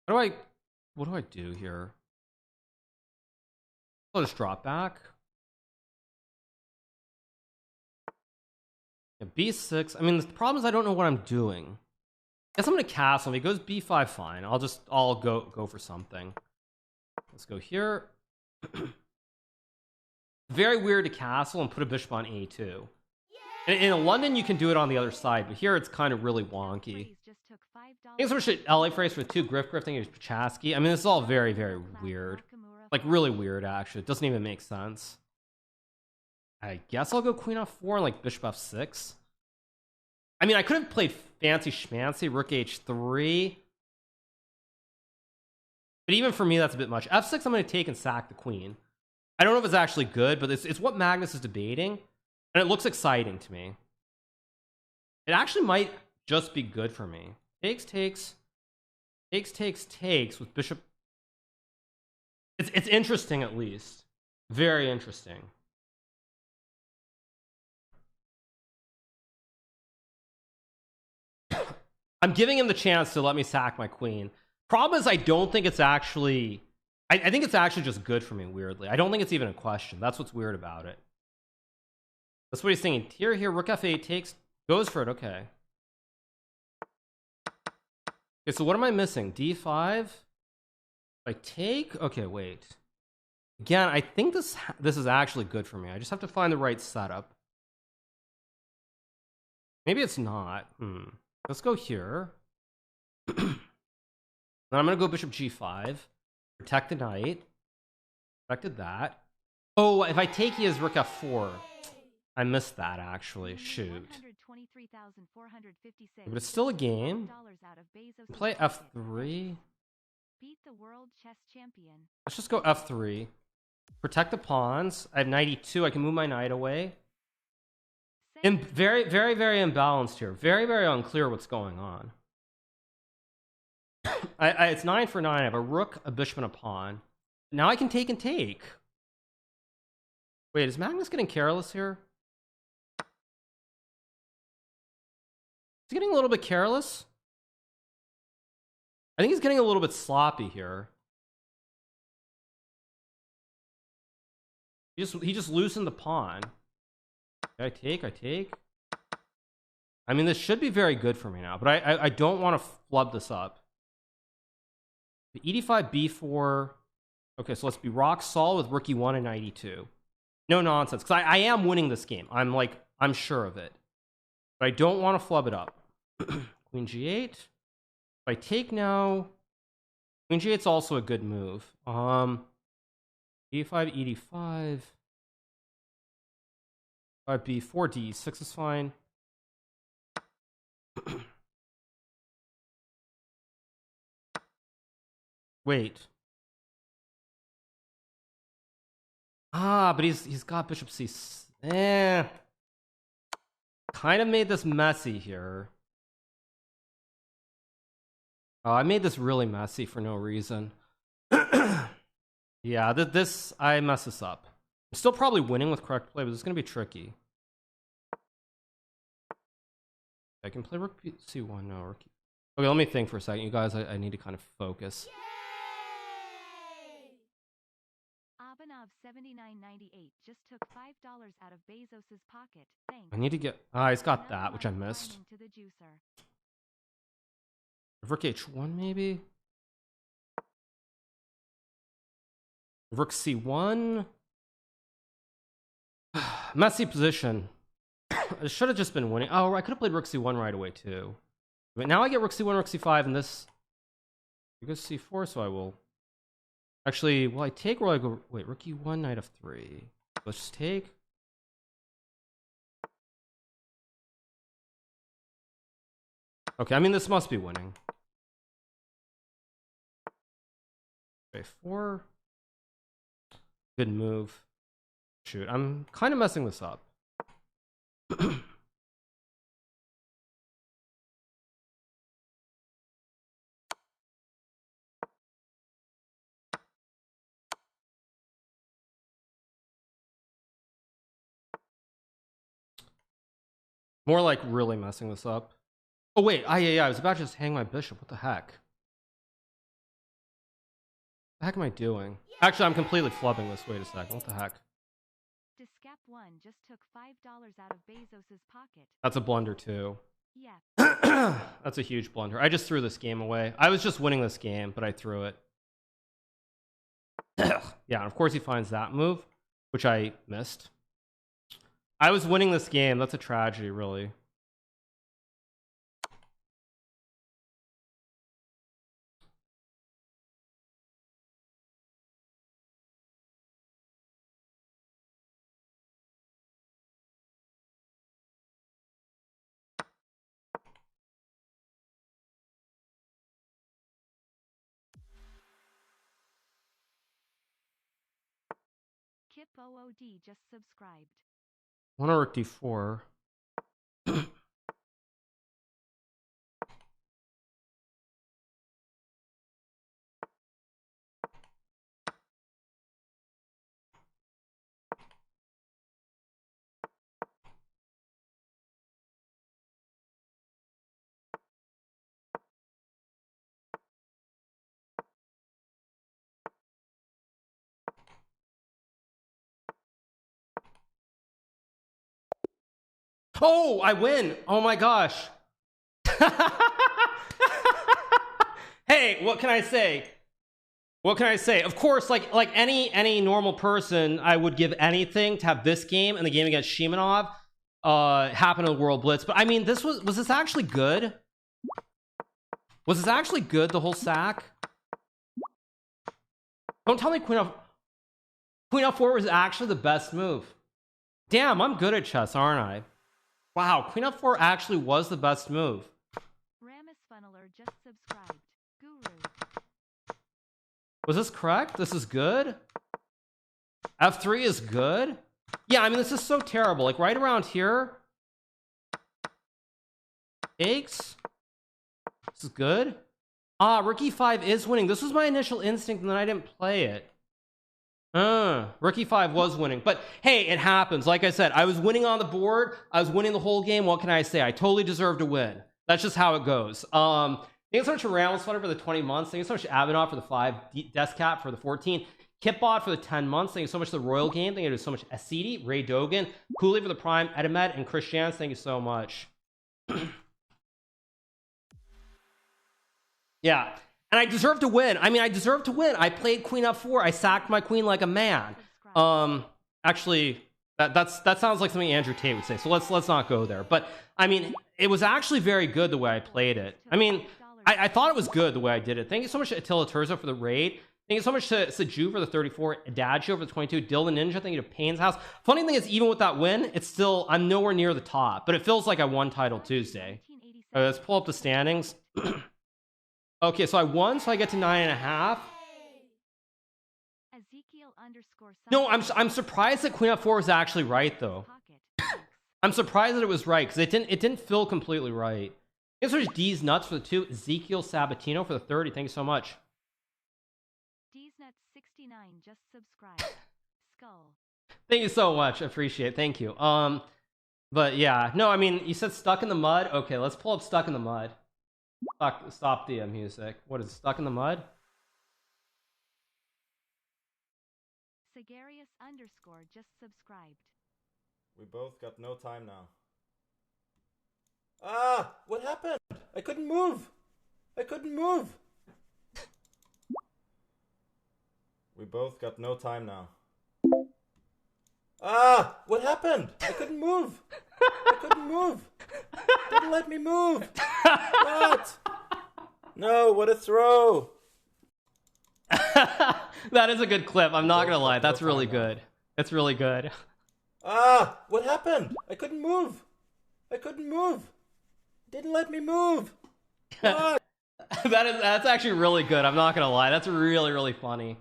What do I do here? I'll just drop back. Yeah, b6. I mean, the problem is I don't know what I'm doing. I guess I'm gonna castle him. He goes b5, fine. I'll go for something. Let's go here. Very weird to castle and put a bishop on a2. In London, you can do it on the other side, but here it's kind of really wonky. I think someone should LA phrase for 2 Griff. Thinking it's Pachaski. I mean, this is all very, very weird. Like, really weird, actually. It doesn't even make sense. I guess I'll go queen f4 and like bishop f6. I mean, I could have played fancy schmancy, rook h3. But even for me, that's a bit much. f6, I'm going to take and sack the queen. I don't know if it's actually good, but it's what Magnus is debating. And it looks exciting to me. It actually might just be good for me. Takes with bishop. It's interesting, at least. Very interesting. I'm giving him the chance to let me sack my queen. Problem is, I don't think it's actually... I think it's actually just good for me, weirdly. I don't think it's even a question. That's what's weird about it. That's what he's thinking. Here, rook f8 takes... Goes for it, okay. Okay, so what am I missing? d5? If I take... Okay, wait. Again, I think this is actually good for me. I just have to find the right setup. Maybe it's not. Let's go here. Then I'm going to go bishop g5. Protect the knight. Protected that. Oh, if I take, he has rook f4. I missed that, actually. Shoot. But it's still a game. Play f3. Beat the world chess champion. Let's just go f3. Protect the pawns. I have knight e2. I can move my knight away. And very, very, very imbalanced here. Very, very unclear what's going on. It's 9 for 9. I have a rook, a bishop, and a pawn. Now I can take and take. Wait, is Magnus getting careless here? Is he getting a little bit careless? I think he's getting a little bit sloppy here. He just loosened the pawn. I take. I mean, this should be very good for me now, but I don't want to flub this up. e5, b4. Okay, so let's be rock solid with rook e1 and knight e2. No nonsense, because I am winning this game. I'm sure of it. But I don't want to flub it up. Queen g8. If I take now, queen g8 is also a good move. e5, e5. 5b, 4d, 6 is fine. Wait. Ah, but he's got bishop c. Kind of made this messy here. Oh, I made this really messy for no reason. Yeah, I mess this up. I'm still probably winning with correct play, but it's going to be tricky. I can play rook c1 now. Rook. Okay, let me think for a second, you guys. I need to kind of focus. Abanov 7998 just took $5 out of Bezos's pocket. Thanks. I need to get. Ah, he's got that, which I missed. To the juicer. Rook h1 maybe. Rook c1. Messy position. I should have just been winning. Oh, I could have played rook c1 right away too. But now I get rook c1, rook c5, and this. You go c4, so I will. Actually, will I take or will I go? Wait, rook e1, knight f3. Let's just take. Okay, I mean this must be winning. Okay, 4. Good move. Shoot, I'm kind of messing this up. More like really messing this up. Oh wait, yeah, I was about to just hang my bishop. What the heck? What the heck am I doing? Actually, I'm completely flubbing this. Wait a second. What the heck? Discap 1 just took $5 out of Bezos's pocket. That's a blunder too. Yeah. That's a huge blunder. I just threw this game away. I was just winning this game, but I threw it. Yeah, and of course he finds that move, which I missed. I was winning this game. That's a tragedy, really. Kip OOD just subscribed. One rook d4. Oh, I win. Oh my gosh. Hey, what can I say? What can I say? Of course, like any normal person, I would give anything to have this game and the game against Shimonov happen in the World Blitz. But I mean, was this actually good? Was this actually good, the whole sack? Don't tell me Queen f4 was actually the best move. Damn, I'm good at chess, aren't I? Wow, Queen f4 actually was the best move. Ramus Funneler just subscribed. Guru. Was this correct? This is good? F3 is good? Yeah, I mean, this is so terrible. Like, right around here. Eggs? This is good. Ah, rook e5 is winning. This was my initial instinct, and then I didn't play it. Rook e5 was winning, but hey, it happens. Like I said, I was winning on the board. I was winning the whole game. What can I say? I totally deserve to win. That's just how it goes. Thank you so much to Ramos Flutter for the 20 months. Thank you so much to Abinov for the 5, Descat for the 14, Kitbot for the 10 months. Thank you so much to the Royal Game. Thank you so much to Asidi, Ray Dogan, Cooley for the Prime, Edimed, and Christian. Thank you so much. Yeah. And I deserve to win. I mean, I deserve to win. I played Queen f4. I sacked my queen like a man. Actually, that sounds like something Andrew Tate would say. So let's not go there. But I mean, it was actually very good the way I played it. I mean, I thought it was good the way I did it. Thank you so much to Attila Turzo for the raid. Thank you so much to Saju for the 34, Dadshow for the 22, Dylan Ninja. Thank you to Payne's House. Funny thing is, even with that win, it's still, I'm nowhere near the top, but it feels like I won Title Tuesday. Let's pull up the standings. Okay, so I won, so I get to 9.5. No, I'm surprised that queen f4 was actually right though. I'm surprised that it was right because it didn't feel completely right. Thanks so much D's nuts for the 2. Ezekiel Sabatino for the 30. Thank you so much. D's nuts 69 just subscribed. Skull. Thank you so much. I appreciate it. Thank you. But yeah, no, I mean, you said Stuck in the Mud. Okay, let's pull up Stuck in the Mud. Stop the music. What is it, Stuck in the Mud? Sagarius _ just subscribed. We both got no time now. Ah! What happened? I couldn't move! I couldn't move! We both got no time now. Ah! What happened? I couldn't move! I couldn't move! Didn't let me move! What? No, what a throw! That is a good clip. I'm not gonna lie. That's really good. It's really good. Ah! What happened? I couldn't move! I couldn't move! Didn't let me move! What? That's actually really good. I'm not gonna lie. That's really funny.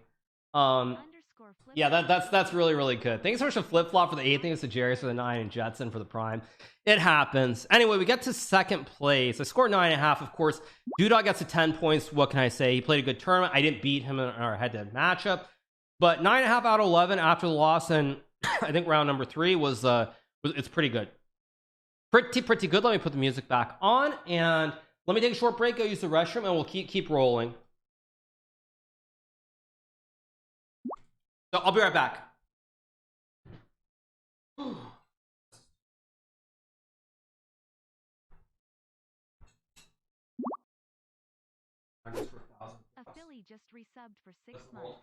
Yeah, that's really good. Thanks so much to Flip Flop for the 8. Thanks to Jerry for the 9 and Jetson for the Prime. It happens. Anyway, we get to second place. I scored 9.5. Of course, Dudok gets to 10 points. What can I say? He played a good tournament. I didn't beat him in our head-to-head matchup, but 9.5 out of 11 after the loss, and I think round number 3 was it's pretty good. Pretty good. Let me put the music back on, and let me take a short break. Go use the restroom, and we'll keep rolling. So I'll be right back. A Philly just resubbed for 6 months.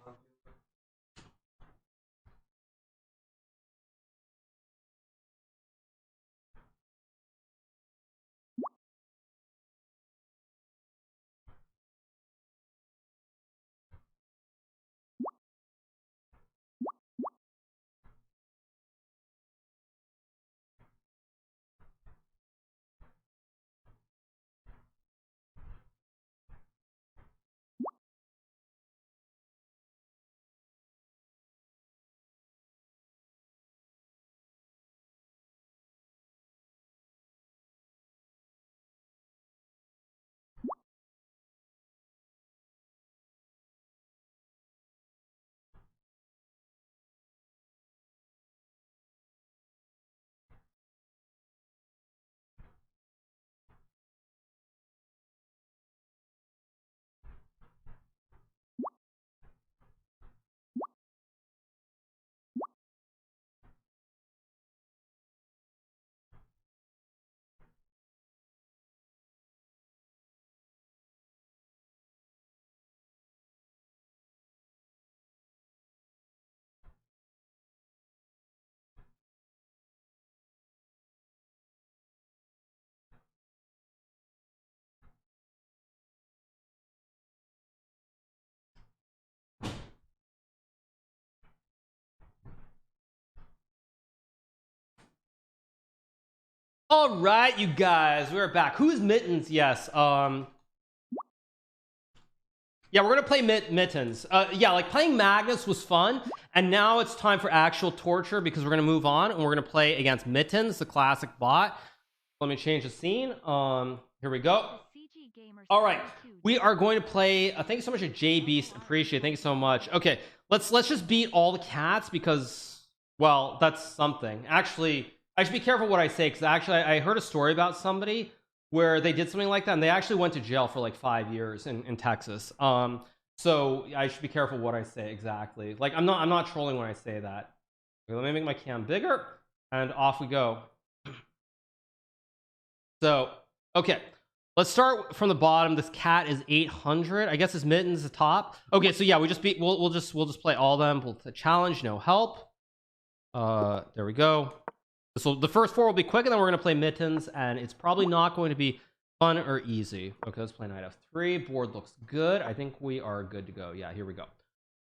All right, you guys, we're back. Who's Mittens? Yes. Yeah, we're gonna play Mittens. Yeah, like playing Magnus was fun, and now it's time for actual torture because we're gonna move on and we're gonna play against Mittens, the classic bot. Let me change the scene. Here we go. All right, we are going to play. Thank you so much to J Beast. Appreciate it. Thank you so much. Okay, let's just beat all the cats because, well, that's something. Actually, I should be careful what I say because actually I heard a story about somebody where they did something like that and they actually went to jail for like 5 years in Texas. So I should be careful what I say exactly. Like I'm not trolling when I say that. Okay, let me make my cam bigger and off we go. So okay, let's start from the bottom. This cat is 800. I guess his Mittens the top. Okay, so yeah, we'll just play all of them. We'll challenge, no help. There we go. So the first 4 will be quick, and then we're going to play Mittens, and it's probably not going to be fun or easy. Okay, let's play knight f3. Board looks good. I think we are good to go. Yeah, here we go.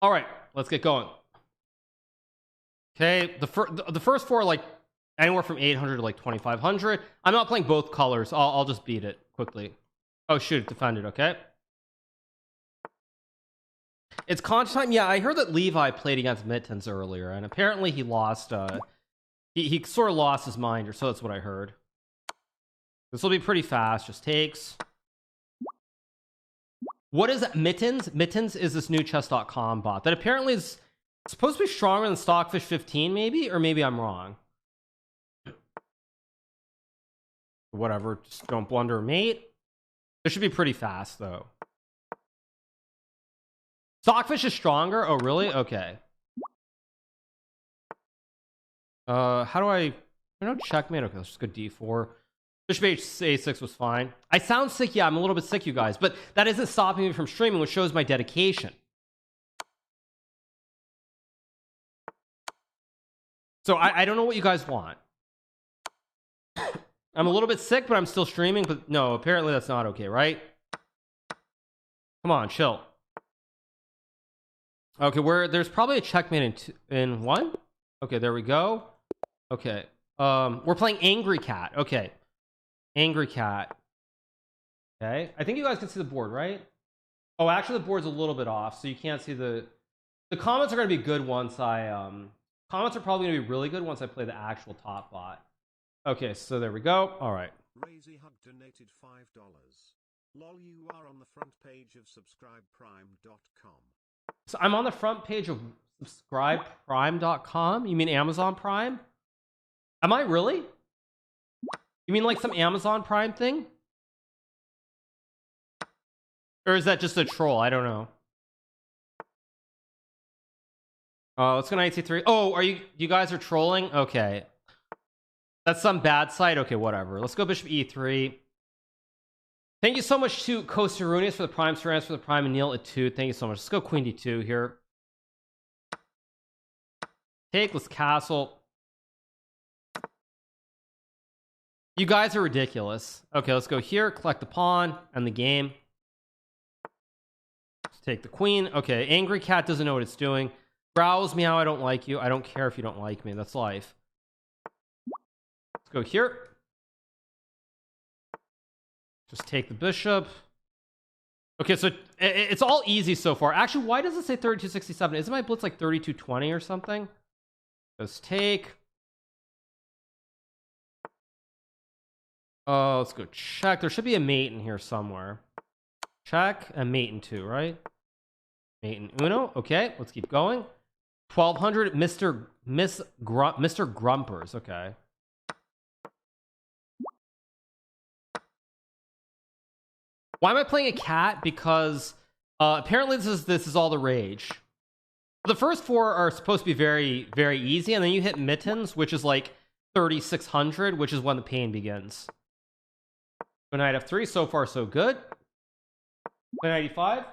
All right, let's get going. Okay, the first 4 are like anywhere from 800 to like 2500. I'm not playing both colors. I'll just beat it quickly. Oh shoot, defended. Okay. It's conch time. Yeah, I heard that Levi played against Mittens earlier, and apparently he lost. He sort of lost his mind, or so that's what I heard. This will be pretty fast. Just takes. What is Mittens? Mittens is this new chess.com bot that apparently is supposed to be stronger than Stockfish 15, maybe, or maybe I'm wrong. Whatever, just don't blunder, mate. This should be pretty fast, though. Stockfish is stronger? Oh, really? Okay. How do I know checkmate? Okay, let's just go d4. Bishop a6 was fine. I sound sick. Yeah, I'm a little bit sick, you guys, but that isn't stopping me from streaming, which shows my dedication. So I don't know what you guys want. I'm a little bit sick, but I'm still streaming. But no, apparently that's not okay, right? Come on, chill. Okay, there's probably a checkmate in one. Okay, there we go. Okay, we're playing Angry Cat. Okay, Angry Cat. Okay, I think you guys can see the board, right? Oh, actually, the board's a little bit off, so you can't see the comments are gonna be good once I comments are probably gonna be really good once I play the actual top bot. Okay, so there we go. All right. Razy Hug donated $5. Lol, you are on the front page of subscribeprime.com. So I'm on the front page of subscribeprime.com. You mean Amazon Prime? Am I really? You mean like some Amazon Prime thing? Or is that just a troll? I don't know. Let's go knight c3. Oh, you guys are trolling? Okay. That's some bad site. Okay, whatever. Let's go bishop e3. Thank you so much to Kosarunius for the prime, Sarantis for the prime, and Neil at 2. Thank you so much. Let's go queen d2 here. Take, let's castle. You guys are ridiculous. Okay, let's go here, collect the pawn, and the game. Let's take the queen. Okay, Angry Cat doesn't know what it's doing. Growls, meow, I don't like you. I don't care if you don't like me. That's life. Let's go here. Just take the bishop. Okay, so it's all easy so far. Actually, why does it say 3267? Isn't my blitz like 3220 or something? Just take. Oh, let's go check. There should be a mate in here somewhere. Check and mate in 2, right? Mate in uno. Okay, let's keep going. 1200 Mr. Grumpers. Okay. Why am I playing a cat? Because apparently this is all the rage. The first 4 are supposed to be very, very easy, and then you hit Mittens, which is like 3600, which is when the pain begins. Go knight f3. So far, so good. Knight e5.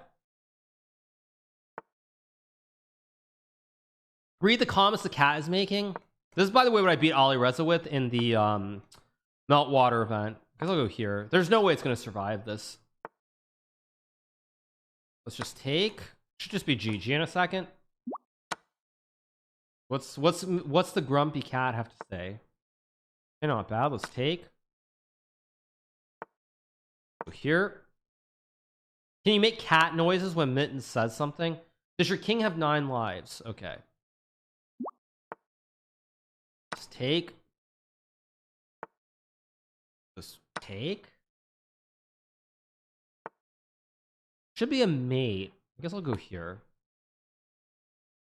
Read the comments the cat is making. This is, by the way, what I beat Ali Reza with in the Meltwater event. I guess I'll go here. There's no way it's going to survive this. Let's just take. Should just be GG in a second. What's the grumpy cat have to say? Okay, not bad. Let's take. Go here. Can you make cat noises when Mittens says something? Does your king have 9 lives? Okay. Just take. Just take. Should be a mate. I guess I'll go here.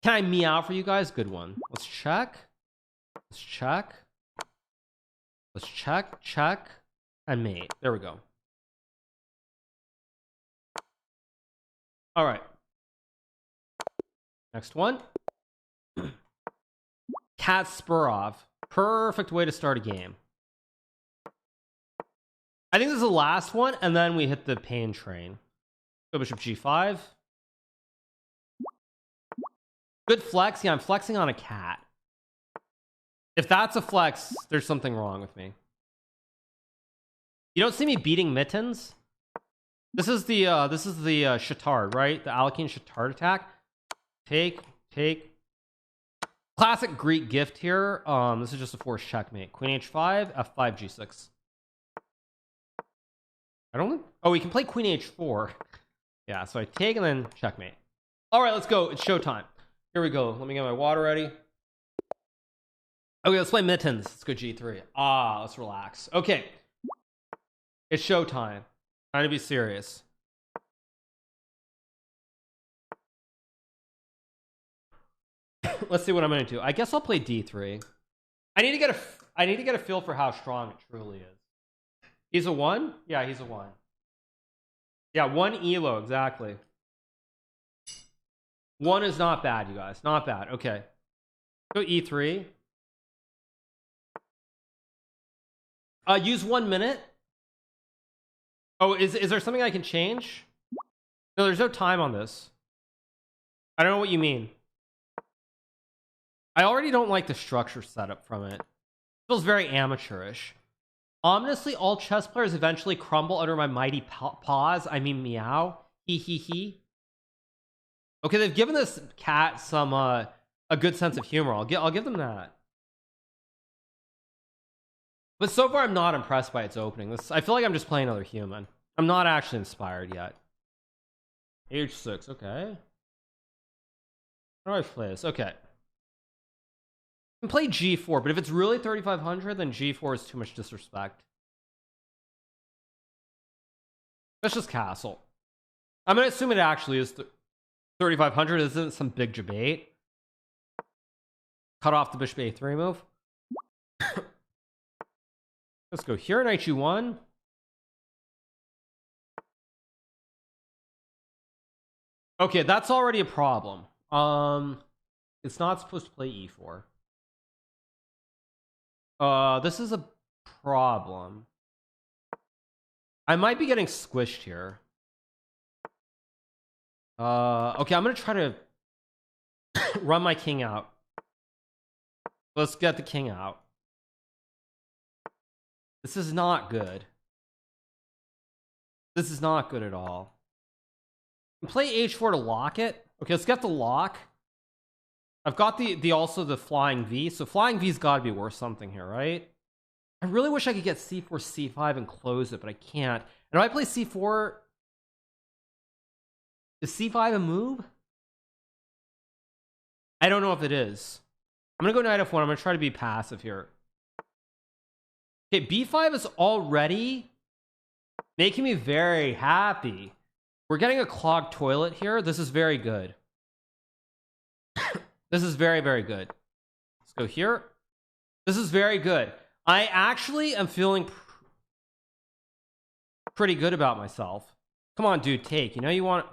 Can I meow for you guys? Good one. Let's check. Let's check. Let's check, check, and mate. There we go. All right. Next one. Cat Spurov. Perfect way to start a game. I think this is the last one, and then we hit the pain train. Go bishop g5. Good flex. Yeah, I'm flexing on a cat. If that's a flex, there's something wrong with me. You don't see me beating Mittens? This is the Chatard, right? The Alekhine Chatard attack. Take. Classic Greek gift here. This is just a forced checkmate. Queen h5, f5, g6. I don't think... Oh, we can play queen h4. Yeah, so I take and then checkmate. All right, let's go. It's showtime. Here we go. Let me get my water ready. Okay, let's play mittens. Let's go G3. Let's relax. Okay. It's showtime. Trying to be serious. Let's see what I'm gonna do. I guess I'll play D3. I need to get a feel for how strong it truly is. He's a 1? Yeah, he's a 1. Yeah, 1 elo, exactly. 1 is not bad, you guys. Not bad. Okay. Go E3. Use 1 minute. Oh, is there something I can change? No, there's no time on this. I don't know what you mean. I already don't like the structure setup from it. It feels very amateurish. Ominously, all chess players eventually crumble under my mighty paws. I mean, meow. Hee hee hee. Okay, they've given this cat some a good sense of humor. I'll give them that. But so far, I'm not impressed by its opening. I feel like I'm just playing another human. I'm not actually inspired yet. H6, okay. How do I play this? Okay. I can play G4, but if it's really 3500, then G4 is too much disrespect. That's just castle. I'm gonna assume it actually is 3500. Isn't some big debate? Cut off the bishop A3 move. Let's go here, knight G1. Okay, that's already a problem. It's not supposed to play E4. This is a problem. I might be getting squished here. Okay, I'm gonna try to run my king out. Let's get the king out. This is not good. This is not good at all. Play H4 to lock it. Okay, let's get the lock. I've got the also the flying V, so flying V's got to be worth something here, right? I really wish I could get C4, C5 and close it, but I can't. And if I play C4, is C5 a move? I don't know if it is. I'm gonna go knight F1. I'm gonna try to be passive here. Okay, B5 is already making me very happy. We're getting a clogged toilet here. This is very good. This is very, very good. Let's go here. This is very good. I actually am feeling pretty good about myself. Come on, dude, take. You know you want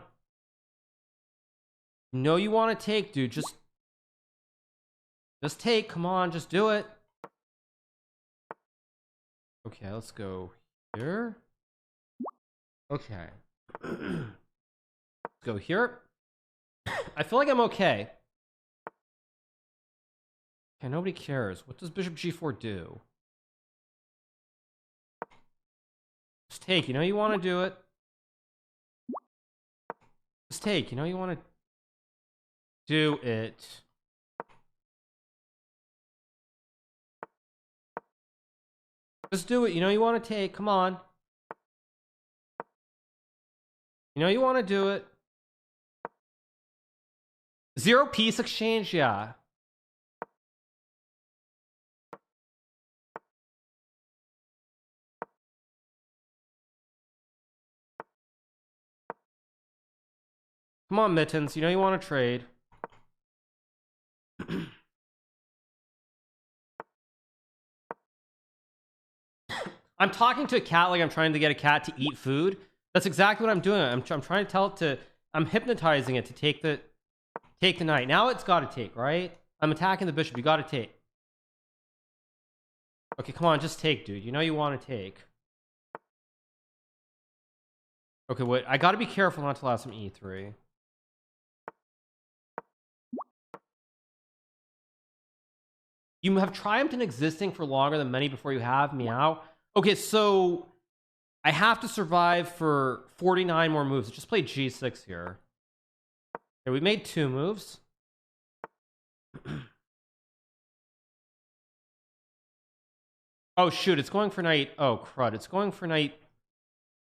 to take, dude. Just take. Come on, just do it. Okay, let's go here. Okay. Let's go here. I feel like I'm okay. Okay, nobody cares. What does bishop G4 do? Just take. You know you want to do it. Just take. You know you want to do it. Just do it. You know you want to take. Come on. You know you want to do it. 0 piece exchange, yeah. Come on, Mittens. You know you want to trade. I'm talking to a cat like I'm trying to get a cat to eat food. That's exactly what I'm doing. I'm trying to tell it to... I'm hypnotizing it to take the knight. Now it's got to take, right? I'm attacking the bishop. You got to take. Okay, come on. Just take, dude. You know you want to take. Okay, wait. I got to be careful not to allow some E3. You have triumphed in existing for longer than many before you have. Meow. Okay, so I have to survive for 49 more moves. Just play G6 here. Okay, we made 2 moves. Oh, shoot. It's going for knight. Oh, crud. It's going for knight.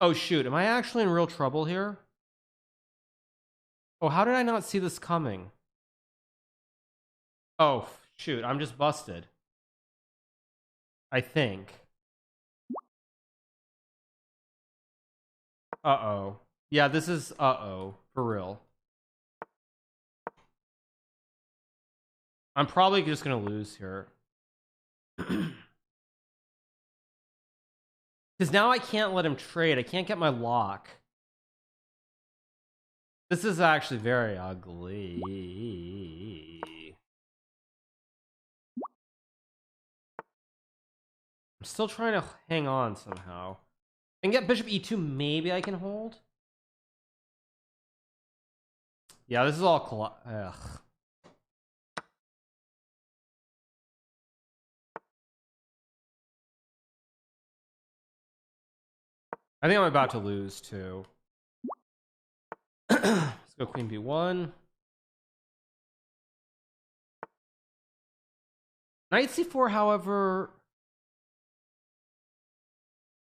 Oh, shoot. Am I actually in real trouble here? Oh, how did I not see this coming? Oh, shoot. I'm just busted. I think. Uh-oh. Yeah, this is uh-oh. For real. I'm probably just gonna lose here. Because now I can't let him trade. I can't get my lock. This is actually very ugly. I'm still trying to hang on somehow. And get bishop e2, maybe I can hold. Yeah, this is all ugh. I think I'm about to lose too. Let's go queen b1. Knight c4, however,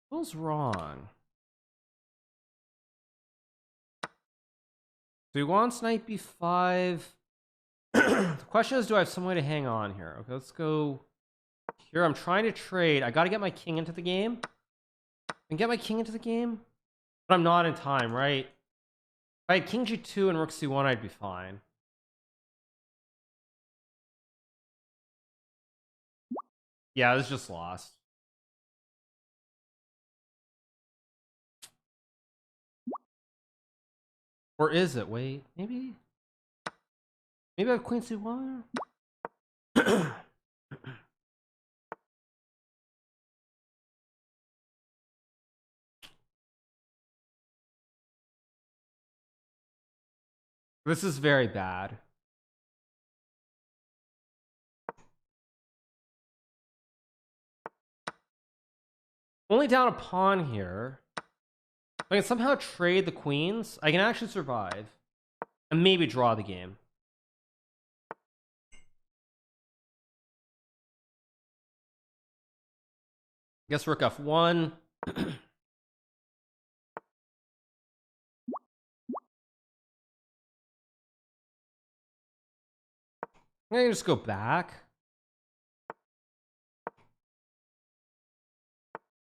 feels wrong. So he wants knight b5. The question is, do I have some way to hang on here? Okay, let's go here. I'm trying to trade. I got to get my king into the game. And get my king into the game. But I'm not in time, right? If I had king g2 and rook c1, I'd be fine. Yeah, this just lost. Or is it? Wait, maybe I have queen c1. This is very bad. Only down a pawn here. If I can somehow trade the queens, I can actually survive. And maybe draw the game. Guess rook f1. I'm gonna just go back.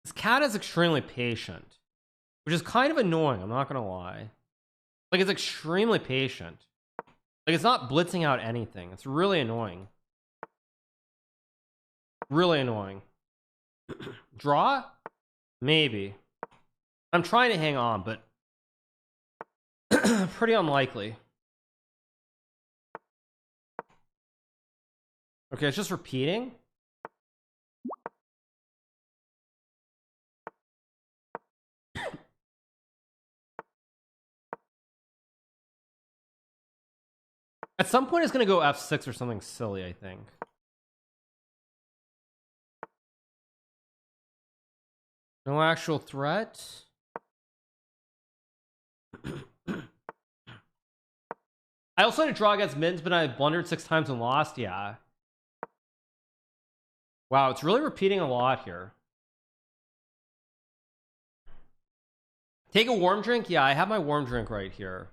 This cat is extremely patient, which is kind of annoying, I'm not gonna lie. Like, it's extremely patient. Like, it's not blitzing out anything. It's really annoying. Really annoying. Draw? Maybe. I'm trying to hang on, but pretty unlikely. Okay, it's just repeating. At some point, it's going to go f6 or something silly, I think. No actual threat. I also had to draw against mittens, but I blundered 6 times and lost. Yeah. Wow, it's really repeating a lot here. Take a warm drink? Yeah, I have my warm drink right here.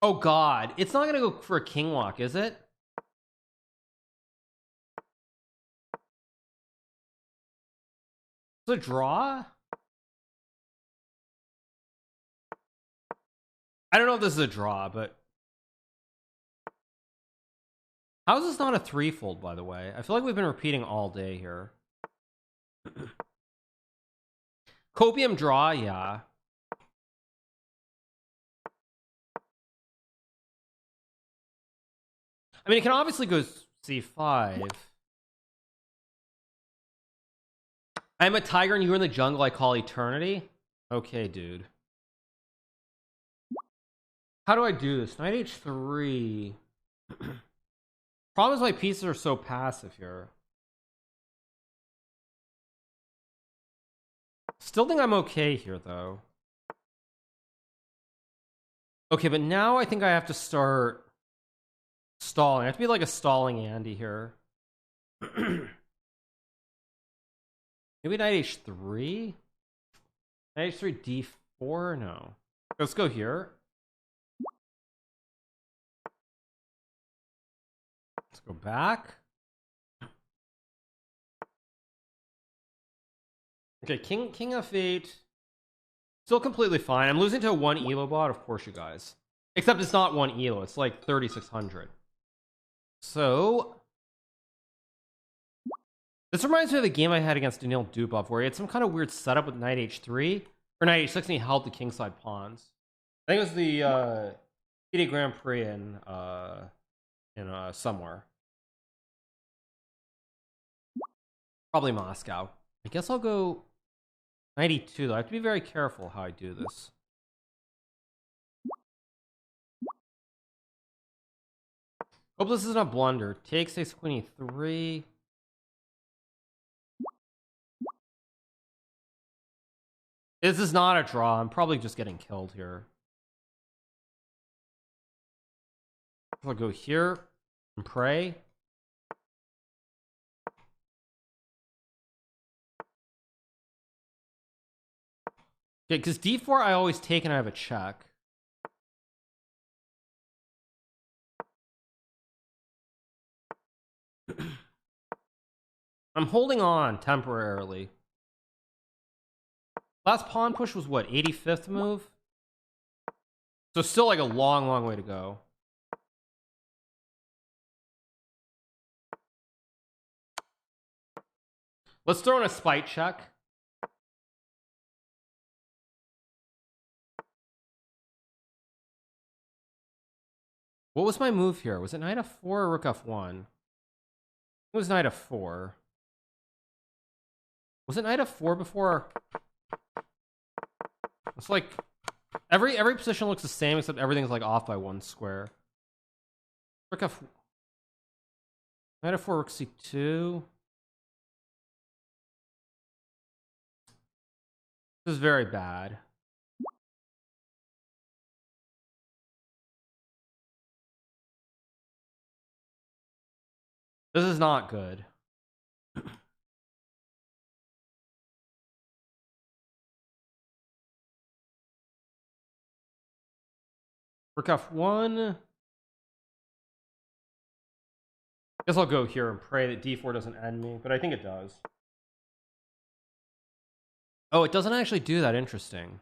Oh god, it's not gonna go for a king walk, is it? It's a draw? I don't know if this is a draw, but how is this not a threefold, by the way? I feel like we've been repeating all day here. Copium draw, yeah. I mean, it can obviously go c5. I'm a tiger and you're in the jungle I call eternity? Okay, dude. How do I do this? Knight h3. Problem is my pieces are so passive here. Still think I'm okay here, though. Okay, but now I think I have to start stalling. I have to be like a stalling Andy here. Maybe knight h3? H3 D4? No. Let's go here. Let's go back. Okay, King F8. Still completely fine. I'm losing to a 1 elo bot, of course, you guys. Except it's not 1 elo, it's like 3600. So this reminds me of the game I had against Daniil Dubov, where he had some kind of weird setup with knight h3 or knight h6, and he held the kingside pawns. I think it was the FIDE Grand Prix in somewhere, probably Moscow. I guess I'll go 92 though. I have to be very careful how I do this. Hope this isn't a blunder. Takes ace queen e3. This is not a draw. I'm probably just getting killed here. I'll go here and pray. Okay, because d4 I always take and I have a check. I'm holding on temporarily. Last pawn push was what, 85th move? So still like a long way to go. Let's throw in a spite check. What was my move here? Was it knight f4 or rook f1? It was knight f4. Was it knight f4 before? It's like every position looks the same except everything's like off by 1 square. Rook f, knight f4, rook c2. This is very bad. This is not good. Rook f1. Guess I'll go here and pray that d4 doesn't end me, but I think it does. Oh, it doesn't actually do that. Interesting.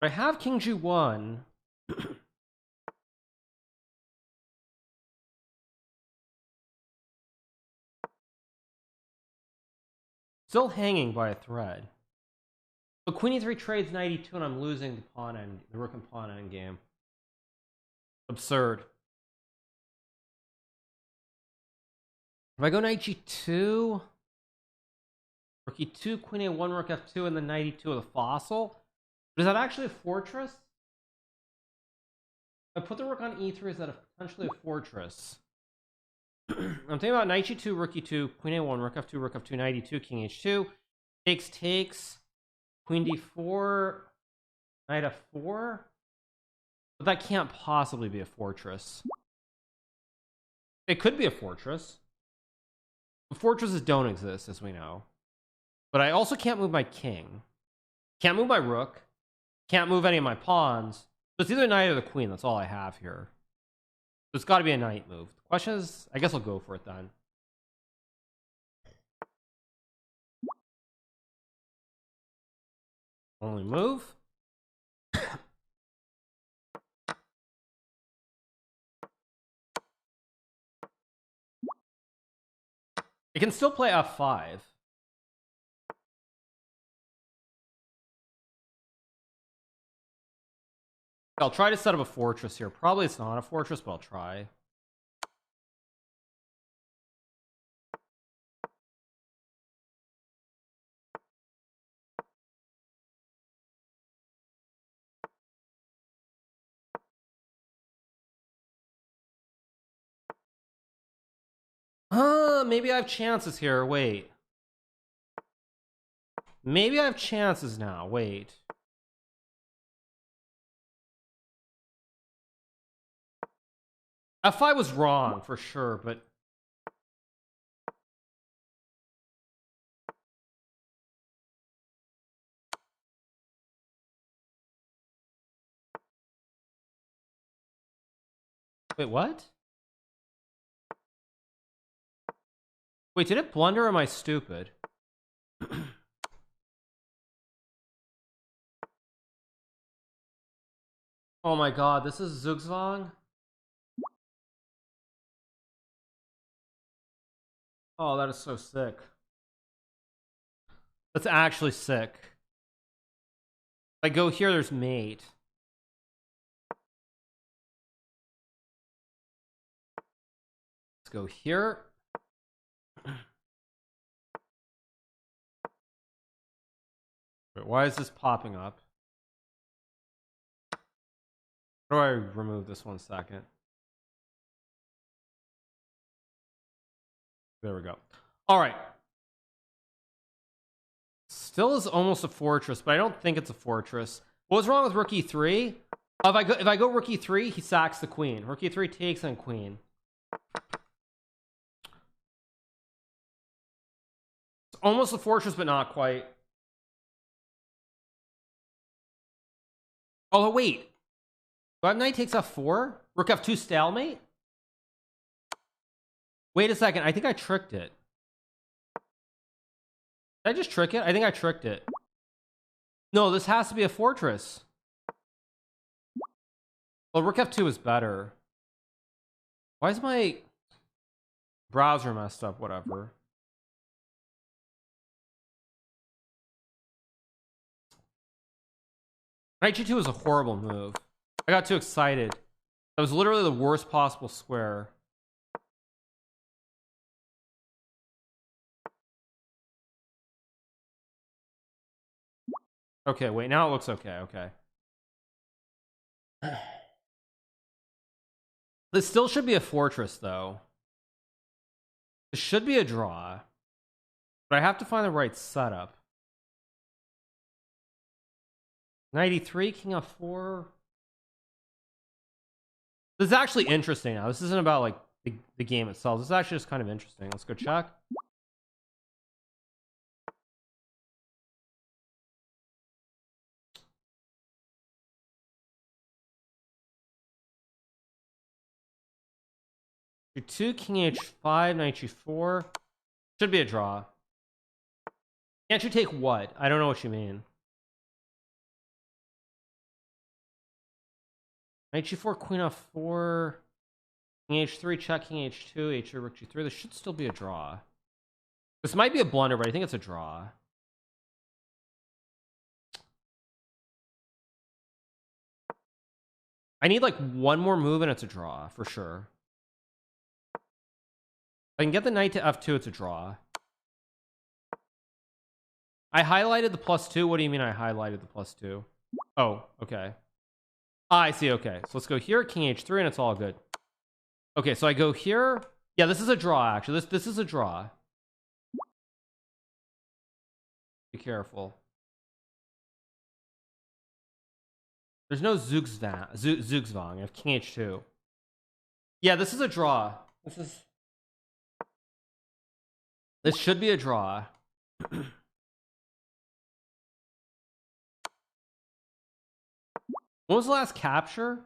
I have king g1. Still hanging by a thread. But queen e3 trades knight e2 and I'm losing the pawn end, the rook and pawn end game. Absurd. If I go knight g2, rook e2, queen a1, rook f2, and then knight e2 with a fossil. But is that actually a fortress? If I put the rook on e3, is that potentially a fortress? I'm thinking about knight g2, rook e2, queen a1, rook f2, knight e2, king h2. Takes, queen d4, knight f4. But that can't possibly be a fortress. It could be a fortress. But fortresses don't exist, as we know. But I also can't move my king. Can't move my rook. Can't move any of my pawns. So it's either knight or the queen. That's all I have here. So it's got to be a knight move. The question is, I guess I'll go for it then. Only move. It can still play f5. I'll try to set up a fortress here. Probably it's not a fortress, but I'll try. Maybe I have chances here. Wait. Maybe I have chances now. Wait. F5 was wrong for sure, but wait, what? Wait, did it blunder or am I stupid? Oh my god, this is Zugzwang? Oh, that is so sick. That's actually sick. If I go here, there's mate. Let's go here. Wait, why is this popping up? How do I remove this 1 second? There we go. All right. Still is almost a fortress, but I don't think it's a fortress. What was wrong with rook e3? If I go rook e3, he sacks the queen. Rook e3 takes on queen. It's almost a fortress, but not quite. Oh, wait. Do I have knight takes f4? Rook f2 stalemate? Wait a second. I think I tricked it. Did I just trick it? I think I tricked it. No, this has to be a fortress. Well, rook f2 is better. Why is my browser messed up? Whatever. Knight g2 is a horrible move. I got too excited. That was literally the worst possible square. Okay, wait, now it looks okay. Okay. This still should be a fortress, though. This should be a draw. But I have to find the right setup. 93, king f4. This is actually interesting now. This isn't about like the game itself. This is actually just kind of interesting. Let's go check. G2, king h5, knight g4. Should be a draw. Can't you take what? I don't know what you mean. Knight g4, queen f4, king h3, check, king h2, h2, rook g3. This should still be a draw. This might be a blunder, but I think it's a draw. I need like one more move and it's a draw for sure. If I can get the knight to f2, it's a draw. I highlighted the +2. What do you mean I highlighted the +2? Oh, okay. I see. Okay, so let's go here, king h3, and it's all good. Okay, so I go here. Yeah, this is a draw. Actually, this is a draw. Be careful. There's no Zugzwang. I have king h2. Yeah, this is a draw. This should be a draw. When was the last capture?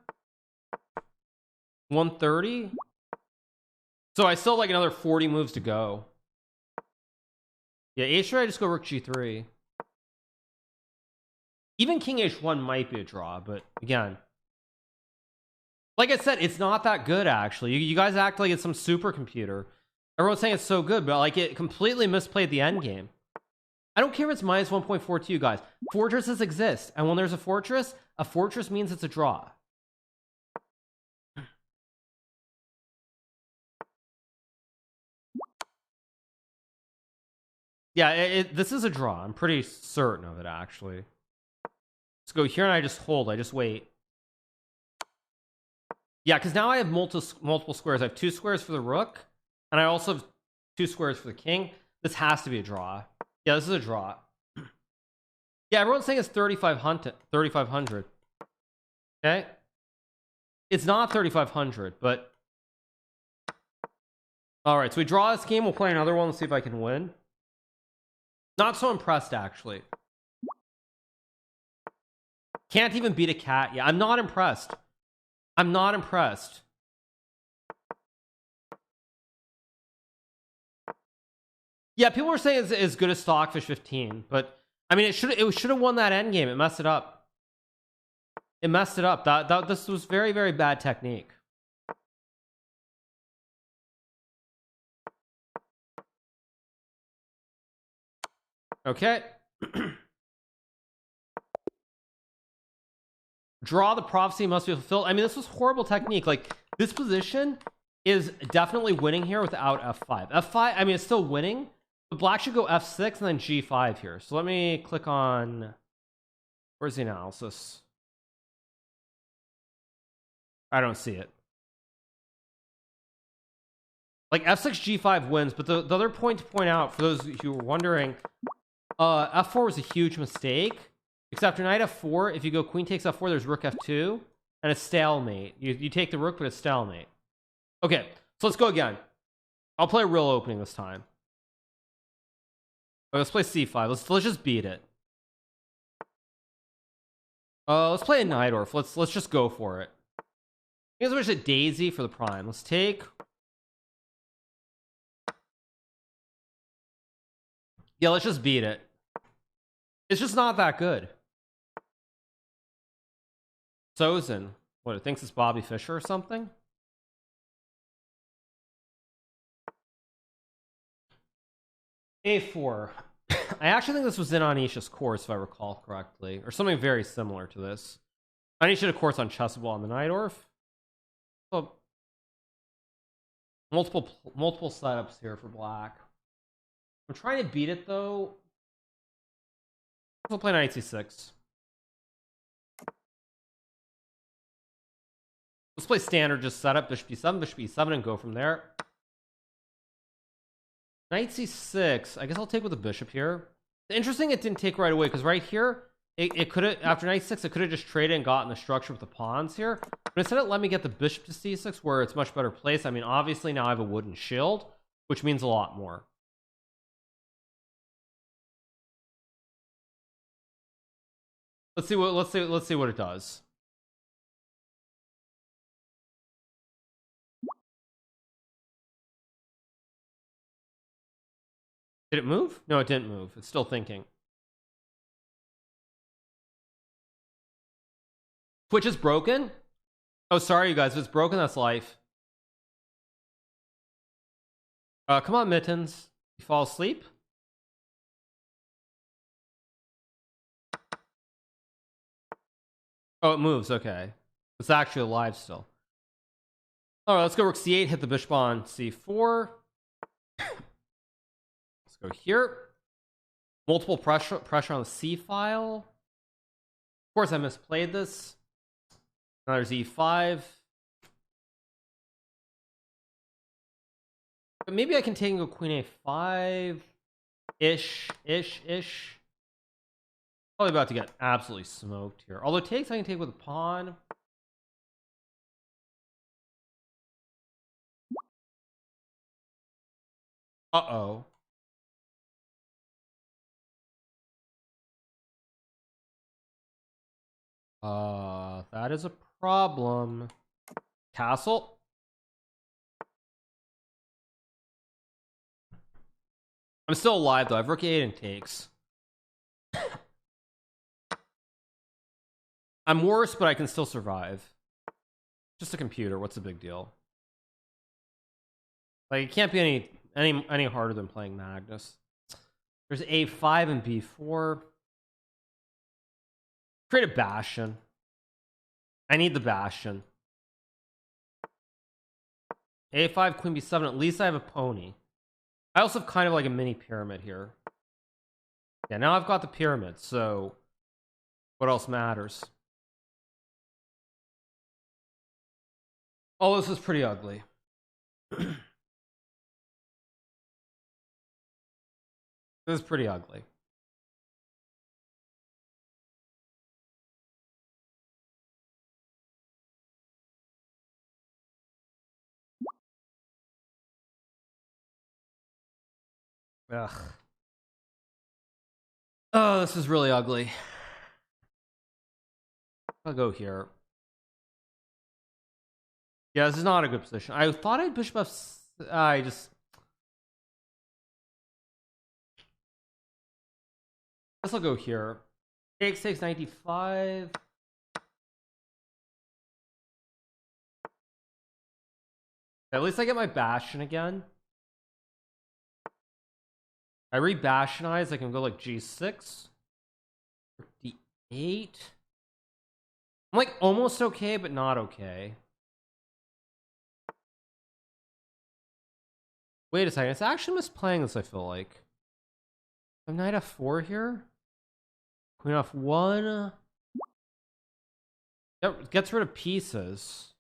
130? So I still have like another 40 moves to go. Yeah, h3, I just go rook g3. Even king h1 might be a draw, but again, like I said, it's not that good actually. You guys act like it's some supercomputer. Everyone's saying it's so good, but like it completely misplayed the end game. I don't care if it's minus 1.4 to you guys. Fortresses exist, and when there's a fortress means it's a draw. Yeah, this is a draw. I'm pretty certain of it, actually. Let's go here, and I just hold. I just wait. Yeah, because now I have multiple squares. I have 2 squares for the rook, and I also have 2 squares for the king. This has to be a draw. Yeah, this is a draw. Yeah, everyone's saying it's 3,500. Okay, it's not 3,500, but all right. So we draw this game. We'll play another one. Let's see if I can win. Not so impressed, actually. Can't even beat a cat. Yeah, I'm not impressed. I'm not impressed. Yeah, people were saying it's as good as Stockfish 15, but I mean, it should have won that end game. It messed it up. It messed it up. This was very, very bad technique. Okay. Draw, the prophecy must be fulfilled. I mean, this was horrible technique. Like, this position is definitely winning here without f5. F5, I mean, it's still winning, but black should go f6 and then g5 here. So let me click on, where's the analysis? I don't see it. Like, f6 g5 wins, but the other point to point out for those who were wondering, f4 was a huge mistake. Except after knight f4, if you go queen takes f4, there's rook f2, and a stalemate. You take the rook, but it's stalemate. Okay, so let's go again. I'll play a real opening this time. Okay, let's play c5. Let's just beat it. Let's play a Najdorf. Let's just go for it. Here's a bit daisy for the prime. Let's take. Yeah, let's just beat it. It's just not that good. Sozin, what, it thinks it's Bobby Fischer or something? A4. I actually think this was in Anisha's course, if I recall correctly, or something very similar to this. Anisha did a course on chessable on the Najdorf. So, multiple setups here for black. I'm trying to beat it though. We'll play knight c6. Let's play standard, just setup, bishop e7, and go from there. Knight c6. I guess I'll take with the bishop here. It's interesting it didn't take right away, because right here, it could have, after knight 6, it could have just traded and gotten the structure with the pawns here. But instead it let me get the bishop to c6, where it's much better placed. I mean, obviously now I have a wooden shield, which means a lot more. Let's see what it does. Did it move? No, it didn't move. It's still thinking. Twitch is broken? Oh, sorry, you guys. If it's broken, that's life. Come on, Mittens. You fall asleep? Oh, it moves. Okay. It's actually alive still. All right, let's go rook c8, hit the bishop on c4. Let's go here. Multiple pressure on the c file. Of course, I misplayed this. Now there's e5. But maybe I can take and go queen a5 ish. Probably about to get absolutely smoked here. Although takes, I can take with a pawn. Uh-oh. That is a problem. Castle. I'm still alive though. I've rook a8 and takes. I'm worse, but I can still survive. Just a computer. What's the big deal? Like, it can't be any harder than playing Magnus. There's a5 and b4. Create a bastion. I need the bastion. a5, queen b7. At least I have a pony. I also have kind of like a mini pyramid here. Yeah, now I've got the pyramid, so what else matters? Oh, this is pretty ugly. This is pretty ugly. Ugh. Oh, this is really ugly. I'll go here. Yeah, this is not a good position. I thought I'd bishop f. I just. Guess I'll go here. Takes 95. At least I get my bastion again. I re-bashenize. I can go like G6. D8. I'm like almost okay, but not okay. Wait a second. It's actually misplaying this, I feel like. I'm knight f4 here. Queen f1. That gets rid of pieces.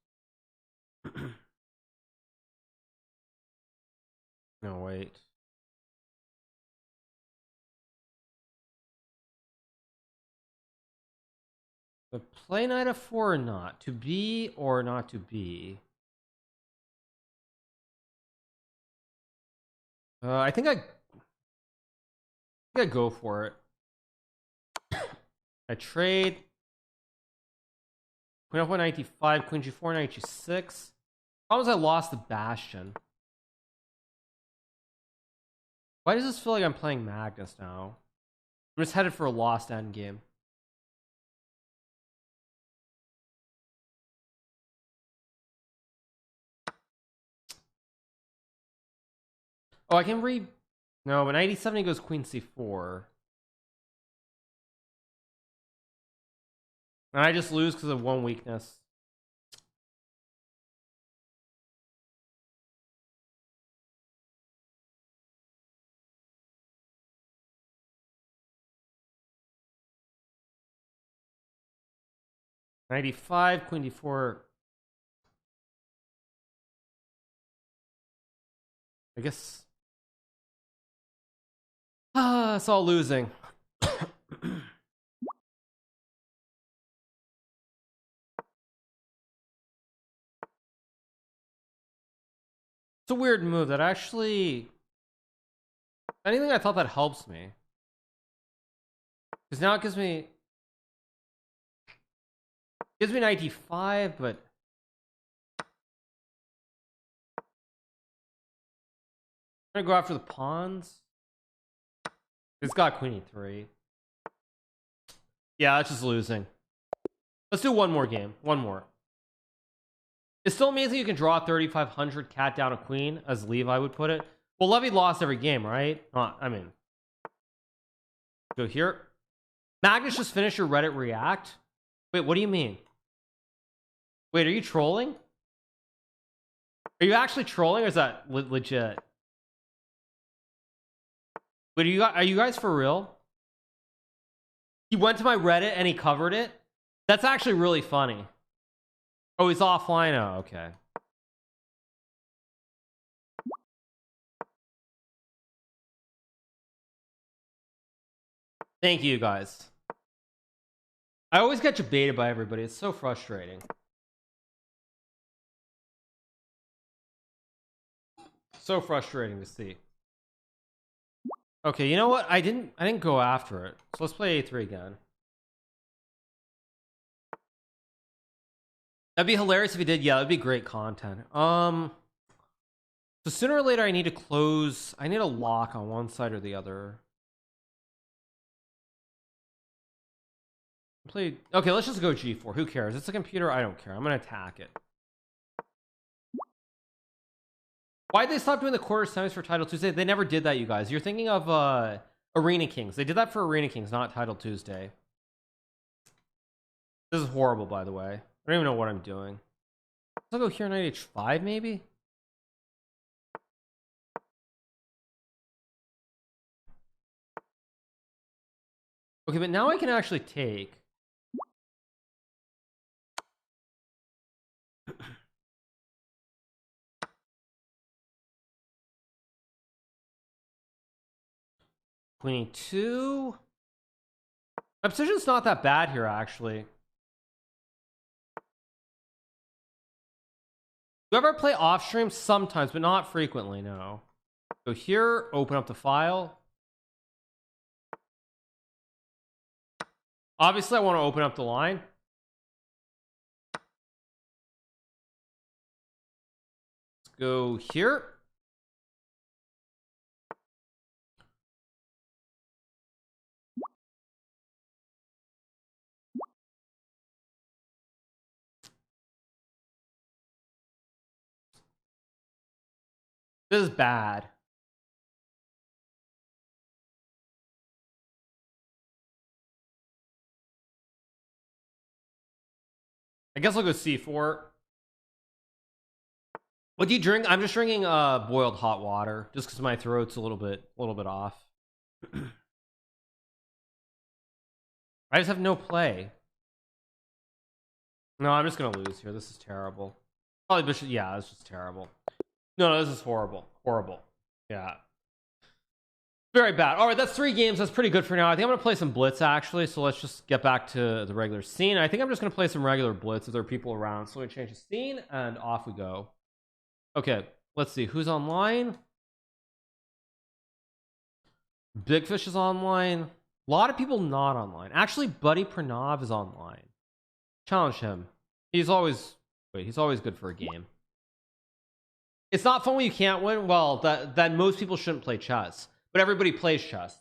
No, wait. But play knight f4 or not? To be or not to be? I think I go for it. I trade. Queen f1 knight d5, queen g4 knight g6. Problem is I lost the bastion. Why does this feel like I'm playing Magnus now? I'm just headed for a lost endgame. Oh, I can read. No, but knight e7 goes queen c4. And I just lose because of one weakness. Knight e5, queen d4. I guess. It's all losing. It's a weird move that actually. Anything I thought that helps me. Because now it gives me. Gives me knight d5, but. I'm gonna go after the pawns. It's got queen e3. Yeah, it's just losing. Let's do one more game. One more. It's still amazing you can draw 3,500 cat down a queen, as Levi would put it. Well, Levy lost every game, right? I mean, go here. Magnus just finished your Reddit React. Wait, what do you mean? Wait, are you trolling? Are you actually trolling, or is that legit? Wait, are you guys for real? He went to my Reddit and he covered it? That's actually really funny. Oh, he's offline? Oh, okay. Thank you, guys. I always get debated by everybody. It's so frustrating. So frustrating to see. Okay, you know what? I didn't go after it. So let's play a3 again. That'd be hilarious if he did. Yeah, that'd be great content. So sooner or later I need to close. I need a lock on one side or the other. Okay, let's just go g4. Who cares? It's a computer. I don't care. I'm gonna attack it. Why'd they stop doing the quarter semis for Title Tuesday? They never did that, you guys. You're thinking of Arena Kings. They did that for Arena Kings, not Title Tuesday. This is horrible, by the way. I don't even know what I'm doing. I'll go here, knight h5, maybe? Okay, but now I can actually take. Queen e2. My position's not that bad here, actually. Do you ever play off stream? Sometimes, but not frequently, no. Go here, open up the file. Obviously, I want to open up the line. Let's go here. This is bad. I guess I'll go C4. What do you drink? I'm just drinking boiled hot water just because my throat's a little bit off. I just have no play. No, I'm just gonna lose here. This is terrible. Probably bishop. Yeah, it's just terrible. No, this is horrible. Horrible. Yeah. Very bad. All right, that's 3 games. That's pretty good for now. I think I'm gonna play some blitz actually. So let's just get back to the regular scene. I think I'm just gonna play some regular blitz if there are people around. So we change the scene and off we go. Okay, let's see who's online. Big Fish is online. A lot of people not online. Actually, Buddy Pranav is online. Challenge him. He's always good for a game. It's not fun when you can't win. Well, that most people shouldn't play chess, but everybody plays chess.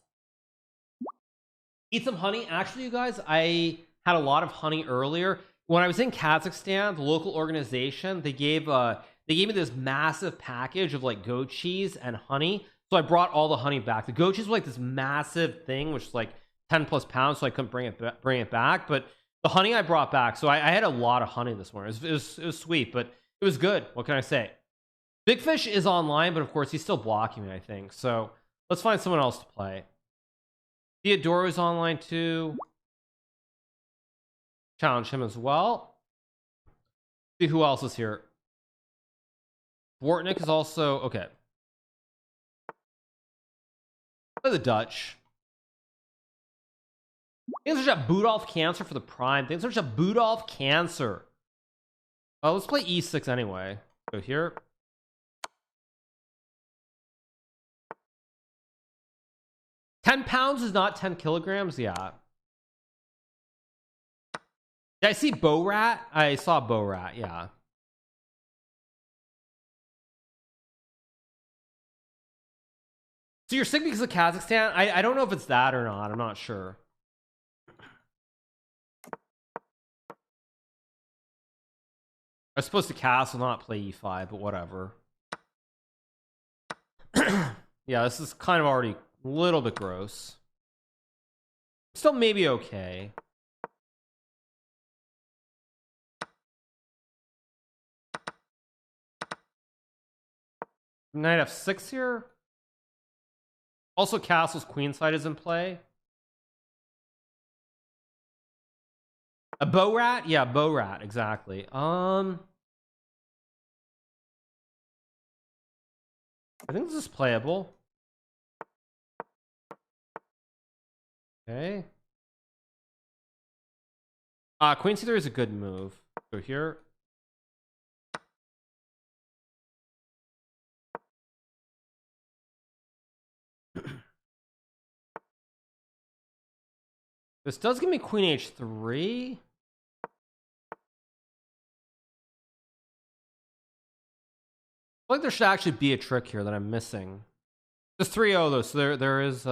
Eat some honey. Actually, you guys, I had a lot of honey earlier when I was in Kazakhstan. The local organization, they gave me this massive package of like goat cheese and honey. So I brought all the honey back. The goat cheese was like this massive thing, which is like 10 plus pounds, so I couldn't bring it back. But the honey I brought back, so I had a lot of honey this morning. It was sweet, but it was good. What can I say? Big Fish is online, but of course he's still blocking me, I think. So let's find someone else to play. Theodoro is online too. Challenge him as well. See who else is here. Bortnick is also okay. Play the Dutch. Things are just boot off cancer for the prime. Things are just boot off cancer. Oh, let's play E6 anyway. Go here. £10 is not 10 kilograms. Yeah. Did I see Bow Rat? I saw Bow Rat. Yeah. So you're sick because of Kazakhstan? I don't know if it's that or not. I'm not sure. I was supposed to castle, not play E5, but whatever. Yeah, this is kind of already a little bit gross. Still maybe okay. Knight F6 here. Also, castle's queenside is in play. A Bow Rat? Yeah, Bow Rat, exactly. I think this is playable. Okay. Queen C3 is a good move. Go here. This does give me Queen H3. I feel like there should actually be a trick here that I'm missing. Just 3-0 though, so there is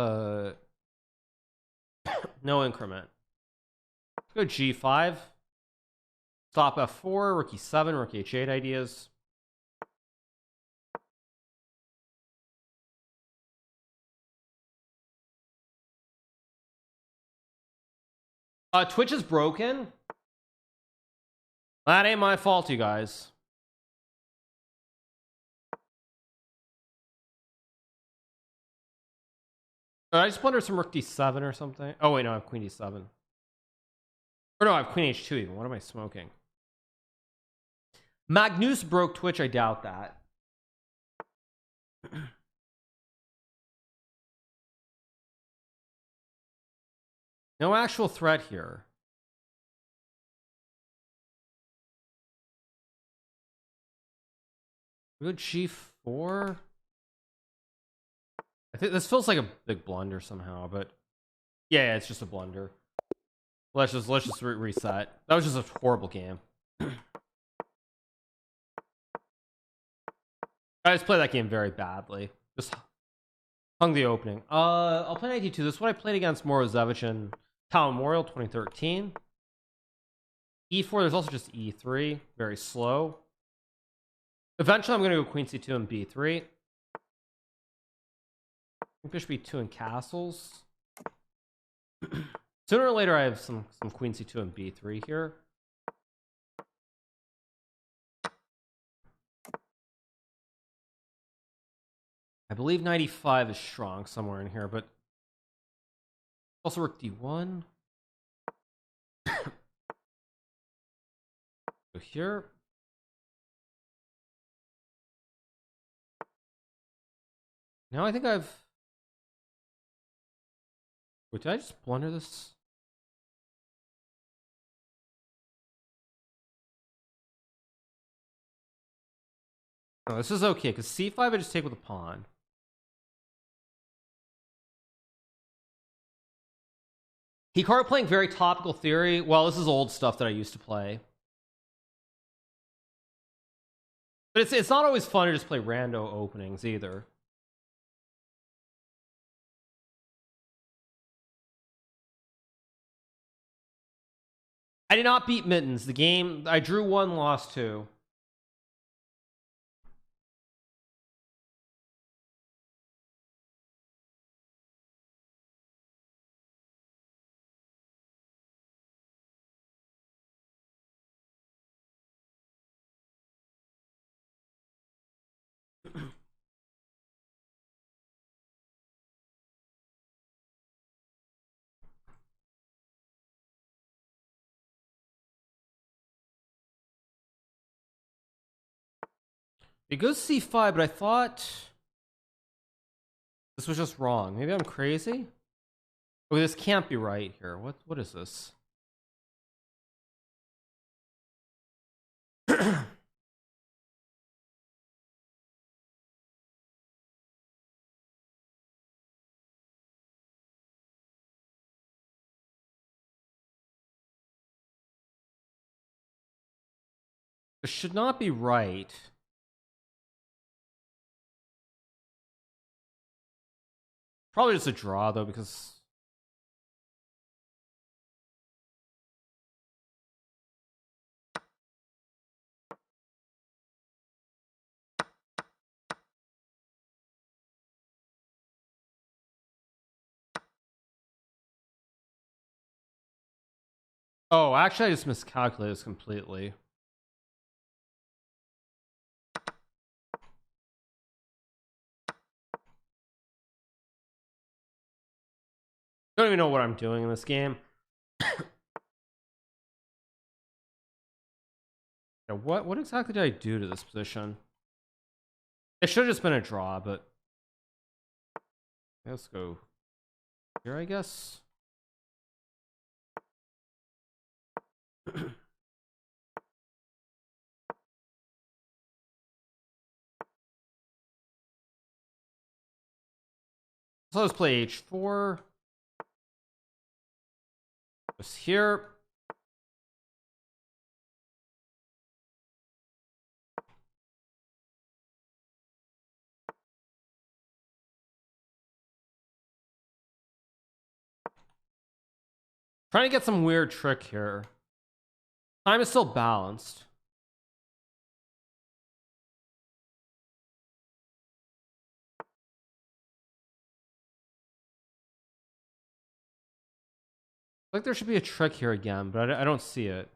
no increment. Go G5. Stop F4, Rook E7, Rook H8 ideas. Twitch is broken. That ain't my fault, you guys. I just wonder some Rook D7 or something. Oh wait, no, I have Queen D7. Or no, I have Queen H2 even. What am I smoking? Magnus broke Twitch. I doubt that. No actual threat here. Good G4. I think this feels like a big blunder somehow, but yeah, it's just a blunder. Let's just reset. That was just a horrible game. I just played that game very badly. Just hung the opening. I'll play 92. This is what I played against Morozevich in Town Memorial 2013. E4, there's also just E3. Very slow. Eventually, I'm going to go Queen C2 and B3. Bishop B2 and castles. Sooner or later, I have some Queen C2 and B3 here. I believe 95 is strong somewhere in here, but also rook D1. Go here. Now I think I've... Wait, did I just blunder this? No, this is okay, because C5 I just take with a pawn. Hikaru playing very topical theory. Well, this is old stuff that I used to play. But it's not always fun to just play rando openings either. I did not beat Mittens. The game, I drew 1, lost 2. It goes C5, but I thought this was just wrong. Maybe I'm crazy? Okay, this can't be right here. What is this? This should not be right. Probably just a draw, though, because... Oh, actually, I just miscalculated this completely. Don't even know what I'm doing in this game. Yeah, what exactly did I do to this position? It should have just been a draw, but let's go here, I guess. So let's play H4. Just here. Trying to get some weird trick here. Time is still balanced. Like there should be a trick here again, but I don't see it.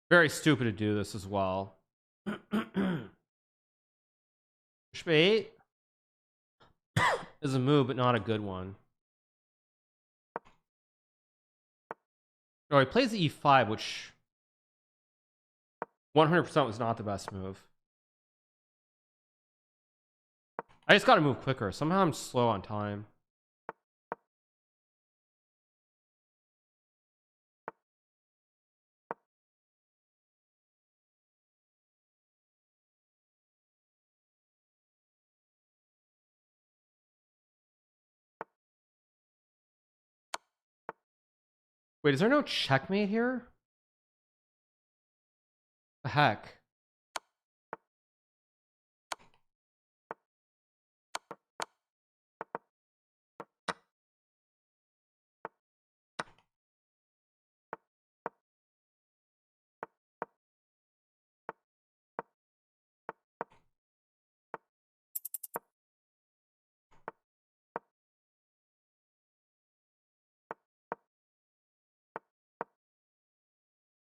Very stupid to do this as well. Bishop 8 is a move, but not a good one. Oh, he plays the E5, which 100% was not the best move. I just gotta move quicker. Somehow I'm slow on time. Wait, is there no checkmate here? The heck?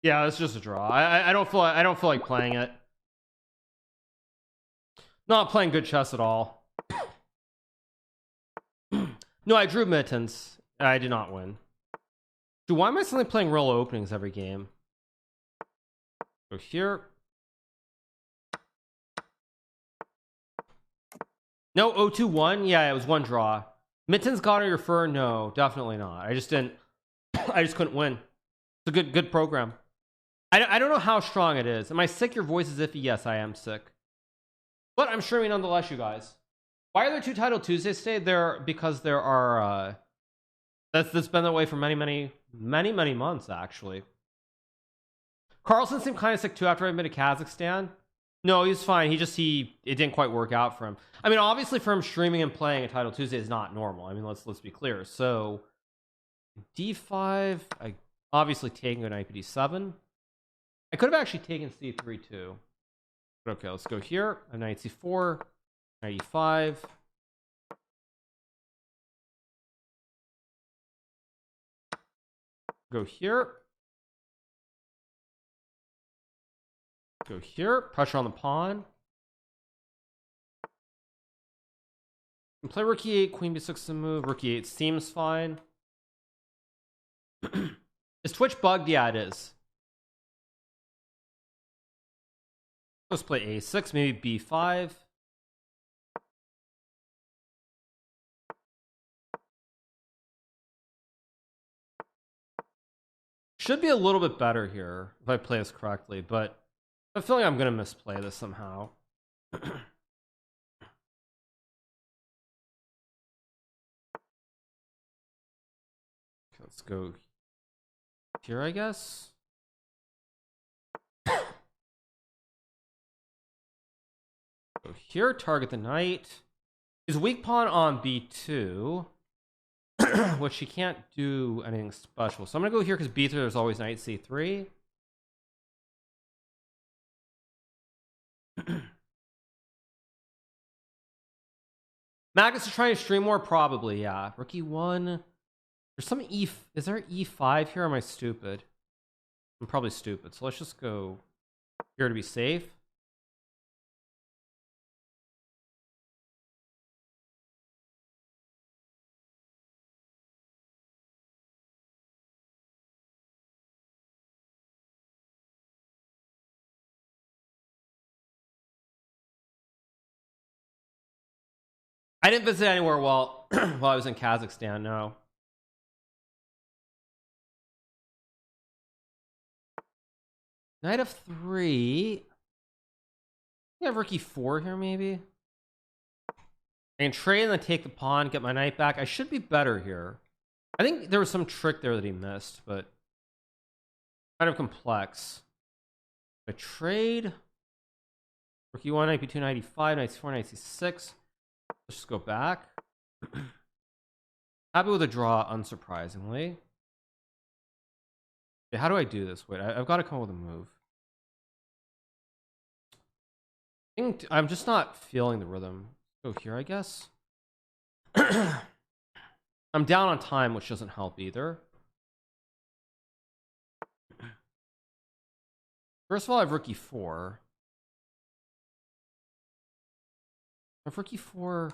Yeah, it's just a draw. I don't feel like playing it. Not playing good chess at all. No, I drew mittens. I did not win. Dude, why am I suddenly playing roll openings every game? Go here. No, 0-2-1. Yeah, it was one draw. Mittens got on your fur? No, definitely not. I just didn't. I just couldn't win. It's a good program. I don't know how strong it is. Am I sick? Your voice is iffy. Yes, I am sick. But I'm streaming nonetheless, you guys. Why are there 2 Title Tuesdays today? Because there are that's been that way for many months actually. Carlson seemed kind of sick too after I've been to Kazakhstan. No, he's fine. It didn't quite work out for him. I mean, obviously for him streaming and playing a Title Tuesday is not normal. I mean, let's be clear. So D5, I obviously taking an knight d7. I could have actually taken c3 too. But okay, let's go here. A knight c4, knight e5. Go here. Go here. Pressure on the pawn. And play rook e8, queen b6 to move. Rook e8 seems fine. Is Twitch bugged? Yeah, it is. Let's play a6, maybe b5. Should be a little bit better here if I play this correctly, but I'm feeling I'm going to misplay this somehow. Let's go here, I guess. Go here, target the knight. He's weak pawn on b2, which he can't do anything special. So I'm going to go here because b3 there's always knight c3. Magus is trying to stream more? Probably, yeah. Rook e1. There's some is there e5 here? Or am I stupid? I'm probably stupid. So let's just go here to be safe. I didn't visit anywhere while while I was in Kazakhstan, no. Knight of 3. I have rook e4 here, maybe. I can trade and then take the pawn, get my knight back. I should be better here. I think there was some trick there that he missed, but kind of complex. I trade. Rook e1, knight b2, knight e5, knight c4, knight c6. Let's just go back. Happy with a draw, unsurprisingly. Okay, how do I do this? Wait, I've got to come up with a move. I'm just not feeling the rhythm. Go here, I guess. I'm down on time, which doesn't help either. First of all, I have rook e4. I have rook e4.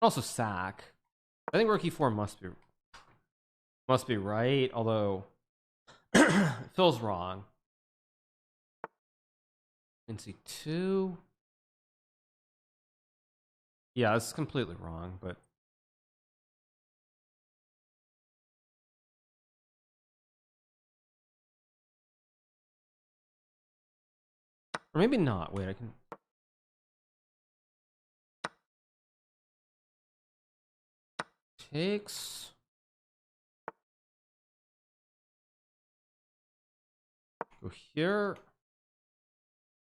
Also sack. I think rook e4 must be right, although it feels wrong. And c2. Yeah, this is completely wrong, but or maybe not. Wait, I can takes. Go here.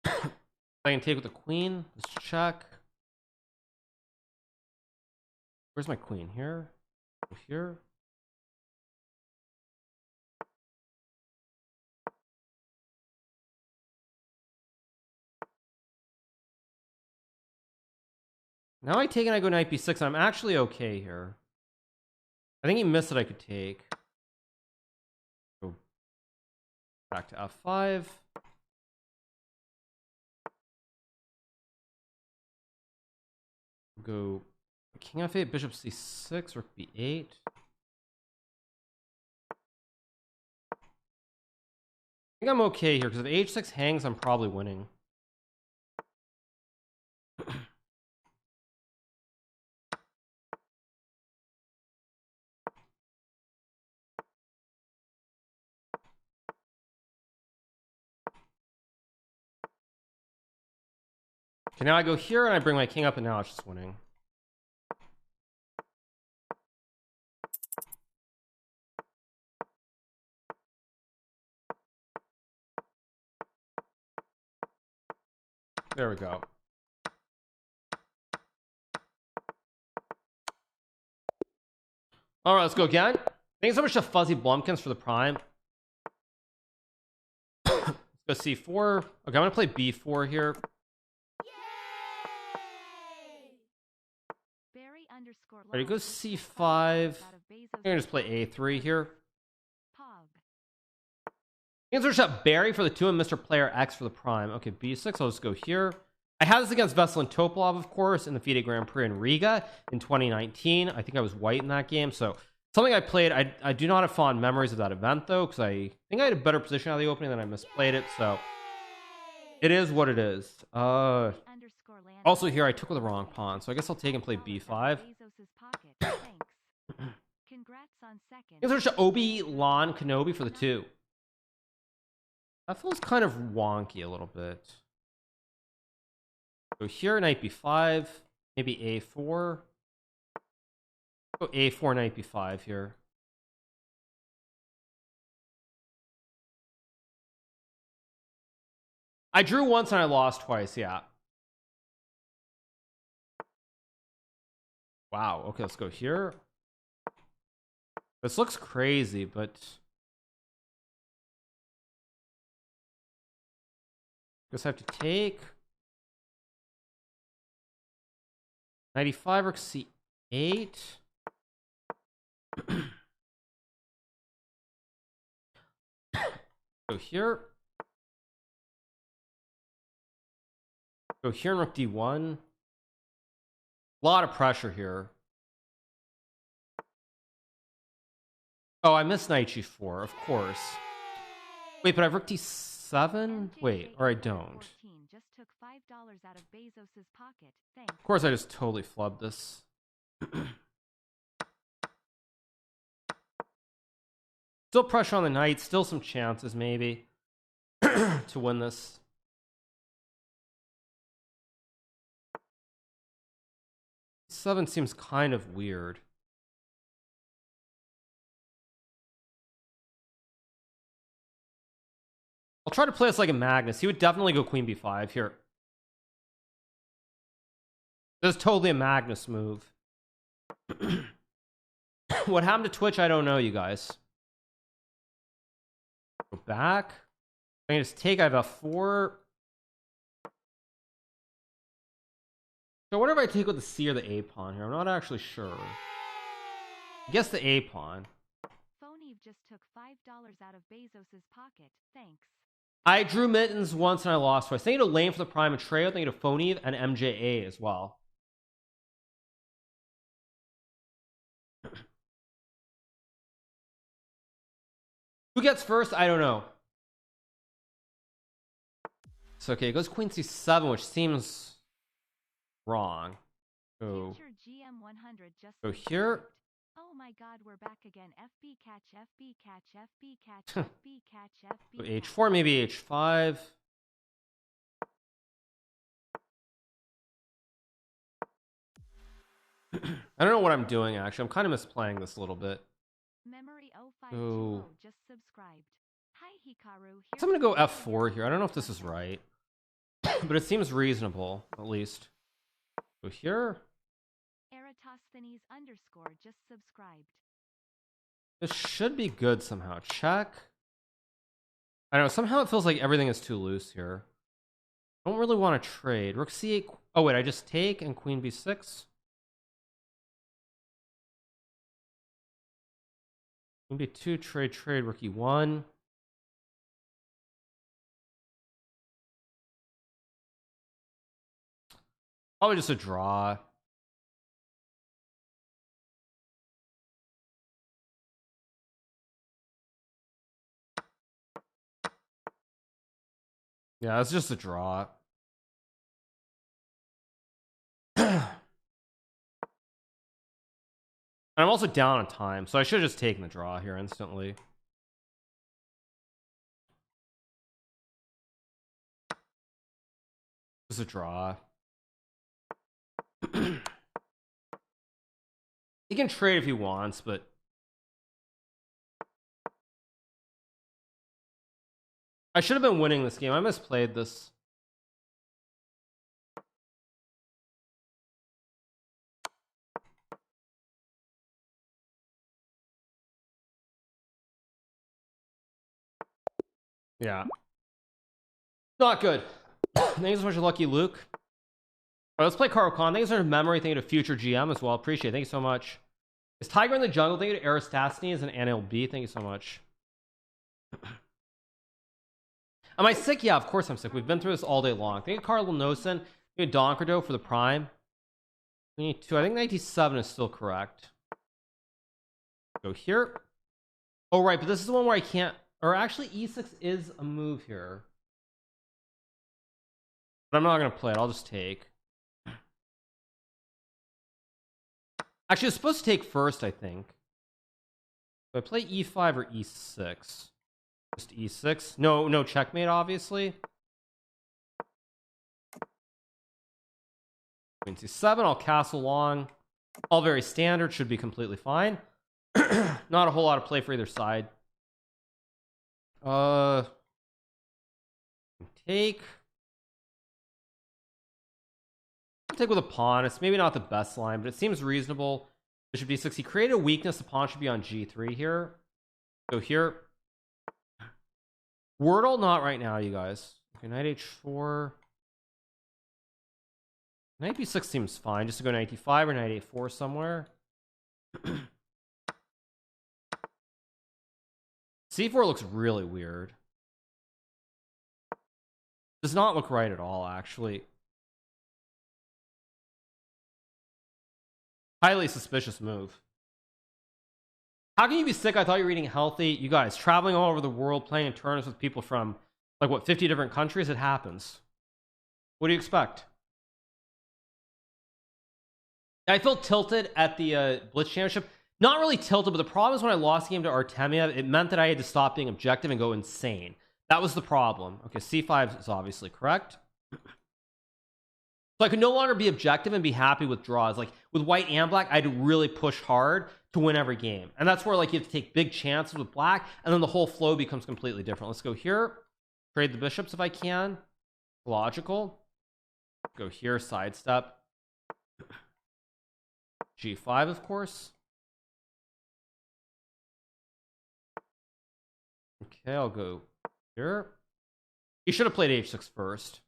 I can take with the queen. Let's check. Where's my queen? Here. Go here. Now I take and I go knight b6, and I'm actually okay here. I think he missed that I could take. Go back to f5. Go king f8, bishop c6, rook b8. I think I'm okay here, because if h6 hangs, I'm probably winning. Okay, now I go here and I bring my king up, and now it's just winning. There we go. All right, let's go again. Thanks so much to Fuzzy Blumpkins for the prime. Let's go c4. Okay, I'm gonna play b4 here. Ready, go c5. I'm gonna just play a3 here. Thanks so much to Barry for the 2 and Mr. Player X for the prime. Okay, b6. I'll just go here. I had this against Veselin Topalov, of course, in the FIDE Grand Prix in Riga in 2019. I think I was white in that game, so something I played. I do not have fond memories of that event, though, because I think I had a better position out of the opening, than I misplayed it, so it is what it is. Also here, I took with the wrong pawn, so I guess I'll take and play b5. Thanks to Obi-Wan Kenobi for the 2. That feels kind of wonky a little bit. Go here, knight b5, maybe a4. Go a4, knight b5 here. I drew once and I lost twice, yeah. Wow, okay, let's go here. This looks crazy, but guess I have to take. 95 rook c8. Go here. Go here and rook d1. A lot of pressure here. Oh, I missed knight g4, of course. Wait, but I have rook d7? Wait, or I don't. Of course, I just totally flubbed this. Still pressure on the knight, still some chances maybe to win this. Seven seems kind of weird. I'll try to play this like a Magnus. He would definitely go queen b5 here. This is totally a Magnus move. What happened to Twitch? I don't know, you guys. Go back. I can just take. I have f4. So what if I take with the C or the A pawn here? I'm not actually sure. I guess the A pawn. Phoneve just took $5 out of Bezos's pocket. Thanks. I drew mittens once and I lost twice. Thank you to Lane for the prime and Trey. Thank you to Phoneve and MJA as well. Who gets first? I don't know. So okay, it goes queen c7, which seems wrong. Go here. Oh my god, we're back again. FB catch, FB catch, FB catch, FB catch, FB Go h4, maybe h5. I don't know what I'm doing actually. I'm kind of misplaying this a little bit. Memory 050 just subscribed. Hi Hikaru. So I'm gonna go f4 here. I don't know if this is right, but it seems reasonable at least. Go here. Eratosthenes _ just subscribed. This should be good somehow. Check. I don't know. Somehow it feels like everything is too loose here. I don't really want to trade. Rook c8. Oh wait, I just take and queen b6. Queen b2. Trade. Rook e1. Probably just a draw. Yeah, it's just a draw. And I'm also down on time, so I should have just taken the draw here instantly. Just a draw. He can trade if he wants, but I should have been winning this game. I misplayed this. Yeah. Not good. Thanks so much, Lucky Luke. All right, let's play Karo Khan. Thanks for memory. Thank you to Future GM as well. Appreciate it. Thank you so much. Is Tiger in the Jungle? Thank you to Aristosthenes and Anil B. Thank you so much. Am I sick? Yeah, of course I'm sick. We've been through this all day long. Thank you, Carl Nosen. Thank you, Donkerdo for the Prime. We need 2. I think 97 is still correct. Go here. Oh, right, but this is the one where I can't. Or actually, e6 is a move here. But I'm not going to play it. I'll just take. Actually, it's supposed to take first, I think. Do I play e5 or e6? Just e6. No checkmate, obviously. Queen c7. I'll castle long. All very standard. Should be completely fine. Not a whole lot of play for either side. Take. Take with a pawn. It's maybe not the best line, but it seems reasonable. Bishop d6. He created a weakness. The pawn should be on g3 here. Go here. Wordle, not right now, you guys. Okay, knight h4. Knight b6 seems fine. Just to go knight d5 or knight a4 somewhere. c4 looks really weird. Does not look right at all, actually. Highly suspicious move. How can you be sick? I thought you were eating healthy. You guys, traveling all over the world, playing in tournaments with people from, like, what, 50 different countries? It happens. What do you expect? I felt tilted at the Blitz Championship. Not really tilted, but the problem is when I lost the game to Artemia, it meant that I had to stop being objective and go insane. That was the problem. Okay, c5 is obviously correct. So I could no longer be objective and be happy with draws. Like with white and black, I had to really push hard to win every game. And that's where like you have to take big chances with black, and then the whole flow becomes completely different. Let's go here. Trade the bishops if I can. Logical. Go here, sidestep. g5, of course. Okay, I'll go here. You should have played h6 first.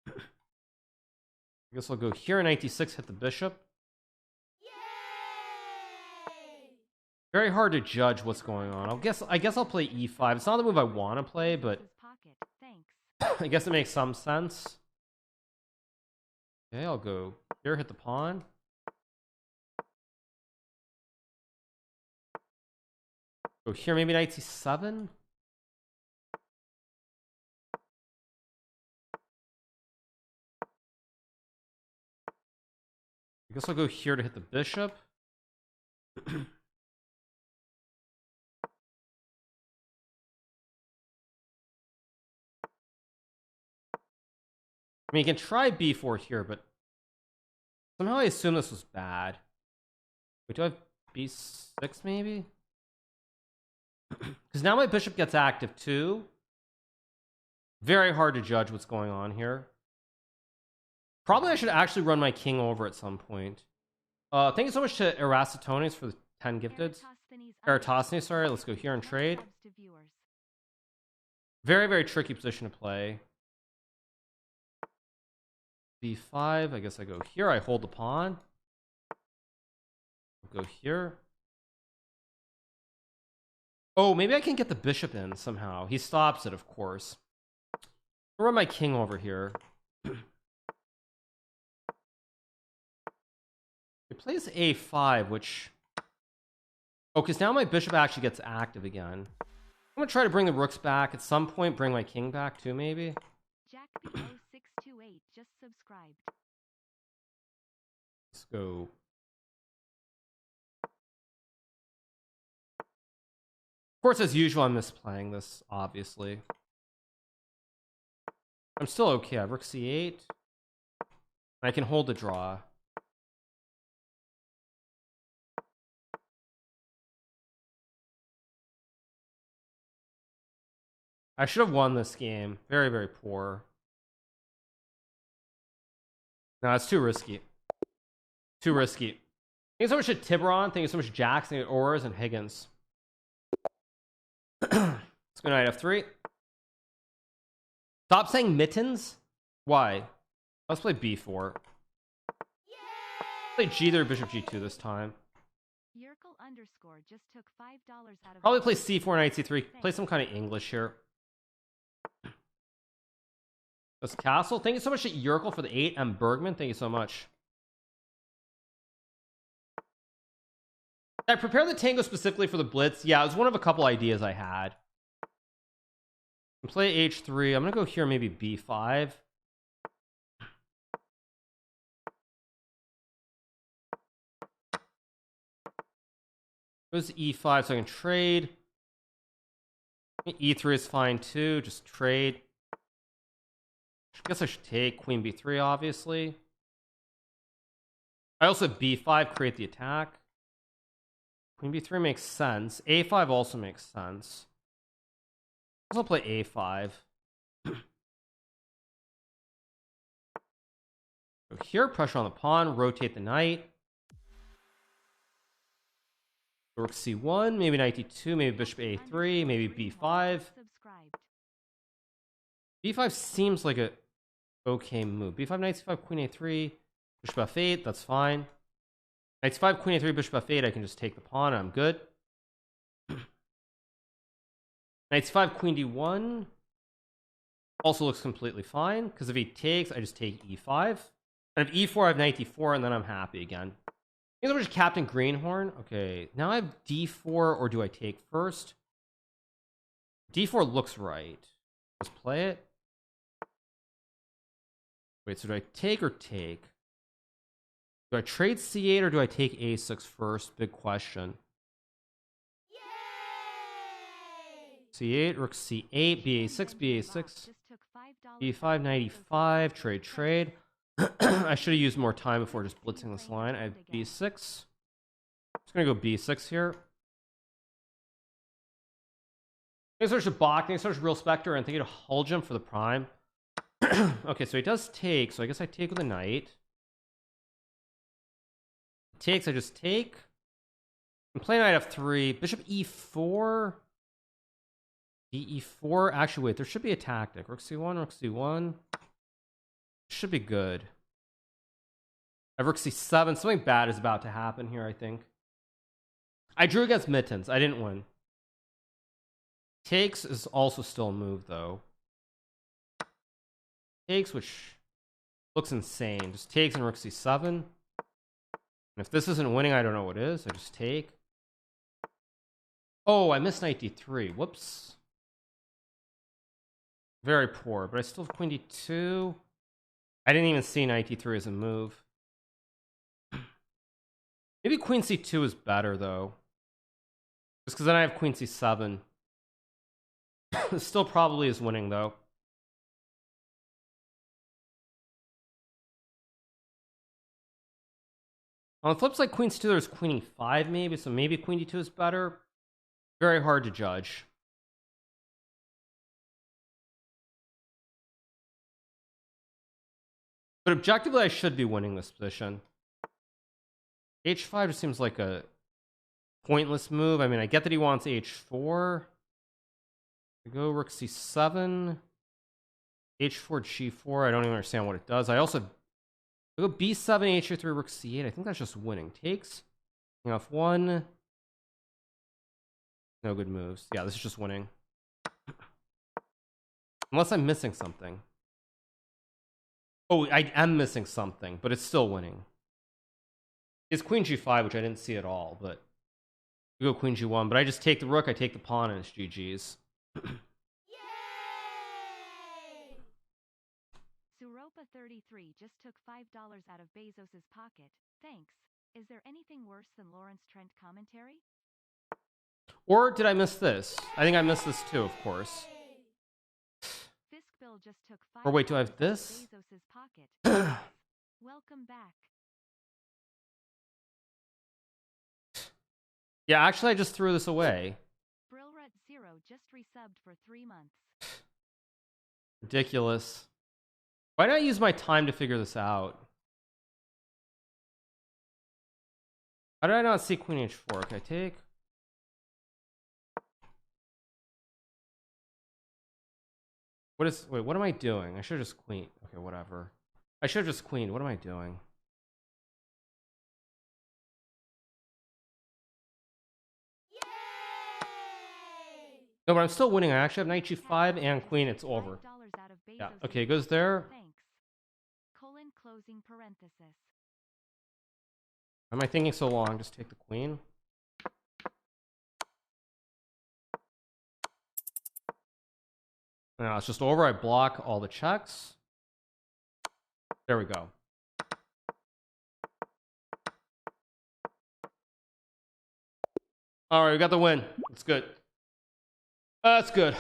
I guess I'll go here, knight d6, hit the bishop. Yay! Very hard to judge what's going on. I guess I'll play e5. It's not the move I want to play, but I guess it makes some sense. Okay, I'll go here, hit the pawn. Go here, maybe knight c7. I guess I'll go here to hit the bishop. I mean, you can try b4 here, but somehow I assume this was bad. Wait, do I have b6 maybe? Because now my bishop gets active too. Very hard to judge what's going on here. Probably I should actually run my king over at some point. Thank you so much to Erasitones for the 10 gifted. Eratosthenes, sorry. Let's go here and trade. Very, very tricky position to play. B5. I guess I go here. I hold the pawn. I'll go here. Oh, maybe I can get the bishop in somehow. He stops it, of course. I'll run my king over here. He plays a5, which... Oh, because now my bishop actually gets active again. I'm going to try to bring the rooks back. At some point, bring my king back too, maybe. Jack B0628 just subscribed. Let's go. Of course, as usual, I'm misplaying this, obviously. I'm still okay. I have rook c8. I can hold the draw. I should have won this game. Very, very poor. No, it's too risky. Too risky. Thank you so much to Tiburon. Thank you so much to Jackson, Ors, and Higgins. Let's go knight f3. Stop saying mittens. Why? Let's play b4. Play g3, bishop g2 this time. Yerkel underscore just took $5 out of. Probably play c4, knight c3. Play some kind of English here. That's castle. Thank you so much to Yerkel for the 8. And Bergman, thank you so much. I prepared the tango specifically for the blitz. Yeah, it was one of a couple ideas I had. Play h3. I'm gonna go here, maybe b5. Goes e5 so I can trade. E3 is fine too. Just trade. I guess I should take queen b3, obviously. I also have b5, create the attack. Queen b3 makes sense. a5 also makes sense. I'll play a5. So here, pressure on the pawn, rotate the knight. Rook c1, maybe knight d2, maybe bishop a3, maybe b5. b5 seems like a okay move. b5, knight c5, queen a3, bishop f8, that's fine. Knight c5, queen a3, bishop f8, I can just take the pawn, I'm good. Knight c5, queen d1 also looks completely fine, because if he takes, I just take e5. And if e4, I have knight d4, and then I'm happy again. I think I'm just Captain Greenhorn. Okay, now I have d4, or do I take first? d4 looks right. Let's play it. Wait, so do I take or take? Do I trade c8, or do I take a6 first? Big question. C8, rook C8, BA6, BA6, B5, knight E5, trade. I should have used more time before just blitzing this line. I have B6. I'm just going to go B6 here. Thanks so much to Bach, thanks so much to Real Spectre, and thank you to Huljum for the prime. Okay, so he does take, so I guess I take with a knight. Takes, I just take. I'm playing knight f3, bishop e4. E4, actually wait, there should be a tactic. Rook c1, rook c1. Should be good. I have rook c7, something bad is about to happen here, I think. I drew against mittens, I didn't win. Takes is also still a move though. Takes, which looks insane. Just takes and rook c7. And if this isn't winning, I don't know what is. I just take. Oh, I missed knight d3. Whoops. Very poor, but I still have queen d2. I didn't even see knight d3 as a move. Maybe queen c2 is better, though. Just because then I have queen c7. Still probably is winning, though. On the flip side, queen c2, there's queen e5, maybe, so maybe queen d2 is better. Very hard to judge. But objectively, I should be winning this position. H5 just seems like a pointless move. I mean, I get that he wants H4. I go rook C7. H4, G4. I don't even understand what it does. I also go B7, H3, rook C8. I think that's just winning. Takes. King F1. No good moves. Yeah, this is just winning. Unless I'm missing something. Oh, I am missing something, but it's still winning. It's Queen G5, which I didn't see at all, but we go Queen G1, but I just take the rook, I take the pawn, and it's GG's. Suropa 33 just took $5 out of Bezos's pocket. Thanks. Is there anything worse than Lawrence Trent commentary? Or did I miss this? I think I missed this too, of course. Fisk just took Or wait, do I have this? Bezos's pocket. Welcome back. Yeah, actually, I just threw this away. Brilrut0 just resubbed for 3 months. Ridiculous. Why not use my time to figure this out? How did I not see Queen H4? Can I take? Wait, what am I doing? I should have just queen. Okay, whatever. I should have just queened. What am I doing? No, but I'm still winning. I actually have knight G5 and queen. It's over. Yeah, okay, it goes there. Thanks. Colon closing parenthesis. Why am I thinking so long? Just take the queen. Now it's just over. I block all the checks. There we go. All right, we got the win. It's good. That's good.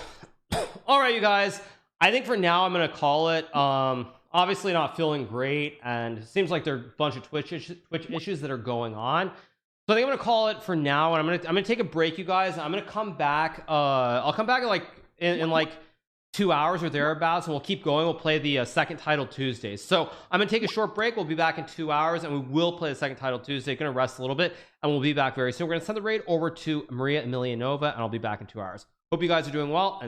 All right, you guys. I think for now I'm gonna call it. Obviously not feeling great, and it seems like there are a bunch of Twitch issues that are going on. So I think I'm gonna call it for now, and I'm gonna take a break, you guys. I'm gonna come back. I'll come back in like 2 hours or thereabouts, and we'll keep going. We'll play the second title Tuesdays. So I'm gonna take a short break. We'll be back in 2 hours, and we will play the second title Tuesday. Gonna rest a little bit, and we'll be back very soon. We're gonna send the raid over to Maria Emilianova, and I'll be back in 2 hours. Hope you guys are doing well, and